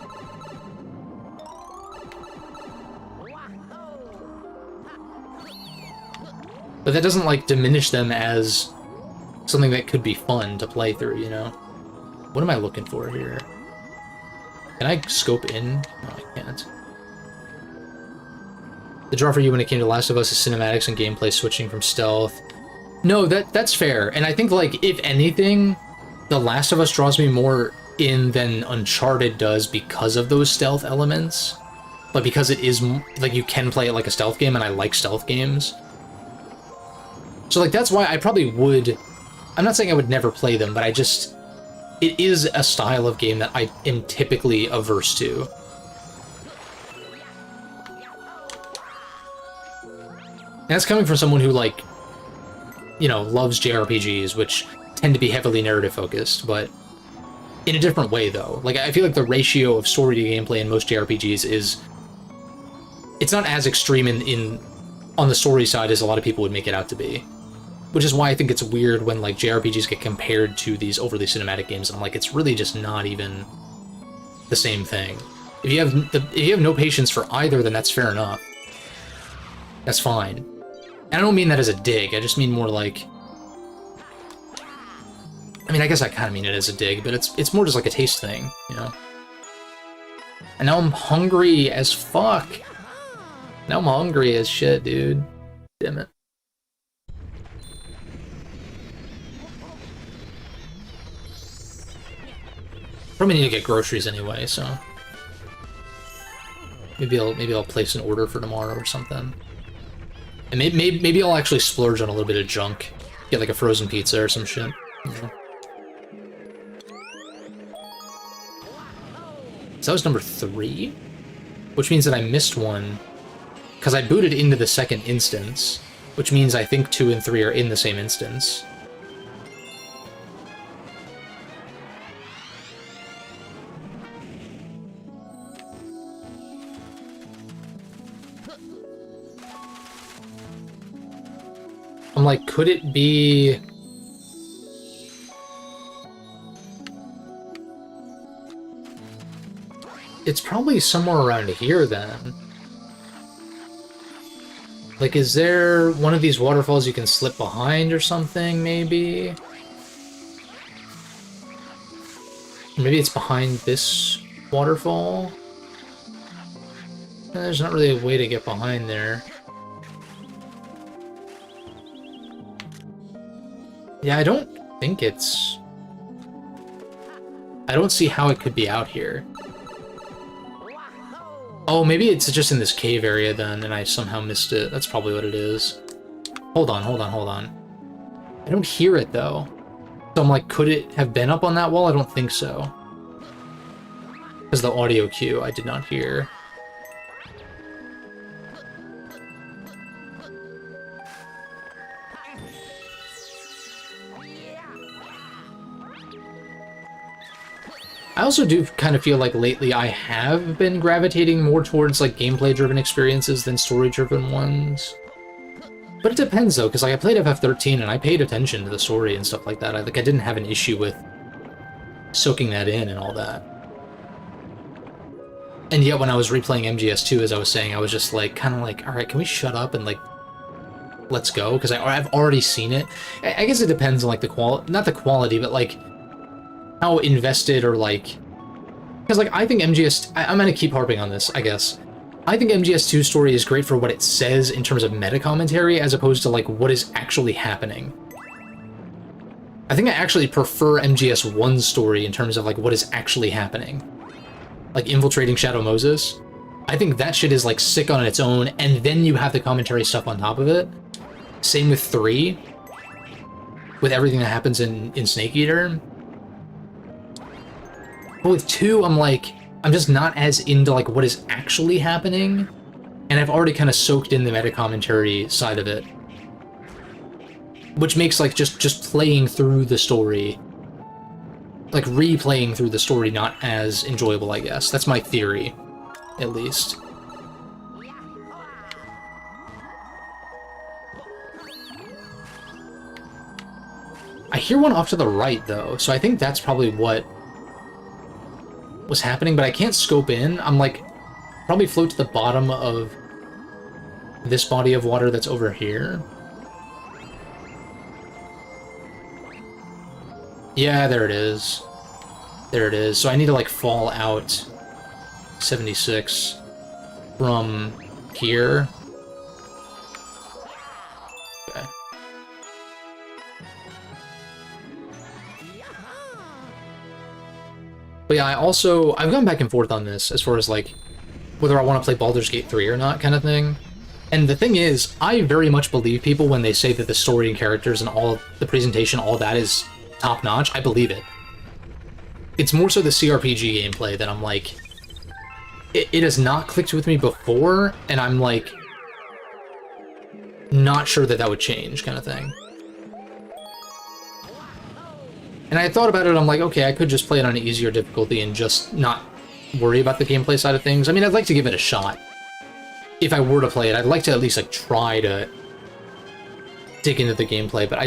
But that doesn't like diminish them as something that could be fun to play through, you know? What am I looking for here? Can I scope in? No, I can't. The draw for you when it came to Last of Us is cinematics and gameplay switching from stealth. No, that's fair. And I think, like, if anything, The Last of Us draws me more in than Uncharted does because of those stealth elements. But because it is, like, you can play it like a stealth game, and I like stealth games. So, like, that's why I probably would... I'm not saying I would never play them, but I just... It is a style of game that I am typically averse to. And that's coming from someone who, like, you know, loves JRPGs, which tend to be heavily narrative-focused, but in a different way, though. Like, I feel like the ratio of story to gameplay in most JRPGs is... It's not as extreme on the story side as a lot of people would make it out to be. Which is why I think it's weird when, like, JRPGs get compared to these overly cinematic games, and I'm like, it's really just not even the same thing. If you have no patience for either, then that's fair enough. That's fine. And I don't mean that as a dig, I just mean more like... I mean, I guess I kind of mean it as a dig, but it's more just like a taste thing, you know? And now I'm hungry as fuck. Now I'm hungry as shit, dude. Damn it. Probably need to get groceries anyway, so... Maybe I'll place an order for tomorrow or something. And maybe I'll actually splurge on a little bit of junk. Get like a frozen pizza or some shit. Yeah. So that was number 3? Which means that I missed one. Because I booted into the second instance. Which means I think 2 and 3 are in the same instance. I'm like, could it be... It's probably somewhere around here, then. Like, is there one of these waterfalls you can slip behind or something, maybe? Maybe it's behind this waterfall? There's not really a way to get behind there. Yeah, I don't think it's... I don't see how it could be out here. Oh, maybe it's just in this cave area then, and I somehow missed it. That's probably what it is. Hold on, hold on, hold on. I don't hear it, though. So I'm like, could it have been up on that wall? I don't think so. Because the audio cue I did not hear. I also do kind of feel like lately I have been gravitating more towards like gameplay-driven experiences than story-driven ones. But it depends though, because like I played FF13 and I paid attention to the story and stuff like that. I didn't have an issue with soaking that in and all that. And yet when I was replaying MGS2, as I was saying, I was just like, kind of like, all right, can we shut up and like, let's go? Because I've already seen it. I guess it depends on like the quality, not the quality, but like how invested or like, because like I think I'm gonna keep harping on this, I guess. I think MGS2's story is great for what it says in terms of meta commentary as opposed to like what is actually happening. I think I actually prefer MGS1's story in terms of like what is actually happening. Like infiltrating Shadow Moses. I think that shit is like sick on its own, and then you have the commentary stuff on top of it. Same with 3. With everything that happens in Snake Eater. But with 2, I'm just not as into like what is actually happening, and I've already kind of soaked in the meta commentary side of it, which makes like just playing through the story, like replaying through the story, not as enjoyable. I guess that's my theory, at least. I hear one off to the right though, so I think that's probably what was happening, but I can't scope in. I'm like, probably float to the bottom of this body of water that's over here. Yeah, there it is. There it is. So I need to like fall out 76 from here. Okay. But yeah, I've gone back and forth on this as far as like whether I want to play Baldur's Gate 3 or not kind of thing. And the thing is, I very much believe people when they say that the story and characters and all the presentation, all that is top-notch. I believe it. It's more so the CRPG gameplay that I'm like, it has not clicked with me before, and I'm like, not sure that would change kind of thing. And I thought about it, I'm like, okay, I could just play it on an easier difficulty and just not worry about the gameplay side of things. I mean, I'd like to give it a shot. If I were to play it, I'd like to at least like try to dig into the gameplay, but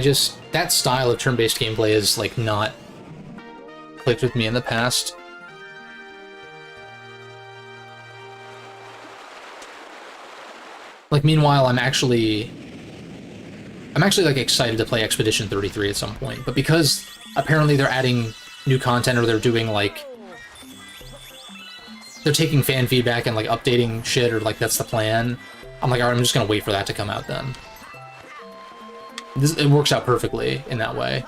that style of turn-based gameplay is like not clicked with me in the past. Like, meanwhile, I'm actually like excited to play Expedition 33 at some point, but because apparently they're adding new content, or they're doing like, they're taking fan feedback and like updating shit, or like that's the plan, I'm like, alright, I'm just gonna wait for that to come out then. It works out perfectly in that way.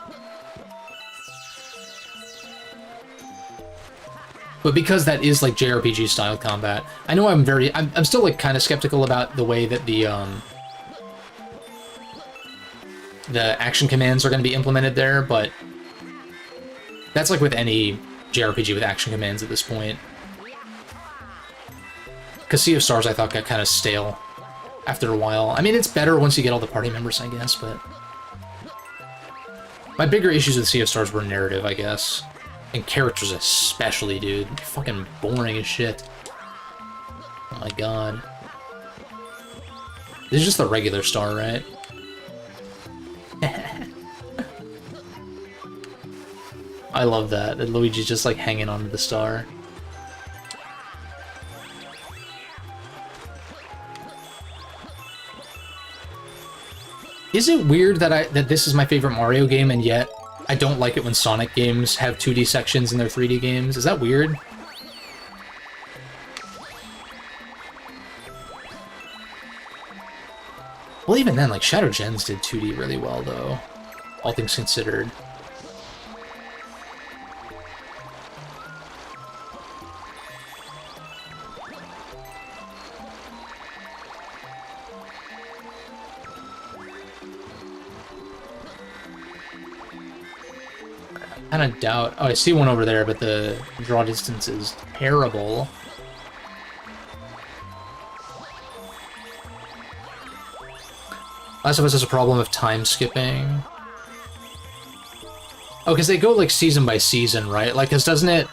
But because that is like JRPG style combat, I know I'm still like kind of skeptical about the way that the action commands are going to be implemented there, but that's like with any JRPG with action commands at this point. Because Sea of Stars I thought got kind of stale after a while. I mean, it's better once you get all the party members, I guess, but my bigger issues with Sea of Stars were narrative, I guess. And characters especially, dude. Fucking boring as shit. Oh my god. This is just the regular star, right? I love that Luigi's just like hanging onto the star. Is it weird that this is my favorite Mario game, and yet I don't like it when Sonic games have 2D sections in their 3D games? Is that weird? Well, even then, like, Shadow Gens did 2D really well, though, all things considered. I kind of doubt... Oh, I see one over there, but the draw distance is terrible. Last of Us has a problem of time skipping. Oh, because they go, like, season by season, right? Like, because doesn't it...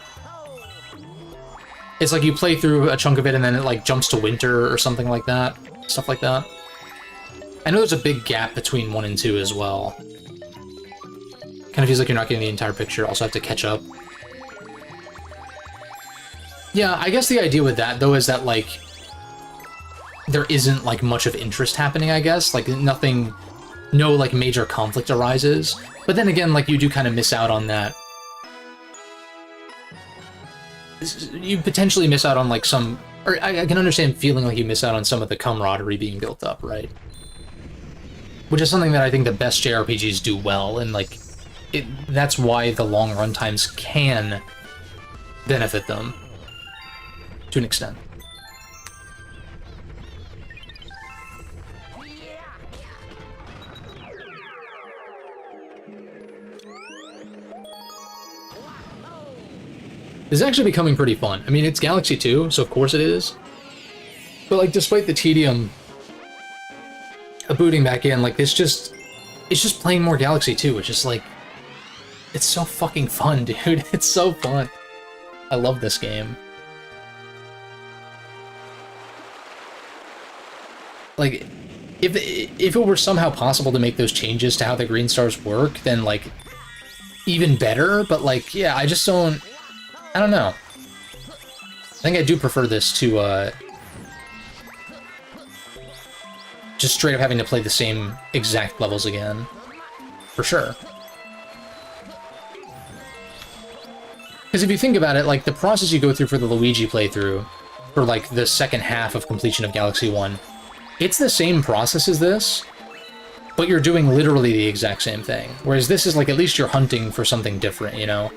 It's like you play through a chunk of it and then it, like, jumps to winter or something like that. Stuff like that. I know there's a big gap between 1 and 2 as well. Kind of feels like you're not getting the entire picture. Also have to catch up. Yeah, I guess the idea with that, though, is that, like, there isn't, like, much of interest happening, I guess. Like, nothing... No, like, major conflict arises. But then again, like, you do kind of miss out on that. You potentially miss out on, like, some... Or I can understand feeling like you miss out on some of the camaraderie being built up, right? Which is something that I think the best JRPGs do well, and, like... That's why the long runtimes can benefit them, to an extent. This is actually becoming pretty fun. I mean, it's Galaxy 2, so of course it is. But, like, despite the tedium of booting back in, like, it's just playing more Galaxy 2, which is, like, it's so fucking fun, dude. It's so fun. I love this game. Like, if it were somehow possible to make those changes to how the green stars work, then, like, even better, but, like, yeah, I just don't... I don't know. I think I do prefer this to, just straight up having to play the same exact levels again. For sure. Because if you think about it, like, the process you go through for the Luigi playthrough, for, like, the second half of completion of Galaxy 1, it's the same process as this, but you're doing literally the exact same thing. Whereas this is, like, at least you're hunting for something different, you know?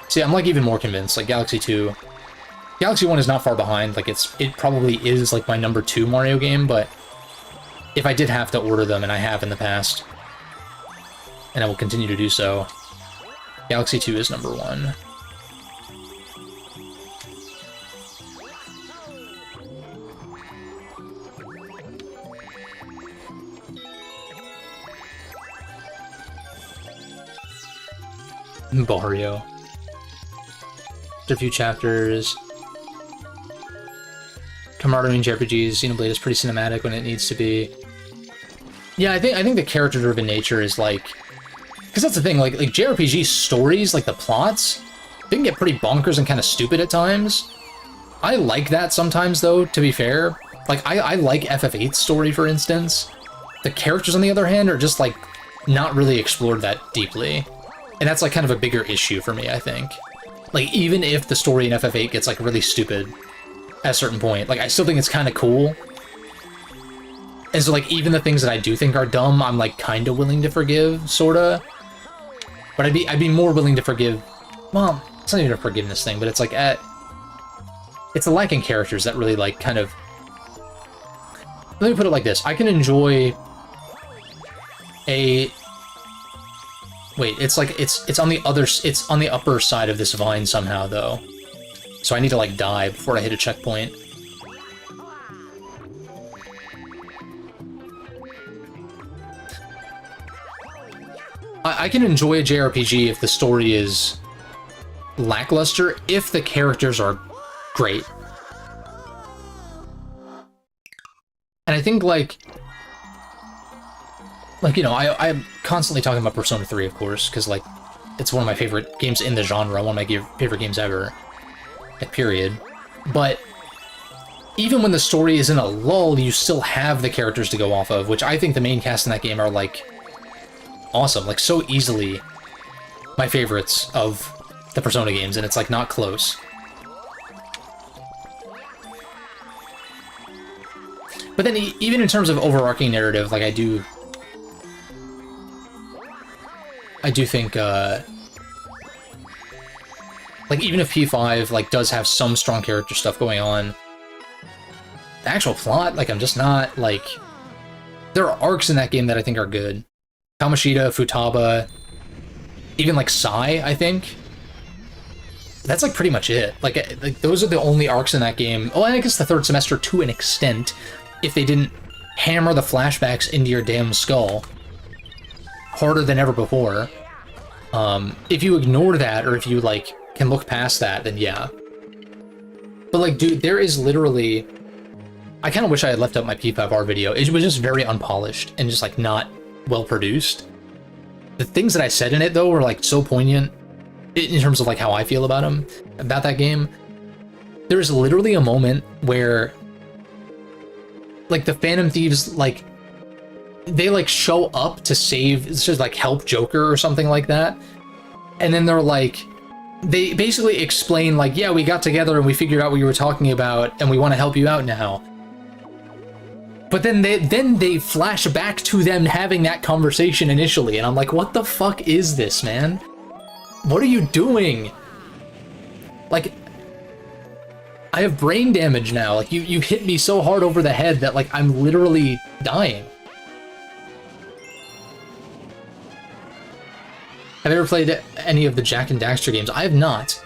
See, I'm, like, even more convinced, like, Galaxy 2... Galaxy 1 is not far behind, like, it probably is, like, my number 2 Mario game, but if I did have to order them, and I have in the past, and I will continue to do so, Galaxy 2 is number 1. Barrio. A few chapters. Camaraderie in JRPGs, Xenoblade is pretty cinematic when it needs to be. Yeah, I think the character-driven nature is, like... Because that's the thing, like JRPG stories, like the plots, they can get pretty bonkers and kind of stupid at times. I like that sometimes, though, to be fair. Like, I like FF8's story, for instance. The characters, on the other hand, are just, like, not really explored that deeply. And that's, like, kind of a bigger issue for me, I think. Like, even if the story in FF8 gets, like, really stupid at a certain point, like, I still think it's kind of cool. And so, like, even the things that I do think are dumb, I'm, like, kind of willing to forgive, sorta. But I'd be more willing to forgive... Well, it's not even a forgiveness thing, but it's, like, it's the lacking characters that really, like, kind of... Let me put it like this. I can enjoy a... Wait, it's like, it's on the other... It's on the upper side of this vine somehow, though. So I need to, like, die before I hit a checkpoint. I can enjoy a JRPG if the story is lackluster, if the characters are great. And I think, like, you know, I'm constantly talking about Persona 3, of course, because, like, it's one of my favorite games in the genre, one of my favorite games ever. like, period. But even when the story is in a lull, you still have the characters to go off of, which I think the main cast in that game are, like, awesome. Like, so easily my favorites of the Persona games, and it's, like, not close. But then, even in terms of overarching narrative, like, I do think, like, even if P5, like, does have some strong character stuff going on, the actual plot, like, I'm just not, like... There are arcs in that game that I think are good. Kamoshida, Futaba, even, like, Sai, I think. That's, like, pretty much it. Like, those are the only arcs in that game. Oh, I guess the third semester to an extent, if they didn't hammer the flashbacks into your damn skull harder than ever before. If you ignore that, or if you, like, can look past that, then yeah. But, like, dude, there is literally... I kind of wish I had left up my P5R video. It was just very unpolished and just, like, not well-produced. The things that I said in it, though, were, like, so poignant in terms of, like, how I feel about them, about that game. There's literally a moment where, like, the Phantom Thieves, like, they, like, show up to save, just, like, help Joker or something like that. And then they're, like... They basically explain, like, yeah, we got together and we figured out what you were talking about, and we want to help you out now. But then they flash back to them having that conversation initially, and I'm like, what the fuck is this, man? What are you doing? Like, I have brain damage now. Like, you hit me so hard over the head that, like, I'm literally dying. Have you ever played any of the Jak and Daxter games? I have not.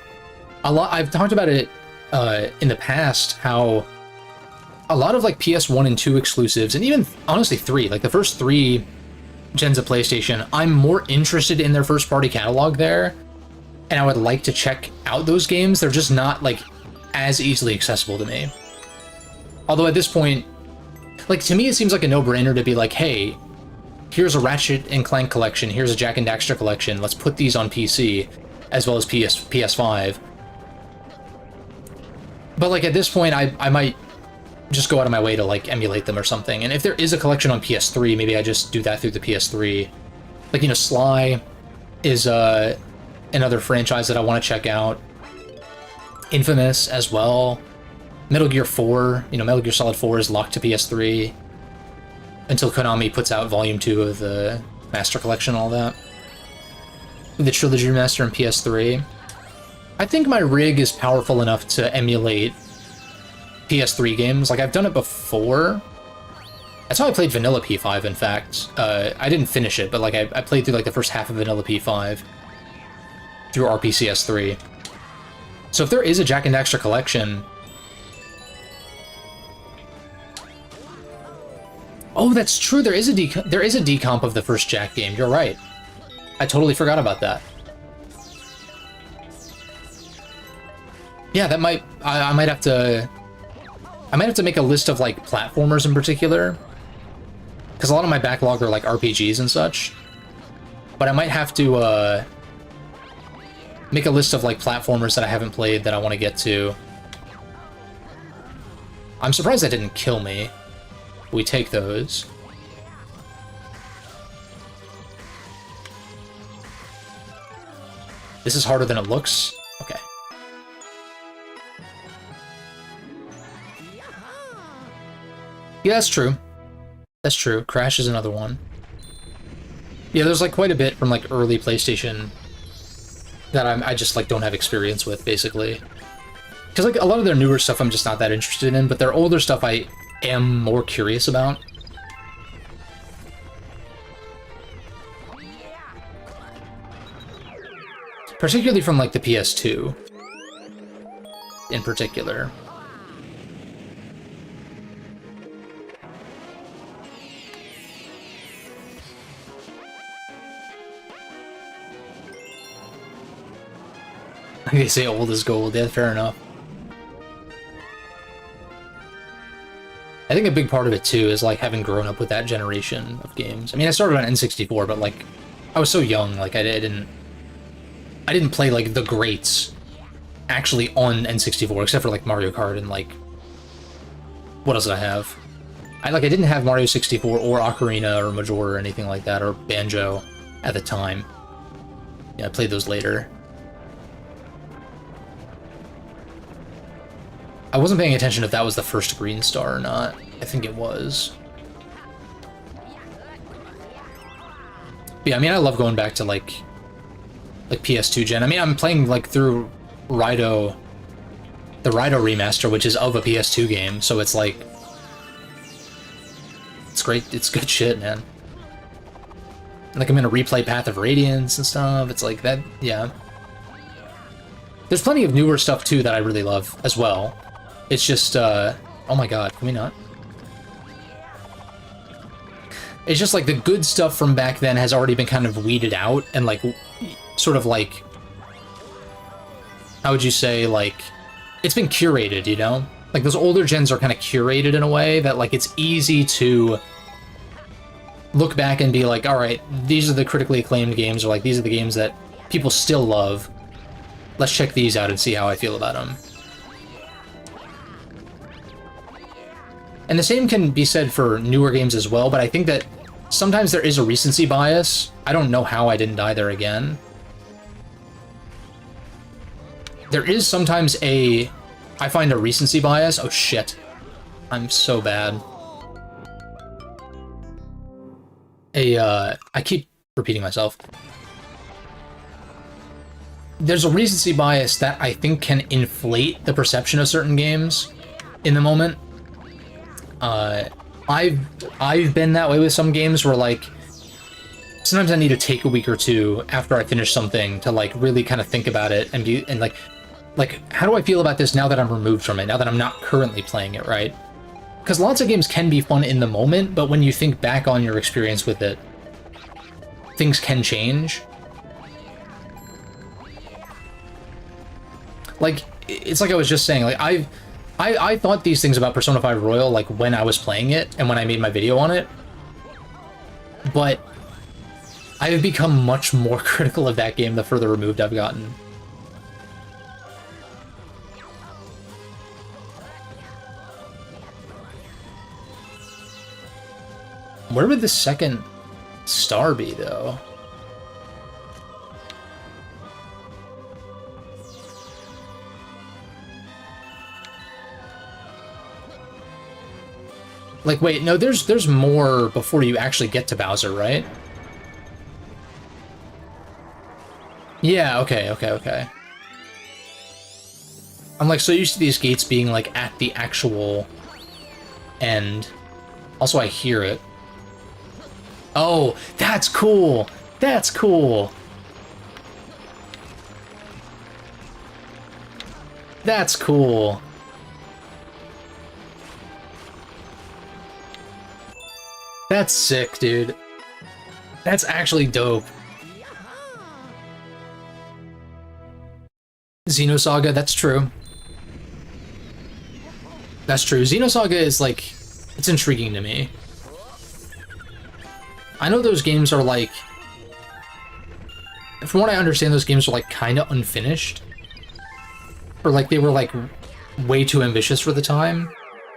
I've talked about it in the past, how a lot of, like, PS1 and 2 exclusives, and even, honestly, 3, like, the first 3 gens of PlayStation, I'm more interested in their first-party catalog there, and I would like to check out those games. They're just not, like, as easily accessible to me. Although at this point, like, to me it seems like a no-brainer to be like, hey, here's a Ratchet and Clank collection, here's a Jak and Daxter collection, let's put these on PC, as well as PS5. But, like, at this point, I might just go out of my way to, like, emulate them or something. And if there is a collection on PS3, maybe I just do that through the PS3. Like, you know, Sly is another franchise that I want to check out. Infamous as well. Metal Gear 4, you know, Metal Gear Solid 4 is locked to PS3 until Konami puts out Volume 2 of the Master Collection and all that. The Trilogy Remaster and PS3. I think my rig is powerful enough to emulate PS3 games. Like, I've done it before. That's how I played Vanilla P5, in fact. I didn't finish it, but, like, I played through, like, the first half of Vanilla P5 through RPCS3. So if there is a Jak and Daxter collection... Oh, that's true, there is a decomp of the first Jak game, you're right. I totally forgot about that. Yeah, that might... I might have to... I might have to make a list of, like, platformers in particular. Because a lot of my backlog are, like, RPGs and such. But I might have to, make a list of, like, platformers that I haven't played that I want to get to. I'm surprised that didn't kill me. We take those. This is harder than it looks? Okay. Yeah, that's true. That's true. Crash is another one. Yeah, there's, like, quite a bit from, like, early PlayStation that I just, like, don't have experience with, basically. Because, like, a lot of their newer stuff I'm just not that interested in, but their older stuff I am more curious about. Particularly from, like, the PS2. In particular. They say old is gold, yeah, fair enough. I think a big part of it, too, is, like, having grown up with that generation of games. I mean, I started on N64, but, like, I was so young, like, I didn't play, like, the greats actually on N64, except for like Mario Kart and like what else did I have? I didn't have Mario 64 or Ocarina or Majora or anything like that, or Banjo at the time. Yeah, I played those later. I wasn't paying attention if that was the first Green Star or not. I think it was. But yeah, I mean, I love going back to like PS2 gen. I mean, I'm playing like through Raito, the Raito remaster, which is of a PS2 game, so it's like, it's great, it's good shit, man. Like, I'm gonna replay Path of Radiance and stuff, it's like that, yeah. There's plenty of newer stuff too that I really love as well. It's just, oh my god, can we not? It's just like the good stuff from back then has already been kind of weeded out and like, sort of like, how would you say, like, it's been curated, you know? Like, those older gens are kind of curated in a way that, like, it's easy to look back and be like, alright, these are the critically acclaimed games, or like, these are the games that people still love. Let's check these out and see how I feel about them. And the same can be said for newer games as well, but I think that sometimes there is a recency bias. I don't know how I didn't die there again. There is sometimes I find a recency bias. Oh shit. I'm so bad. I keep repeating myself. There's a recency bias that I think can inflate the perception of certain games in the moment. I've been that way with some games where, like, sometimes I need to take a week or two after I finish something to, like, really kind of think about it and be, and like, how do I feel about this now that I'm removed from it, now that I'm not currently playing it, right? Because lots of games can be fun in the moment, but when you think back on your experience with it, things can change. Like, it's like I was just saying, like, I thought these things about Persona 5 Royal, like, when I was playing it and when I made my video on it, but I have become much more critical of that game the further removed I've gotten. Where would the second star be, though? Like, wait, no, there's more before you actually get to Bowser, right? Yeah, okay. I'm like so used to these gates being like at the actual end. Also, I hear it. Oh, that's cool! That's cool! That's cool. That's sick, dude. That's actually dope. Xenosaga, that's true. That's true. Xenosaga is, like, it's intriguing to me. I know those games are, like... From what I understand, those games are, like, kind of unfinished. Or, like, they were, like, way too ambitious for the time.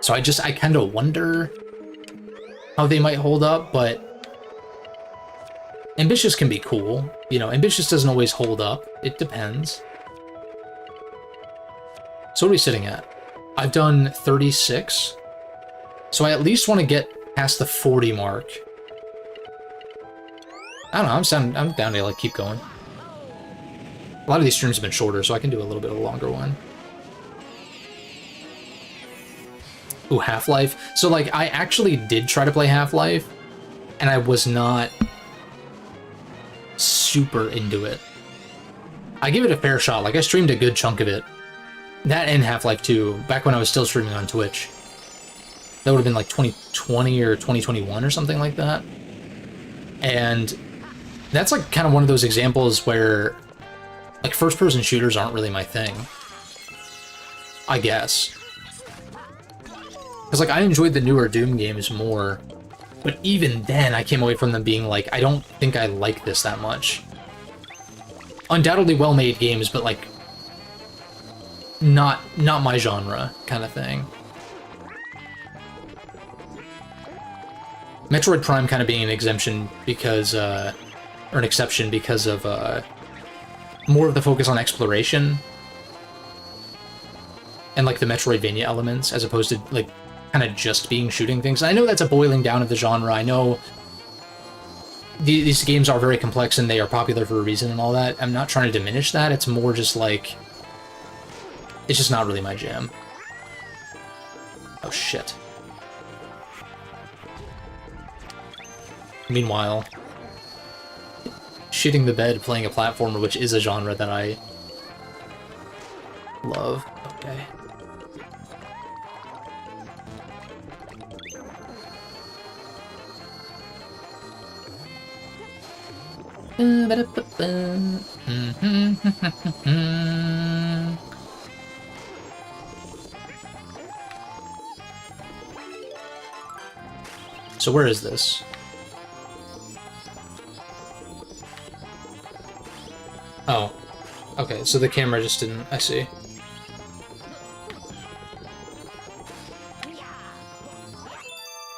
So I kind of wonder how they might hold up, but... Ambitious can be cool. You know, ambitious doesn't always hold up. It depends. So what are we sitting at? I've done 36. So I at least want to get past the 40 mark. I don't know, I'm down to, like, keep going. A lot of these streams have been shorter, so I can do a little bit of a longer one. Ooh, Half-Life. So, like, I actually did try to play Half-Life, and I was not super into it. I gave it a fair shot. Like, I streamed a good chunk of it. That and Half-Life 2, back when I was still streaming on Twitch. That would have been like 2020 or 2021 or something like that. And that's like kind of one of those examples where like first-person shooters aren't really my thing. I guess. Because like I enjoyed the newer Doom games more, but even then I came away from them being like, I don't think I like this that much. Undoubtedly well-made games, but like not my genre kind of thing. Metroid Prime kind of being an exemption because, or an exception because of more of the focus on exploration and like the Metroidvania elements as opposed to like kind of just being shooting things. I know that's a boiling down of the genre. I know these games are very complex and they are popular for a reason and all that. I'm not trying to diminish that. It's more just like, it's just not really my jam. Oh shit. Meanwhile, shitting the bed playing a platformer, which is a genre that I love. Okay. So where is this? Oh. Okay, so the camera just didn't... I see.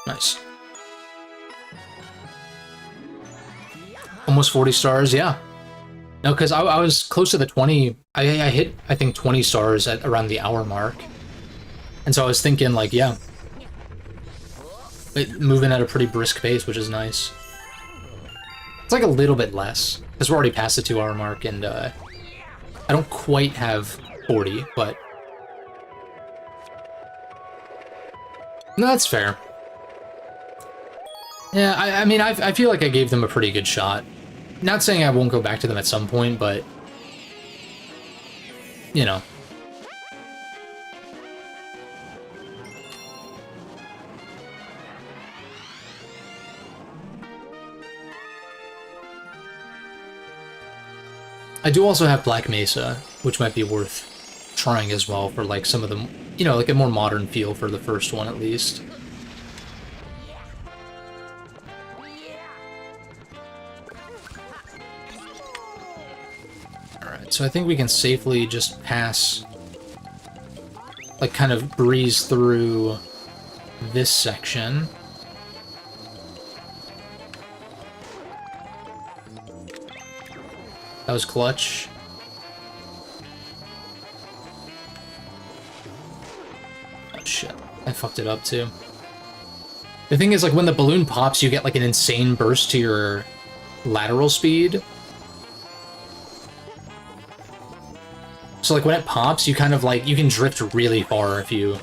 Nice. Almost 40 stars, yeah. No, because I was close to the 20... I hit, I think, 20 stars at around the hour mark. And so I was thinking, like, yeah. Moving at a pretty brisk pace, which is nice. It's like a little bit less, because we're already past the 2 hour mark, and I don't quite have 40, but... No, that's fair. Yeah, I mean, I feel like I gave them a pretty good shot. Not saying I won't go back to them at some point, but... You know. I do also have Black Mesa, which might be worth trying as well for like some of them, you know, like a more modern feel for the first one at least. Alright, so I think we can safely just pass, like kind of breeze through this section. That was clutch. Oh shit, I fucked it up too. The thing is, like, when the balloon pops, you get like an insane burst to your lateral speed. So like when it pops, you kind of like, you can drift really far if you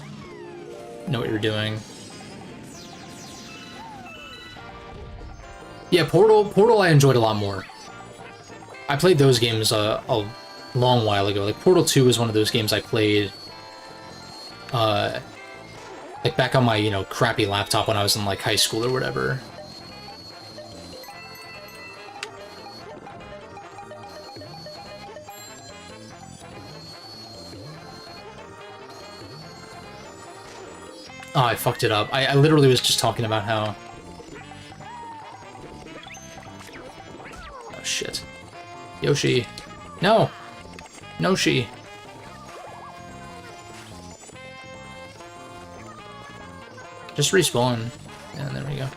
know what you're doing. Yeah, Portal I enjoyed a lot more. I played those games a long while ago. Like, Portal 2 was one of those games I played, like, back on my, you know, crappy laptop when I was in, like, high school or whatever. Oh, I fucked it up. I literally was just talking about how... Oh, shit. Yoshi. No! No-shi. Just respawn. Yeah, there we go.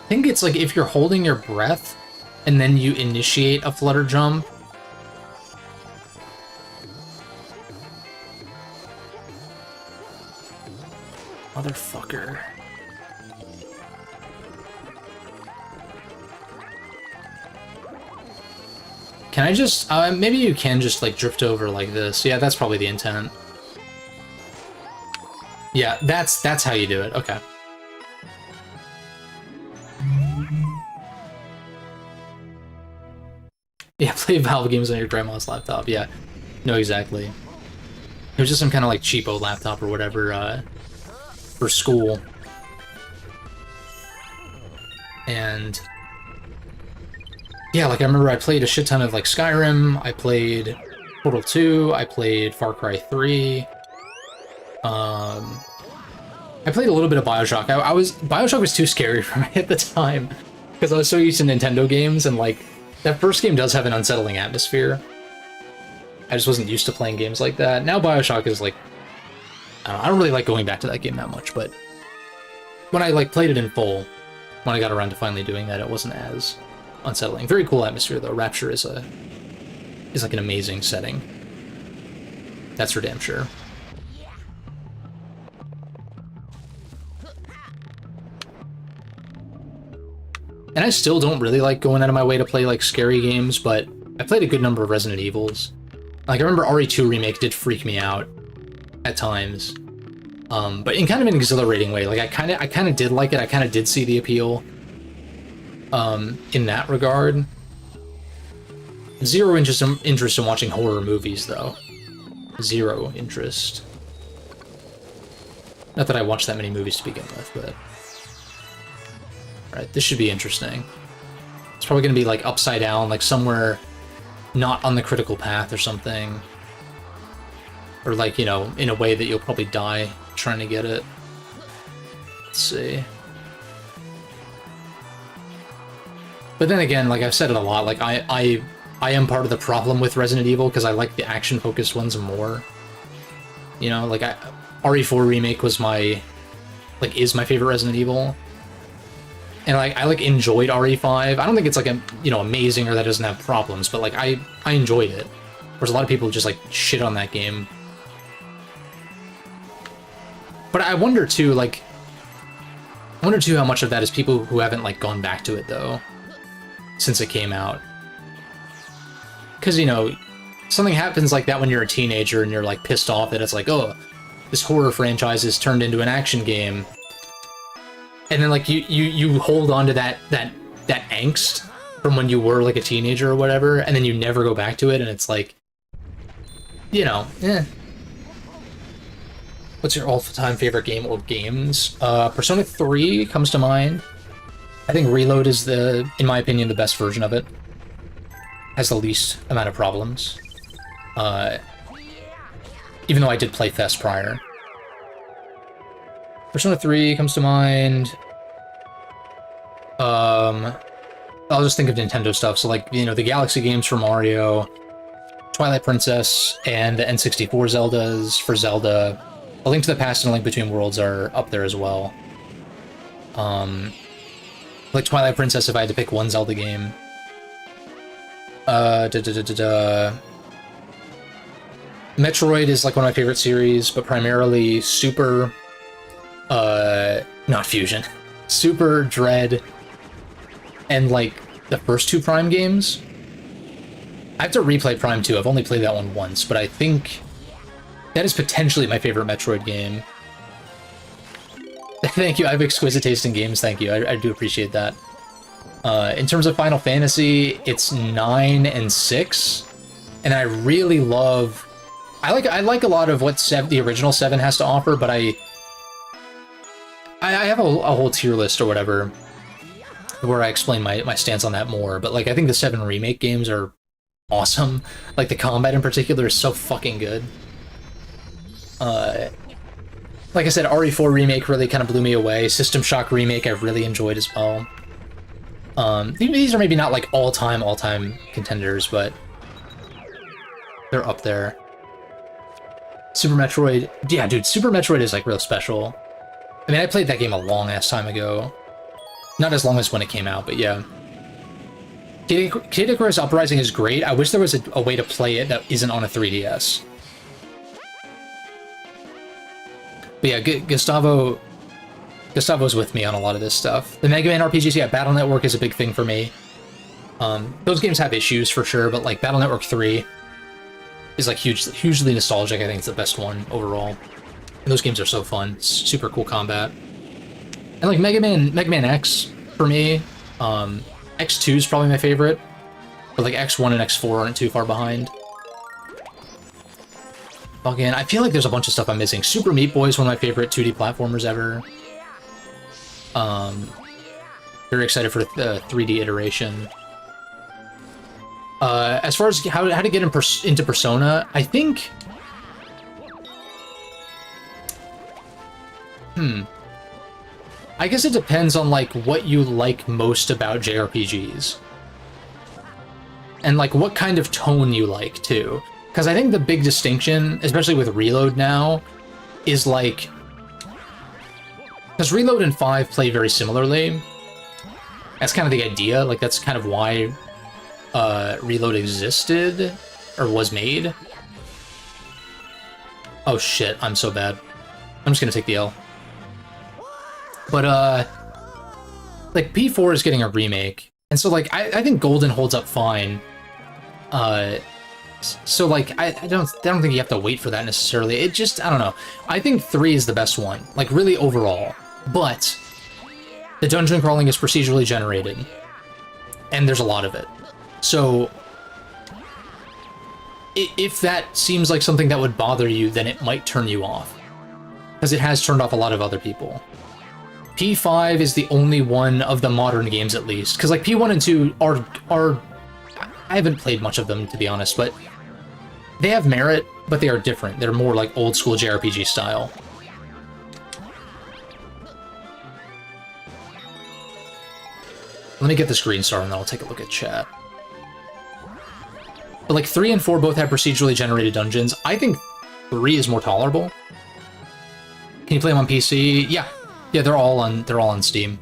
I think it's like if you're holding your breath and then you initiate a flutter jump. Motherfucker. Can I just, maybe you can just like drift over like this. Yeah, that's probably the intent. Yeah, that's how you do it. Okay. Yeah, play Valve games on your grandma's laptop. Yeah, no, exactly. It was just some kind of like cheapo laptop or whatever, for school. And yeah, like I remember I played a shit ton of like Skyrim, I played Portal 2, I played Far Cry 3, I played a little bit of Bioshock. Bioshock was too scary for me at the time because I was so used to Nintendo games, and like that first game does have an unsettling atmosphere. I just wasn't used to playing games like that. Now Bioshock is like, I don't really like going back to that game that much, but when I like played it in full, when I got around to finally doing that, it wasn't as unsettling. Very cool atmosphere though. Rapture is like an amazing setting. That's for damn sure. And I still don't really like going out of my way to play like scary games, but I played a good number of Resident Evils. Like I remember RE2 Remake did freak me out at times, but in kind of an exhilarating way. Like I kind of did like it. I kind of did see the appeal in that regard. Zero interest in watching horror movies though. Zero interest. Not that I watch that many movies to begin with, but. Right, this should be interesting. It's probably going to be like upside down, like somewhere not on the critical path or something. Or like, you know, in a way that you'll probably die trying to get it. Let's see. But then again, like I've said it a lot, like I am part of the problem with Resident Evil because I like the action-focused ones more. You know, like RE4 Remake was is my favorite Resident Evil. And like I like enjoyed RE5. I don't think it's like amazing or that it doesn't have problems, but like I enjoyed it. Whereas a lot of people just like shit on that game. But I wonder too, how much of that is people who haven't like gone back to it though, since it came out. Because you know, something happens like that when you're a teenager and you're like pissed off that it's like, oh, this horror franchise is turned into an action game. And then like you hold on to that angst from when you were like a teenager or whatever, and then you never go back to it, and it's like, you know, eh. What's your all-time favorite game or games? Persona 3 comes to mind. I think Reload is in my opinion, the best version of it. Has the least amount of problems. Even though I did play Fest prior. Persona 3 comes to mind. I'll just think of Nintendo stuff. So like, you know, the Galaxy games for Mario, Twilight Princess, and the N64 Zeldas for Zelda. A Link to the Past and A Link Between Worlds are up there as well. Like Twilight Princess if I had to pick one Zelda game. Metroid is like one of my favorite series, but primarily Super... not Fusion. Super, Dread, and like the first two Prime games. I have to replay Prime 2. I've only played that one once, but I think that is potentially my favorite Metroid game. Thank you. I have exquisite taste in games. Thank you. I do appreciate that. In terms of Final Fantasy, it's 9 and 6, and I really love. I like a lot of what the original 7 has to offer, but I have a whole tier list or whatever where I explain my stance on that more, but like I think the 7 remake games are awesome. Like the combat in particular is so fucking good. Like I said, RE4 Remake really kind of blew me away. System Shock Remake I really enjoyed as well. These are maybe not like all-time contenders, but they're up there. Super Metroid, yeah, dude, Super Metroid is like real special. I mean, I played that game a long-ass time ago. Not as long as when it came out, but yeah. Kid Icarus Uprising is great. I wish there was a way to play it that isn't on a 3DS. But yeah, Gustavo's with me on a lot of this stuff. The Mega Man RPGs, yeah, Battle Network is a big thing for me. Those games have issues for sure, but like Battle Network 3 is like hugely nostalgic. I think it's the best one overall. And those games are so fun. Super cool combat. And like Mega Man X for me, X2 is probably my favorite, but like X1 and X4 aren't too far behind. Again, I feel like there's a bunch of stuff I'm missing. Super Meat Boy is one of my favorite 2D platformers ever. Very excited for the 3D iteration. As far as how to get into Persona, I think I guess it depends on, like, what you like most about JRPGs. And, like, what kind of tone you like, too. Because I think the big distinction, especially with Reload now, is, like... Because Reload and 5 play very similarly. That's kind of the idea. Like, that's kind of why Reload existed, or was made. Oh shit, I'm so bad. I'm just gonna take the L. But, like, P4 is getting a remake, and so, like, I think Golden holds up fine. So, like, I don't think you have to wait for that necessarily. It just, I don't know. I think 3 is the best one, like, really overall. But the dungeon crawling is procedurally generated, and there's a lot of it. So, if that seems like something that would bother you, then it might turn you off. Because it has turned off a lot of other people. P5 is the only one of the modern games, at least. Because, like, P1 and 2 are... I haven't played much of them, to be honest, but they have merit, but they are different. They're more like old-school JRPG style. Let me get this green star, and then I'll take a look at chat. But, like, 3 and 4 both have procedurally generated dungeons. I think 3 is more tolerable. Can you play them on PC? Yeah. Yeah, they're all on Steam.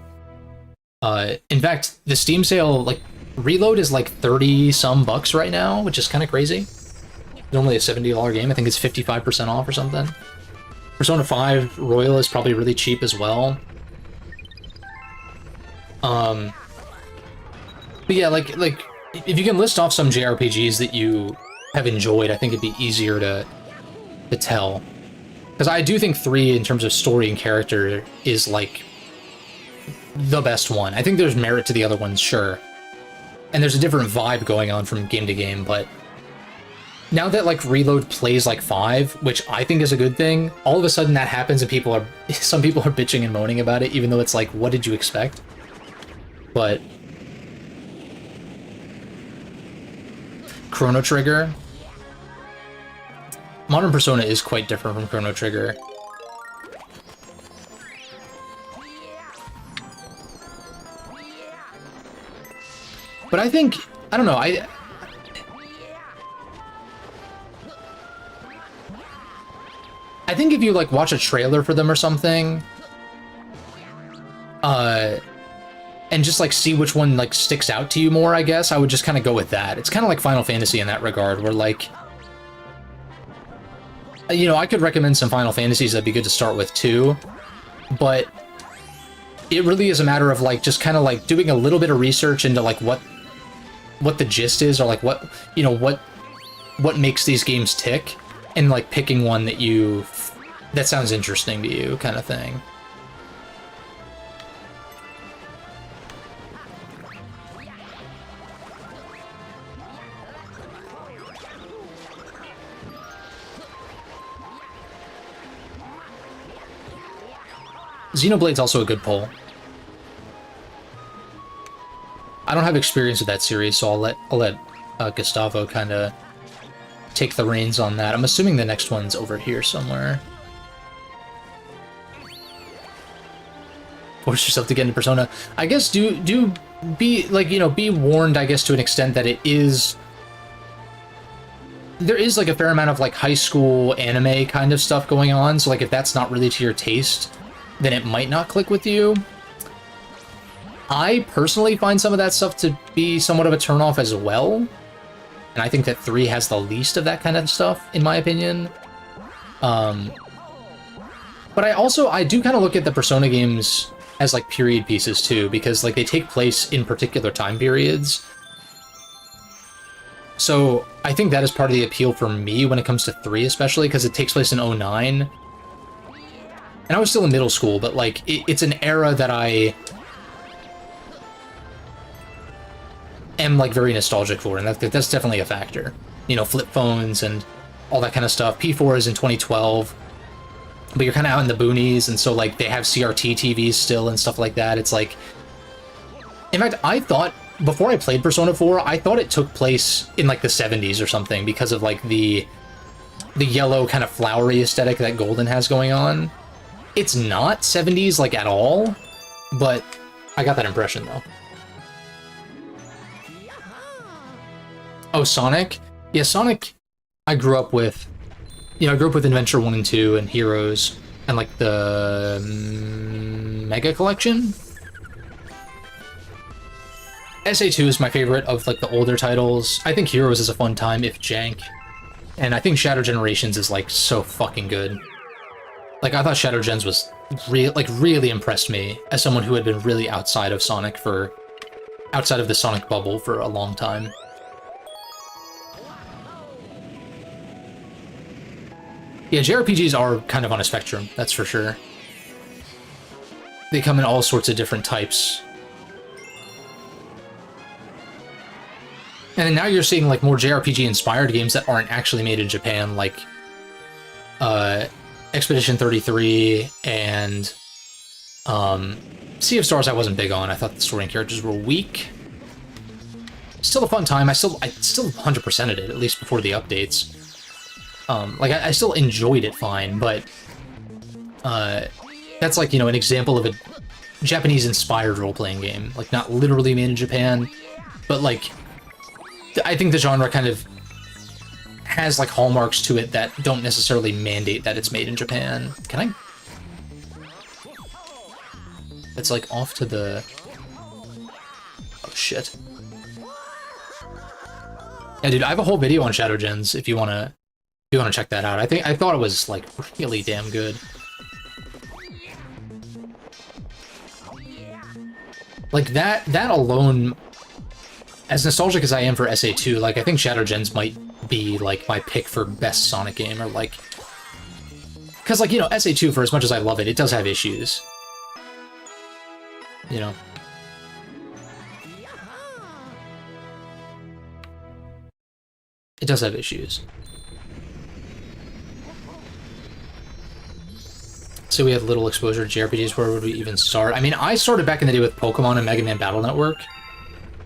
In fact, the Steam sale, like, Reload is like 30-some bucks right now, which is kind of crazy. It's only a $70 game. I think it's 55% off or something. Persona 5 Royal is probably really cheap as well. But yeah, like if you can list off some JRPGs that you have enjoyed, I think it'd be easier to tell. Because I do think 3, in terms of story and character, is like the best one. I think there's merit to the other ones, sure. And there's a different vibe going on from game to game, but now that, like, Reload plays like 5, which I think is a good thing, all of a sudden that happens and some people are bitching and moaning about it, even though it's like, what did you expect? But Chrono Trigger. Modern Persona is quite different from Chrono Trigger. But I think, I don't know, I think if you, like, watch a trailer for them or something, and just, like, see which one, like, sticks out to you more, I guess, I would just kind of go with that. It's kind of like Final Fantasy in that regard, where, like, you know, I could recommend some Final Fantasies that'd be good to start with, too, but it really is a matter of, like, just kind of, like, doing a little bit of research into, like, what the gist is, or, like, what, you know, what makes these games tick, and, like, picking one that sounds interesting to you, kind of thing. Xenoblade's also a good pull. I don't have experience with that series, so I'll let Gustavo kind of take the reins on that. I'm assuming the next one's over here somewhere. Force yourself to get into Persona. I guess do be, like, you know, be warned, I guess, to an extent that there is like a fair amount of, like, high school anime kind of stuff going on, so, like, if that's not really to your taste, then it might not click with you. I personally find some of that stuff to be somewhat of a turnoff as well, and I think that 3 has the least of that kind of stuff, in my opinion. But I do kind of look at the Persona games as, like, period pieces too, because, like, they take place in particular time periods. So I think that is part of the appeal for me when it comes to 3, especially because it takes place in 09. And I was still in middle school, but, like, it's an era that I am, like, very nostalgic for, and that's definitely a factor. You know, flip phones and all that kind of stuff. P4 is in 2012, but you're kind of out in the boonies, and so, like, they have CRT TVs still and stuff like that. It's like... In fact, I thought, before I played Persona 4, I thought it took place in, like, the 70s or something, because of, like, the yellow kind of flowery aesthetic that Golden has going on. It's not 70s, like, at all, but I got that impression, though. Oh, Sonic? Yeah, Sonic, I grew up with... You know, I grew up with Adventure 1 and 2 and Heroes, and, like, the Mega Collection? SA2 is my favorite of, like, the older titles. I think Heroes is a fun time, if jank. And I think Shadow Generations is, like, so fucking good. Like, I thought Shadow Gens was really impressed me as someone who had been really outside of Sonic for... outside of the Sonic bubble for a long time. Yeah, JRPGs are kind of on a spectrum, that's for sure. They come in all sorts of different types. And then now you're seeing, like, more JRPG-inspired games that aren't actually made in Japan, like... Expedition 33 and... Sea of Stars I wasn't big on. I thought the story and characters were weak. Still a fun time. I still 100%ed it, at least before the updates. Like, I still enjoyed it fine, but... that's, like, you know, an example of a Japanese-inspired role-playing game. Like, not literally made in Japan, but, like... I think the genre kind of has, like, hallmarks to it that don't necessarily mandate that it's made in Japan. Can I... It's, like, off to the... Oh, shit. Yeah, dude, I have a whole video on Shadow Gens if you wanna check that out. I thought it was, like, really damn good. Like, that alone... As nostalgic as I am for SA2, like, I think Shadow Gens might be, like, my pick for best Sonic game, or, like... Because, like, you know, SA2, for as much as I love it, it does have issues. You know? It does have issues. So we had little exposure to JRPGs, where would we even start? I mean, I started back in the day with Pokemon and Mega Man Battle Network.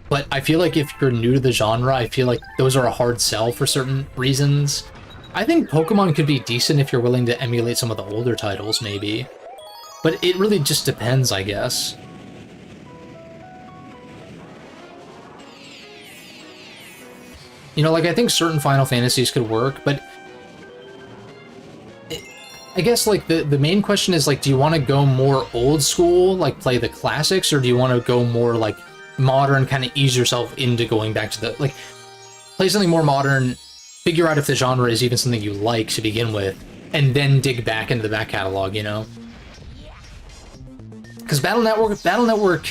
But I feel like if you're new to the genre, I feel like those are a hard sell for certain reasons. I think Pokemon could be decent if you're willing to emulate some of the older titles, maybe. But it really just depends, I guess. You know, like, I think certain Final Fantasies could work, but... I guess, like, the main question is, like, do you want to go more old school, like, play the classics, or do you want to go more, like, modern, kind of ease yourself into going back to the, like, play something more modern, figure out if the genre is even something you like to begin with, and then dig back into the back catalog, you know? Because Battle Network,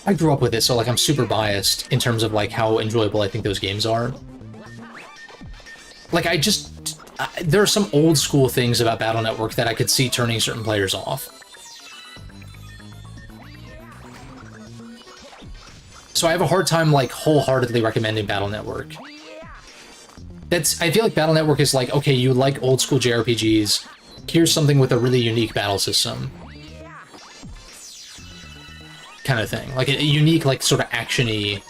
I grew up with it, so, like, I'm super biased in terms of, like, how enjoyable I think those games are. Like, there are some old school things about Battle Network that I could see turning certain players off. So I have a hard time, like, wholeheartedly recommending Battle Network. I feel like Battle Network is like, okay, you like old school JRPGs, here's something with a really unique battle system. Kind of thing. Like, a unique, like, sort of action-y,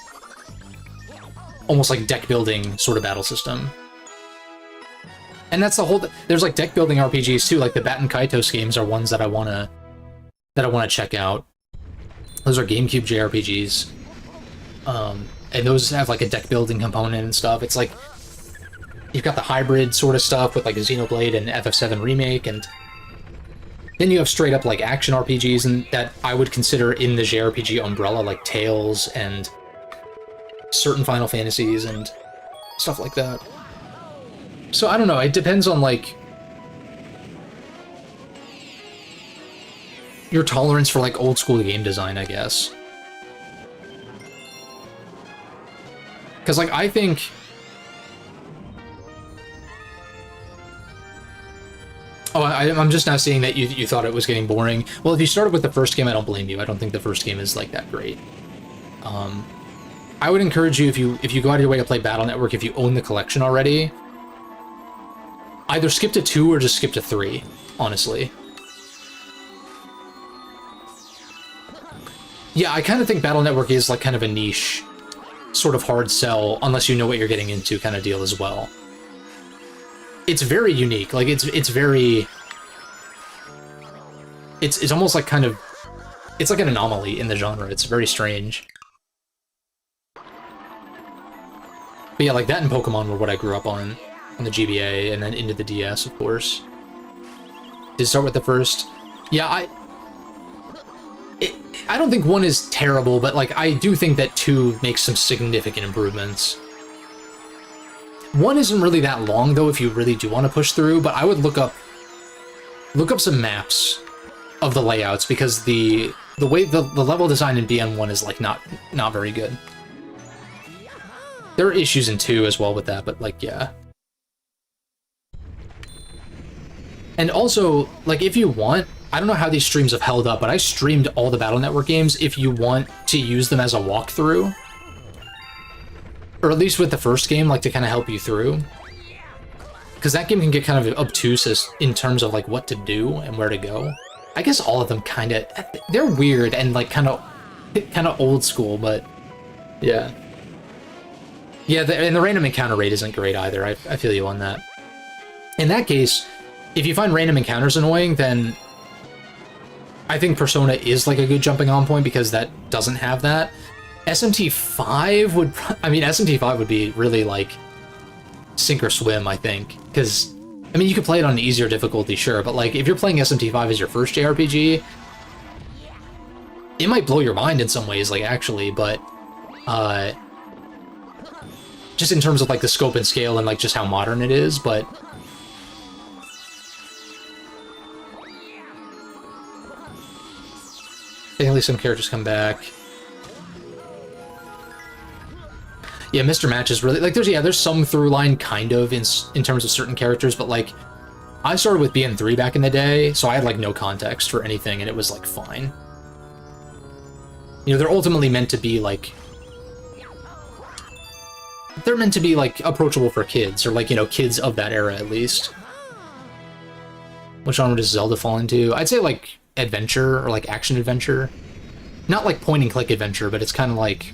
almost like deck-building sort of battle system. And that's the whole... There's, like, deck-building RPGs, too. Like, the Baten Kaitos games are ones that I wanna check out. Those are GameCube JRPGs. And those have, like, a deck-building component and stuff. It's like... You've got the hybrid sort of stuff with, like, a Xenoblade and FF7 Remake, and... Then you have straight-up, like, action RPGs and that I would consider in the JRPG umbrella, like Tales and certain Final Fantasies and stuff like that. So, I don't know, it depends on, like... your tolerance for, like, old-school game design, I guess. Because, like, I think... Oh, I'm just now seeing that you thought it was getting boring. Well, if you started with the first game, I don't blame you. I don't think the first game is, like, that great. I would encourage you, if you go out of your way to play Battle Network, if you own the collection already, either skip to 2 or just skip to 3, honestly. Yeah, I kind of think Battle Network is, like, kind of a niche, sort of hard sell, unless you know what you're getting into kind of deal as well. It's very unique. Like, it's very... It's almost like kind of... It's like an anomaly in the genre. It's very strange. But yeah, like that and Pokemon were what I grew up on the GBA, and then into the DS, of course. Did start with the first. Yeah, I don't think 1 is terrible, but like I do think that 2 makes some significant improvements. 1 isn't really that long though if you really do want to push through, but I would look up some maps of the layouts, because the way the level design in BN1 is like not very good. There are issues in 2 as well with that, but like, yeah. And also, like, if you want, I don't know how these streams have held up, but I streamed all the Battle Network games if you want to use them as a walkthrough. Or at least with the first game, like, to kind of help you through. Because that game can get kind of obtuse as, in terms of, like, what to do and where to go. I guess all of them kind of... They're weird and, like, kind of old school, but... Yeah. Yeah, and the random encounter rate isn't great either. I feel you on that. In that case, if you find random encounters annoying, then I think Persona is like a good jumping on point, because that doesn't have that. SMT5 would... I mean, SMT5 would be really like sink or swim, I think. Because, I mean, you could play it on an easier difficulty, sure, but like if you're playing SMT5 as your first JRPG, it might blow your mind in some ways, like actually, but... just in terms of like the scope and scale and like just how modern it is, but I think at least some characters come back. Yeah, Mr. Match is really like there's some through line kind of in terms of certain characters, but like I started with BN3 back in the day, so I had like no context for anything, and it was like fine. You know, they're ultimately meant to be like approachable for kids, or like, you know, kids of that era at least. Which genre does Zelda fall into? I'd say like adventure, or like action adventure. Not like point and click adventure, but it's kind of like,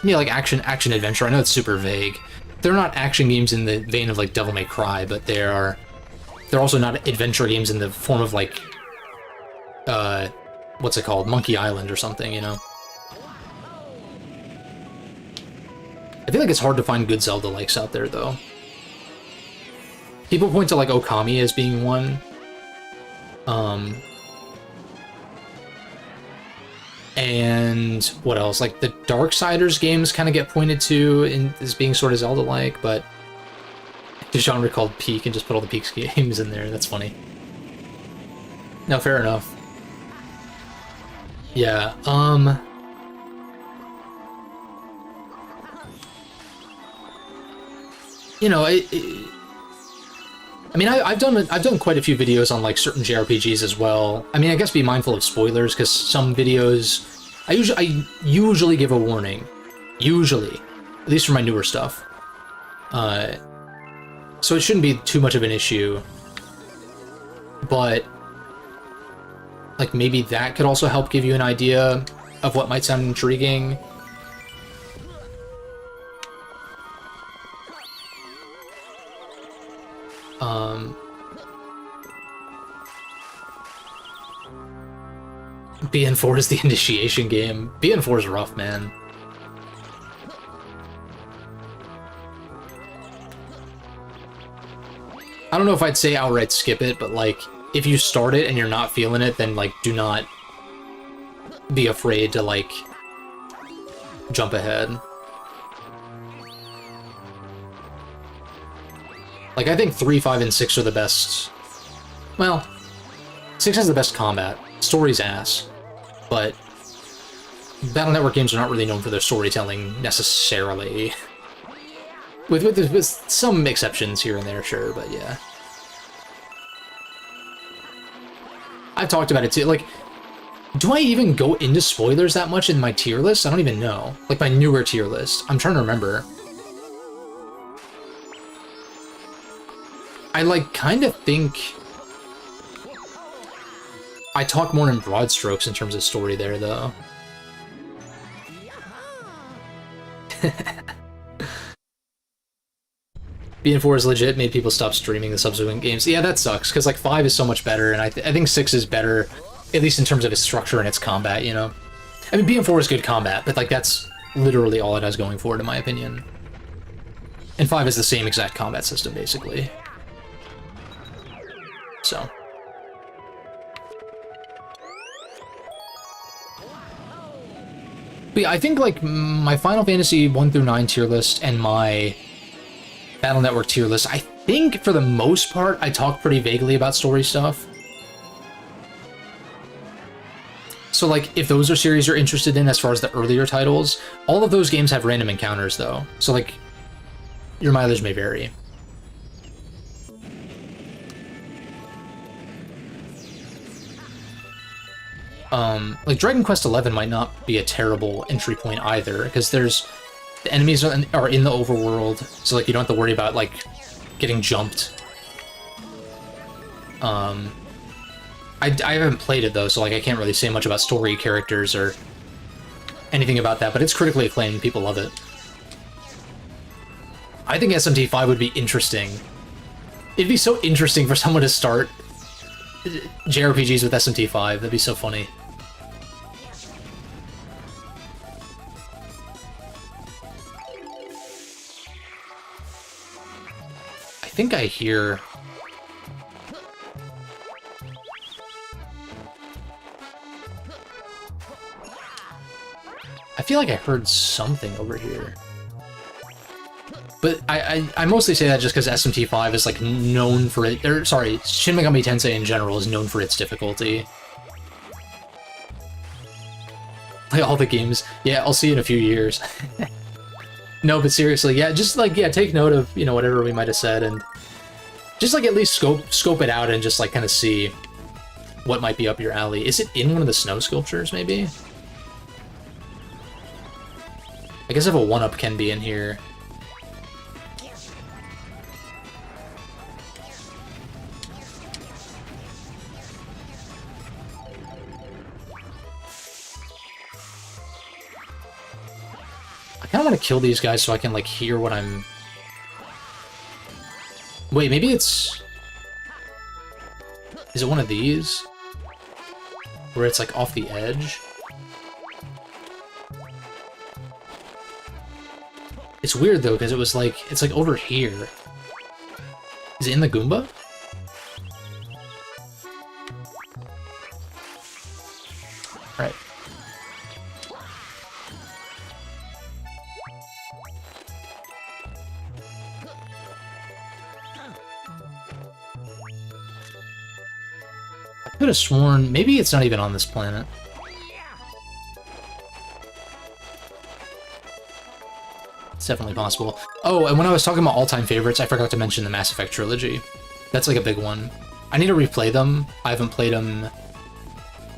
yeah, like action adventure. I know it's super vague. They're not action games in the vein of like Devil May Cry, but they're also not adventure games in the form of like what's it called? Monkey Island or something, you know? I feel like it's hard to find good Zelda-likes out there, though. People point to, like, Okami as being one. And what else? Like, the Darksiders games kind of get pointed to as being sort of Zelda-like, but the genre called Peak and just put all the Peaks games in there. That's funny. No, fair enough. Yeah, you know, I mean, I've done quite a few videos on like certain JRPGs as well. I mean, I guess be mindful of spoilers, because some videos I usually give a warning, usually, at least for my newer stuff. So it shouldn't be too much of an issue. But like maybe that could also help give you an idea of what might sound intriguing. BN4 is the initiation game. BN4 is rough, man. I don't know if I'd say outright skip it, but like, if you start it and you're not feeling it, then like, do not be afraid to like, jump ahead. Like, I think 3, 5, and 6 are the best. Well, 6 has the best combat. Story's ass. But Battle Network games are not really known for their storytelling, necessarily. With some exceptions here and there, sure, but yeah. I've talked about it too. Like, do I even go into spoilers that much in my tier list? I don't even know. Like, my newer tier list. I'm trying to remember. I, like, kind of think I talk more in broad strokes in terms of story there, though. BN4 is legit, made people stop streaming the subsequent games. Yeah, that sucks, because, like, 5 is so much better, and I think 6 is better, at least in terms of its structure and its combat, you know? I mean, BN4 is good combat, but, like, that's literally all it has going for it, in my opinion. And 5 is the same exact combat system, basically. So. But yeah, I think, like, my Final Fantasy 1 through 9 tier list and my Battle Network tier list, I think, for the most part, I talk pretty vaguely about story stuff. So, like, if those are series you're interested in as far as the earlier titles, all of those games have random encounters, though. So, like, your mileage may vary. Like, Dragon Quest XI might not be a terrible entry point either, because the enemies are in the overworld, so, like, you don't have to worry about, like, getting jumped. I haven't played it, though, so, like, I can't really say much about story, characters, or anything about that, but it's critically acclaimed, people love it. I think SMT5 would be interesting. It'd be so interesting for someone to start JRPGs with SMT5, that'd be so funny. I think I hear... I feel like I heard something over here. But I mostly say that just because SMT5 is, like, known for it... Or, sorry, Shin Megami Tensei in general is known for its difficulty. Like, all the games... Yeah, I'll see you in a few years. No, but seriously, yeah, just, like, yeah, take note of, you know, whatever we might have said, and just, like, at least scope it out and just, like, kind of see what might be up your alley. Is it in one of the snow sculptures, maybe? I guess if a 1-up can be in here... I kind of want to kill these guys so I can, like, hear what I'm... Wait, maybe it's... Is it one of these? Where it's, like, off the edge? It's weird, though, because it was, like... It's, like, over here. Is it in the Goomba? Alright. I could have sworn... Maybe it's not even on this planet. It's definitely possible. Oh, and when I was talking about all-time favorites, I forgot to mention the Mass Effect trilogy. That's, like, a big one. I need to replay them. I haven't played them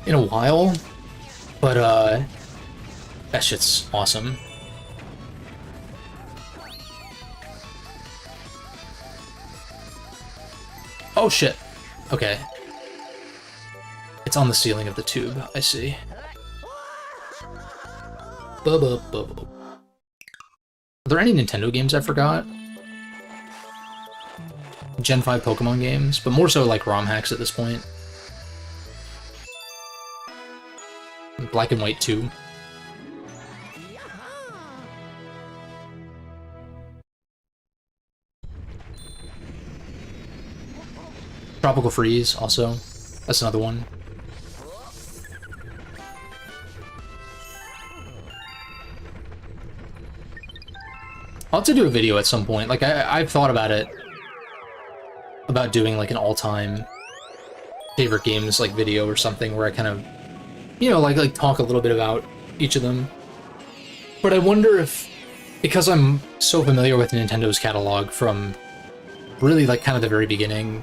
in a while. But, that shit's awesome. Oh, shit. Okay. It's on the ceiling of the tube, I see. Are there any Nintendo games I forgot? Gen 5 Pokemon games, but more so like ROM hacks at this point. Black and White 2. Tropical Freeze, also. That's another one. I'll have to do a video at some point. Like, I've thought about it. About doing, like, an all-time favorite games, like, video or something where I kind of, you know, like talk a little bit about each of them. But I wonder if, because I'm so familiar with Nintendo's catalog from really, like, kind of the very beginning,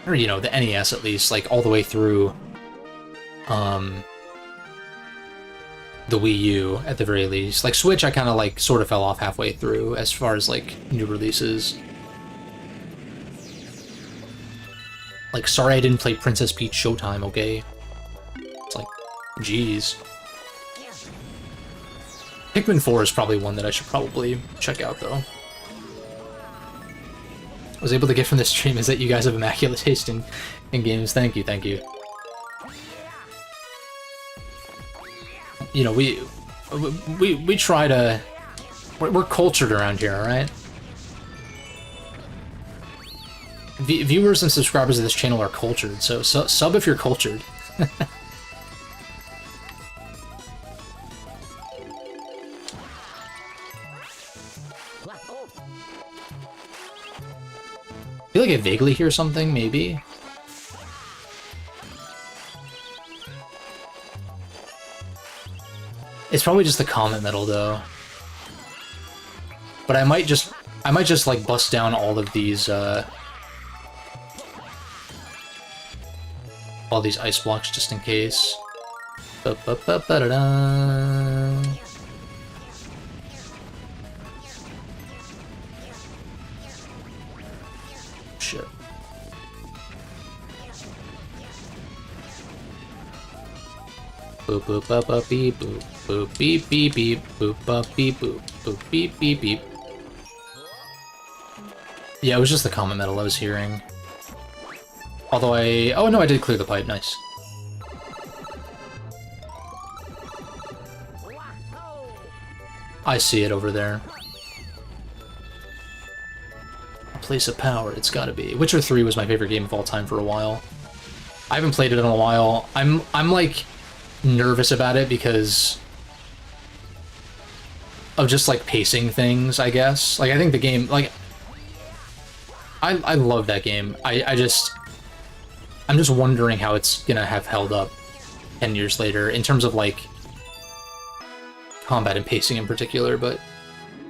or, you know, the NES at least, like, all the way through, the Wii U, at the very least. Like, Switch, I kind of, like, sort of fell off halfway through, as far as, like, new releases. Like, sorry I didn't play Princess Peach Showtime, okay? It's like, jeez. Pikmin 4 is probably one that I should probably check out, though. was able to get from this stream is that you guys have immaculate taste in games. Thank you, thank you. You know, we try to... We're cultured around here, alright? Viewers and subscribers of this channel are cultured, so sub if you're cultured. I feel like I vaguely hear something, maybe. It's probably just the comment metal, though. But I might just like bust down all of these all these ice blocks just in case. Ba-ba-ba-ba-da-da. Shit. Boop boop ba ba beep boop boop beep beep beep boop ba beep boop boop beep beep beep. Yeah, it was just the comment metal I was hearing. Although oh no, I did clear the pipe, nice. I see it over there. A place of power, it's gotta be. Witcher 3 was my favorite game of all time for a while. I haven't played it in a while. I'm like nervous about it because of just like pacing things, I guess. Like I think the game, like I love that game. I'm just wondering how it's gonna have held up 10 years later in terms of like combat and pacing in particular, but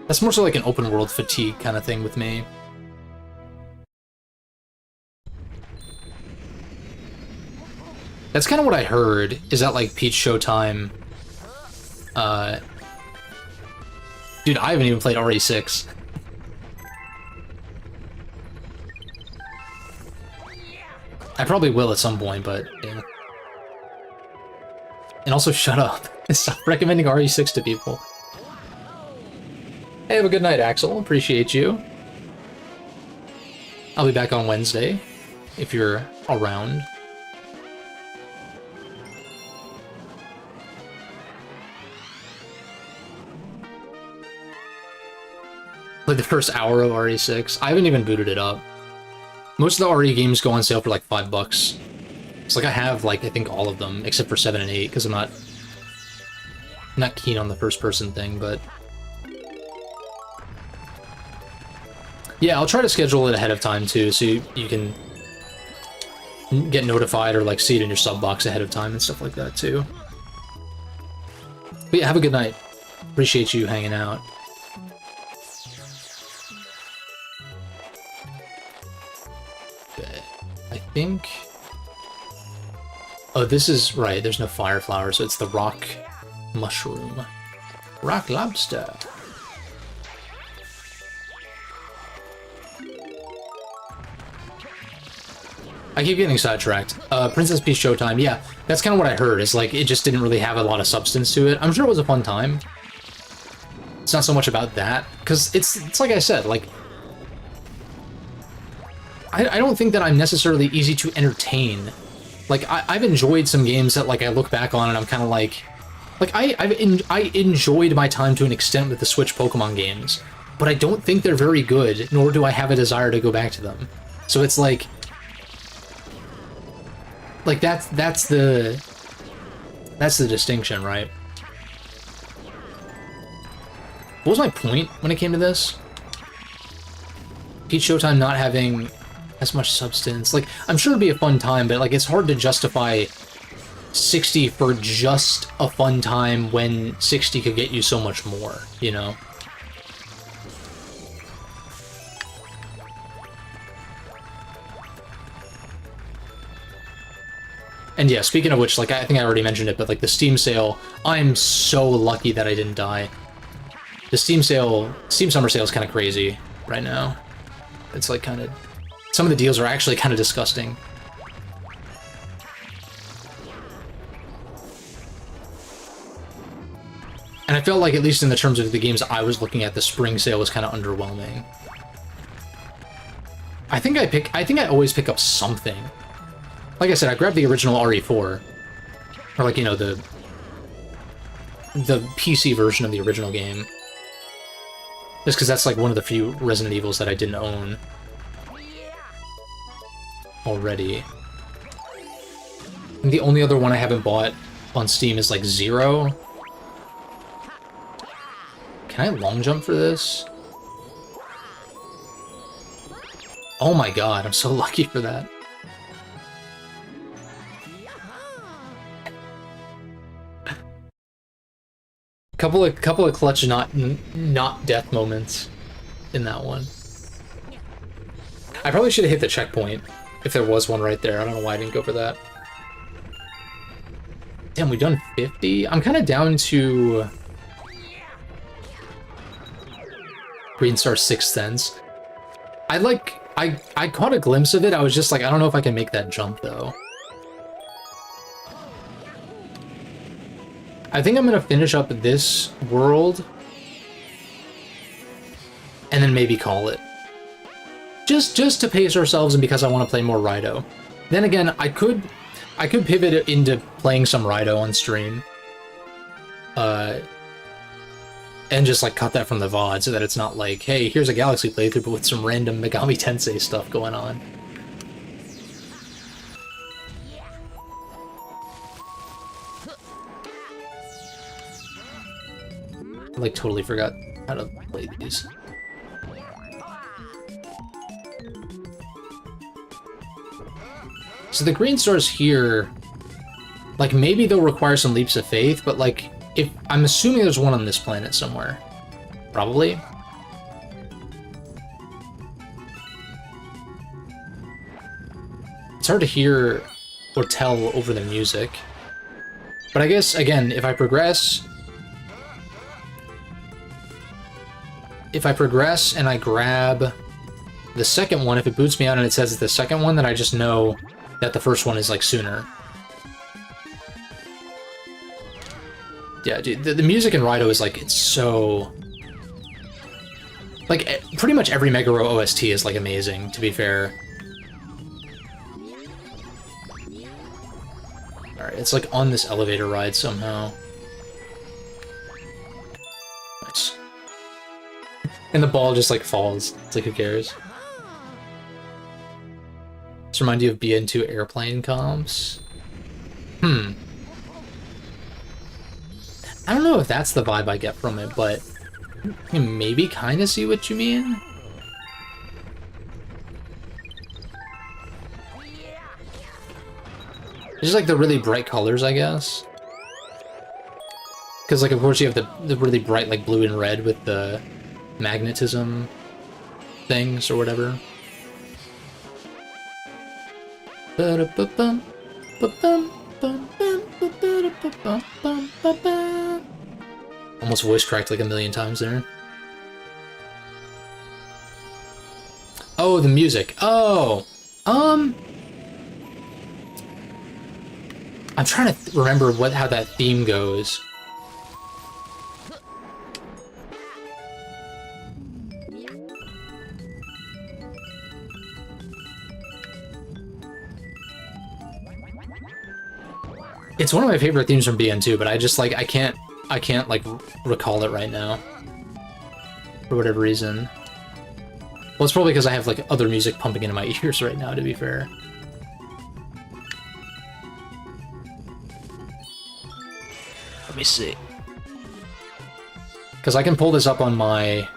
that's more so like an open world fatigue kind of thing with me. That's kind of what I heard, is that like Peach Showtime, dude, I haven't even played RE6. I probably will at some point, but yeah. And also shut up. Stop recommending RE6 to people. Hey, have a good night, Axel. Appreciate you. I'll be back on Wednesday, if you're around. Like the first hour of RE6. I haven't even booted it up. Most of the RE games go on sale for like $5. It's like I have like I think all of them except for 7 and 8 because I'm not keen on the first person thing, but yeah, I'll try to schedule it ahead of time too, so you can get notified or like see it in your sub box ahead of time and stuff like that too. But yeah, have a good night. Appreciate you hanging out. I think... Oh, this is... Right, there's no fire flower, so it's the rock mushroom. Rock lobster. I keep getting sidetracked. Princess Peach Showtime, yeah, that's kind of what I heard. It's like, it just didn't really have a lot of substance to it. I'm sure it was a fun time. It's not so much about that, because it's like I said, like... I don't think that I'm necessarily easy to entertain. Like, I've enjoyed some games that, like, I look back on and I'm kind of like... Like, I enjoyed my time to an extent with the Switch Pokemon games, but I don't think they're very good, nor do I have a desire to go back to them. So it's like... Like, that's the distinction, right? What was my point when it came to this? Peach Showtime not having as much substance. Like, I'm sure it'd be a fun time, but, like, it's hard to justify 60 for just a fun time when 60 could get you so much more, you know? And yeah, speaking of which, like, I think I already mentioned it, but, like, the Steam sale, I'm so lucky that I didn't die. The Steam Summer Sale is kind of crazy right now. It's, like, kind of... Some of the deals are actually kind of disgusting. And I felt like, at least in the terms of the games I was looking at, the spring sale was kind of underwhelming. I think I always pick up something. Like I said, I grabbed the original RE4. Or like, you know, the PC version of the original game. Just because that's like one of the few Resident Evils that I didn't own already. And the only other one I haven't bought on Steam is like Zero. Can I long jump for this? Oh my god, I'm so lucky for that. Couple of clutch not death moments in that one. I probably should have hit the checkpoint if there was one right there. I don't know why I didn't go for that. Damn, we've done 50? I'm kind of down to Green Star Sixth Sense. I caught a glimpse of it. I was just like, I don't know if I can make that jump though. I think I'm gonna finish up this world and then maybe call it. Just to pace ourselves and because I want to play more Rido. Then again, I could pivot into playing some Rido on stream. And just like cut that from the VOD so that it's not like, hey, here's a Galaxy playthrough but with some random Megami Tensei stuff going on. I like totally forgot how to play these. So the green stars here, like maybe they'll require some leaps of faith, but like if I'm assuming there's one on this planet somewhere. Probably. It's hard to hear or tell over the music. But I guess again, if I progress and I grab the second one, if it boots me out and it says it's the second one, then I just know that the first one is like sooner. Yeah, dude, the music in Rido is like, it's so... Like, pretty much every Megaro OST is like amazing, to be fair. Alright, it's like on this elevator ride somehow. Nice. And the ball just like falls. It's like, who cares? This reminds you of BN2 airplane comps? I don't know if that's the vibe I get from it, but I can maybe kind of see what you mean. It's just like the really bright colors, I guess. Because, like, of course you have the really bright, like, blue and red with the magnetism things or whatever. Almost voice cracked like a million times there. Oh, the music. Oh, I'm trying to remember how that theme goes. It's one of my favorite themes from BN2, but I just like I can't like recall it right now for whatever reason. Well, it's probably because I have like other music pumping into my ears right now, to be fair. Let me see. Because I can pull this up on my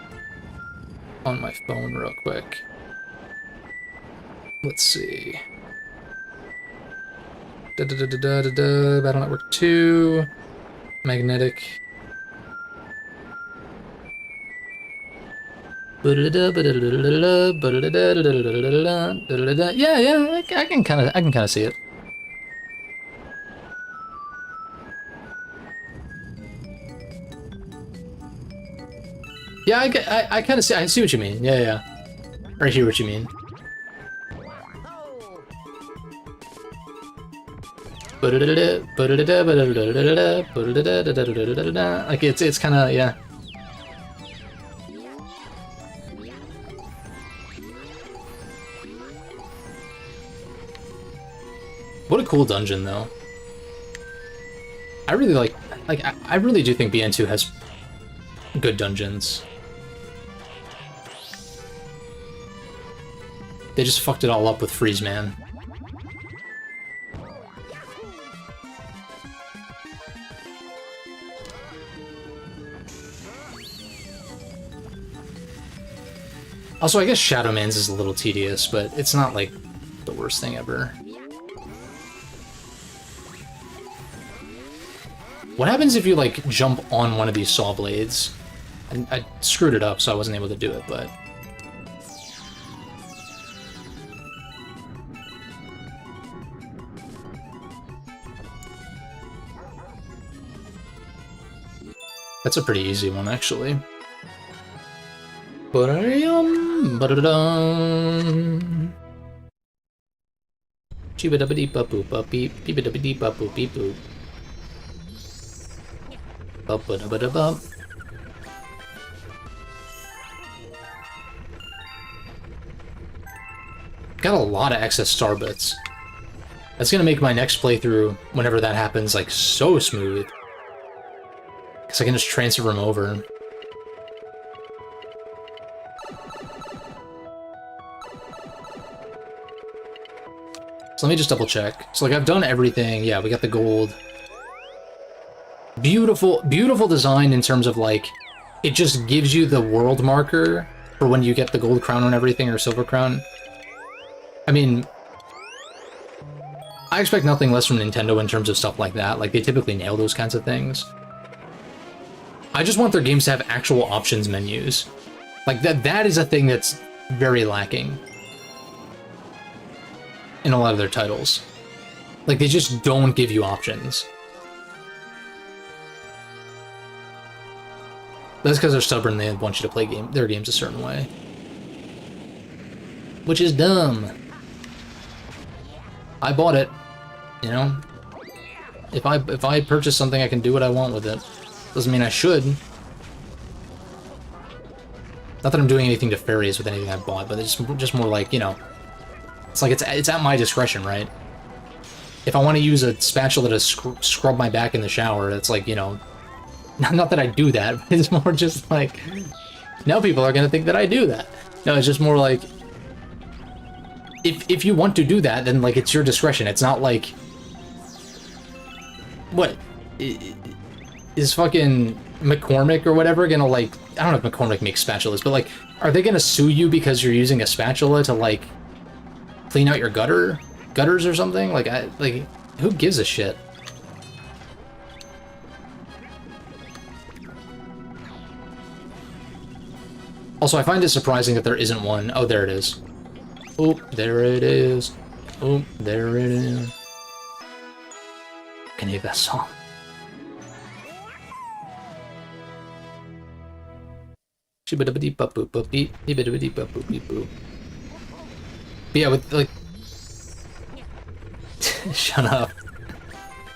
phone real quick. Let's see. Battle Network 2. Magnetic. Yeah, I can kind of see it. Yeah, I kind of see. I see what you mean. Yeah. Or I hear what you mean. Like it's kind of, yeah. What a cool dungeon, though. I really I really do think BN2 has good dungeons. They just fucked it all up with Freeze Man. Also, I guess Shadow Man's is a little tedious, but it's not, like, the worst thing ever. What happens if you, like, jump on one of these saw blades? And I screwed it up, so I wasn't able to do it, but... That's a pretty easy one, actually. Ba-da-dum, ba-da-dum. Chee-ba-da-ba-dee-ba-boop-ba-beep, beep-a-da-ba-dee-ba-boop-beep-boop. Ba-ba-da-ba-da-bum. Got a lot of excess star bits. That's gonna make my next playthrough, whenever that happens, like, so smooth. Because I can just transfer them over. So let me just double check. So, like, I've done everything. Yeah, we got the gold. Beautiful, beautiful design in terms of, like, it just gives you the world marker for when you get the gold crown and everything, or silver crown. I mean, I expect nothing less from Nintendo in terms of stuff like that. Like, they typically nail those kinds of things. I just want their games to have actual options menus. Like, that is a thing that's very lacking in a lot of their titles. Like, they just don't give you options. That's because they're stubborn, they want you to play their games a certain way. Which is dumb. I bought it, you know? If I purchase something, I can do what I want with it. Doesn't mean I should. Not that I'm doing anything nefarious with anything I bought, but it's just more like, you know, it's like it's at my discretion, right? If I want to use a spatula to scrub my back in the shower, it's like, you know, not that I do that, but it's more just like, now people are gonna think that I do that. No, it's just more like, if you want to do that, then, like, it's your discretion. It's not like, what, is fucking McCormick or whatever gonna, like, I don't know if McCormick makes spatulas, but, like, are they gonna sue you because you're using a spatula to, like, clean out your gutters or something? Like, who gives a shit? Also, I find it surprising that there isn't one. Oh, there it is. Oh, there it is. Oh, there it is. Can you hear that song? But yeah, with, like... Shut up.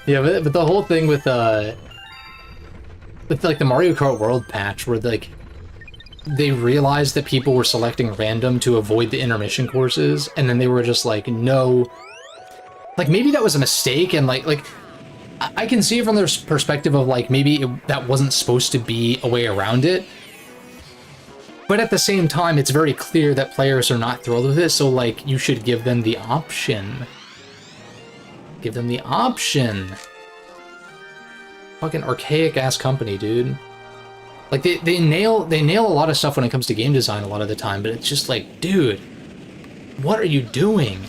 Yeah, but the whole thing with, like, the Mario Kart World patch, where, like, they realized that people were selecting random to avoid the intermission courses, and then they were just like, no. Like, maybe that was a mistake, and, like, I can see it from their perspective of, like, maybe that wasn't supposed to be a way around it. But at the same time, it's very clear that players are not thrilled with it, so, like, you should give them the option. Give them the option. Fucking archaic-ass company, dude. Like, they nail a lot of stuff when it comes to game design a lot of the time, but it's just like, dude, what are you doing?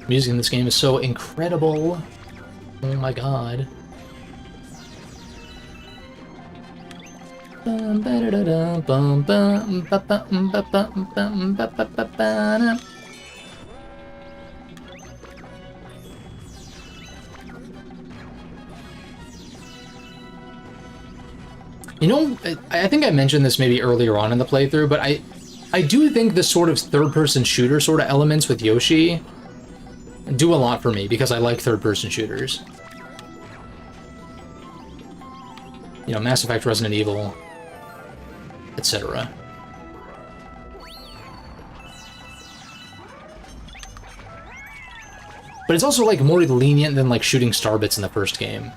Music in this game is so incredible. Oh my god. You know, I think I mentioned this maybe earlier on in the playthrough, but I do think the sort of third-person shooter sort of elements with Yoshi do a lot for me, because I like third-person shooters. You know, Mass Effect, Resident Evil, etc. But it's also, like, more lenient than, like, shooting star bits in the first game.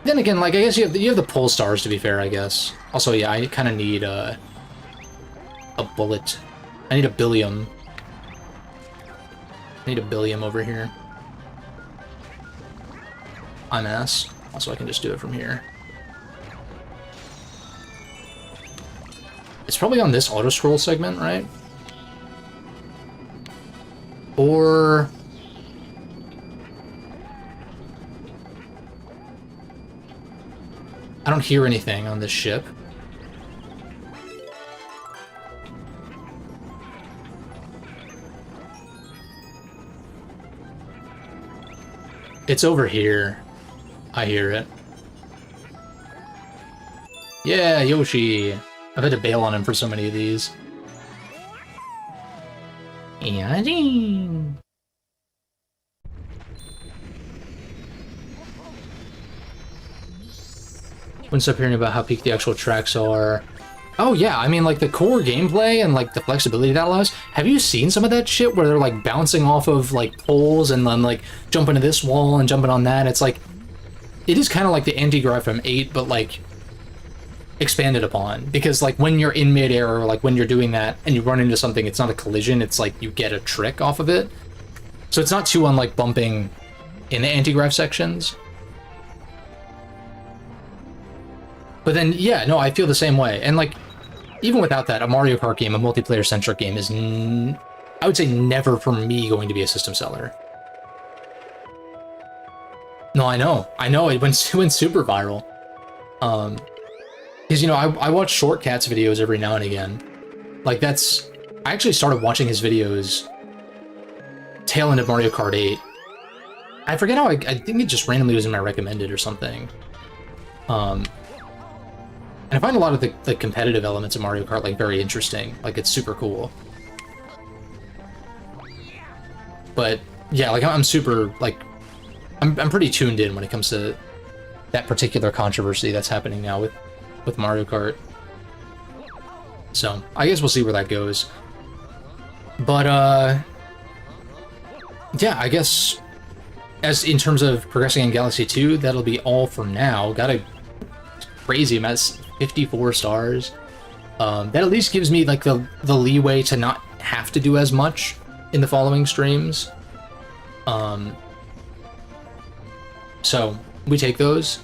Then again, like, I guess you have the pull stars, to be fair, I guess. Also, yeah, I kind of need a bullet. I need a billium. I need a billium over here. I'm ass. Also, I can just do it from here. It's probably on this auto-scroll segment, right? Or... I don't hear anything on this ship. It's over here. I hear it. Yeah, Yoshi! I've had to bail on him for so many of these. When stop hearing about how peak the actual tracks are. Oh yeah, I mean, like, the core gameplay and, like, the flexibility that allows. Have you seen some of that shit where they're, like, bouncing off of, like, poles and then, like, jumping to this wall and jumping on that? It's like, it is kind of like the anti-grav from 8, but, like, expanded upon. Because, like, when you're in midair, or, like, when you're doing that and you run into something, it's not a collision, it's like you get a trick off of it. So it's not too unlike bumping in the anti-grav sections. But then, yeah, no, I feel the same way. And, like, even without that, a Mario Kart game, a multiplayer-centric game, is, I would say, never for me going to be a system seller. No, I know, it went super viral. Because, you know, I watch Short Cat's videos every now and again. Like, I actually started watching his videos tail end of Mario Kart 8. I forget how, I think it just randomly was in my recommended or something. And I find a lot of the competitive elements of Mario Kart, like, very interesting. Like, it's super cool. But, yeah, like, I'm super, like, I'm pretty tuned in when it comes to that particular controversy that's happening now with Mario Kart. So, I guess we'll see where that goes. But, yeah, I guess, as in terms of progressing in Galaxy 2, that'll be all for now. Got a crazy mess. 54 stars. That at least gives me, like, the leeway to not have to do as much in the following streams. So we take those.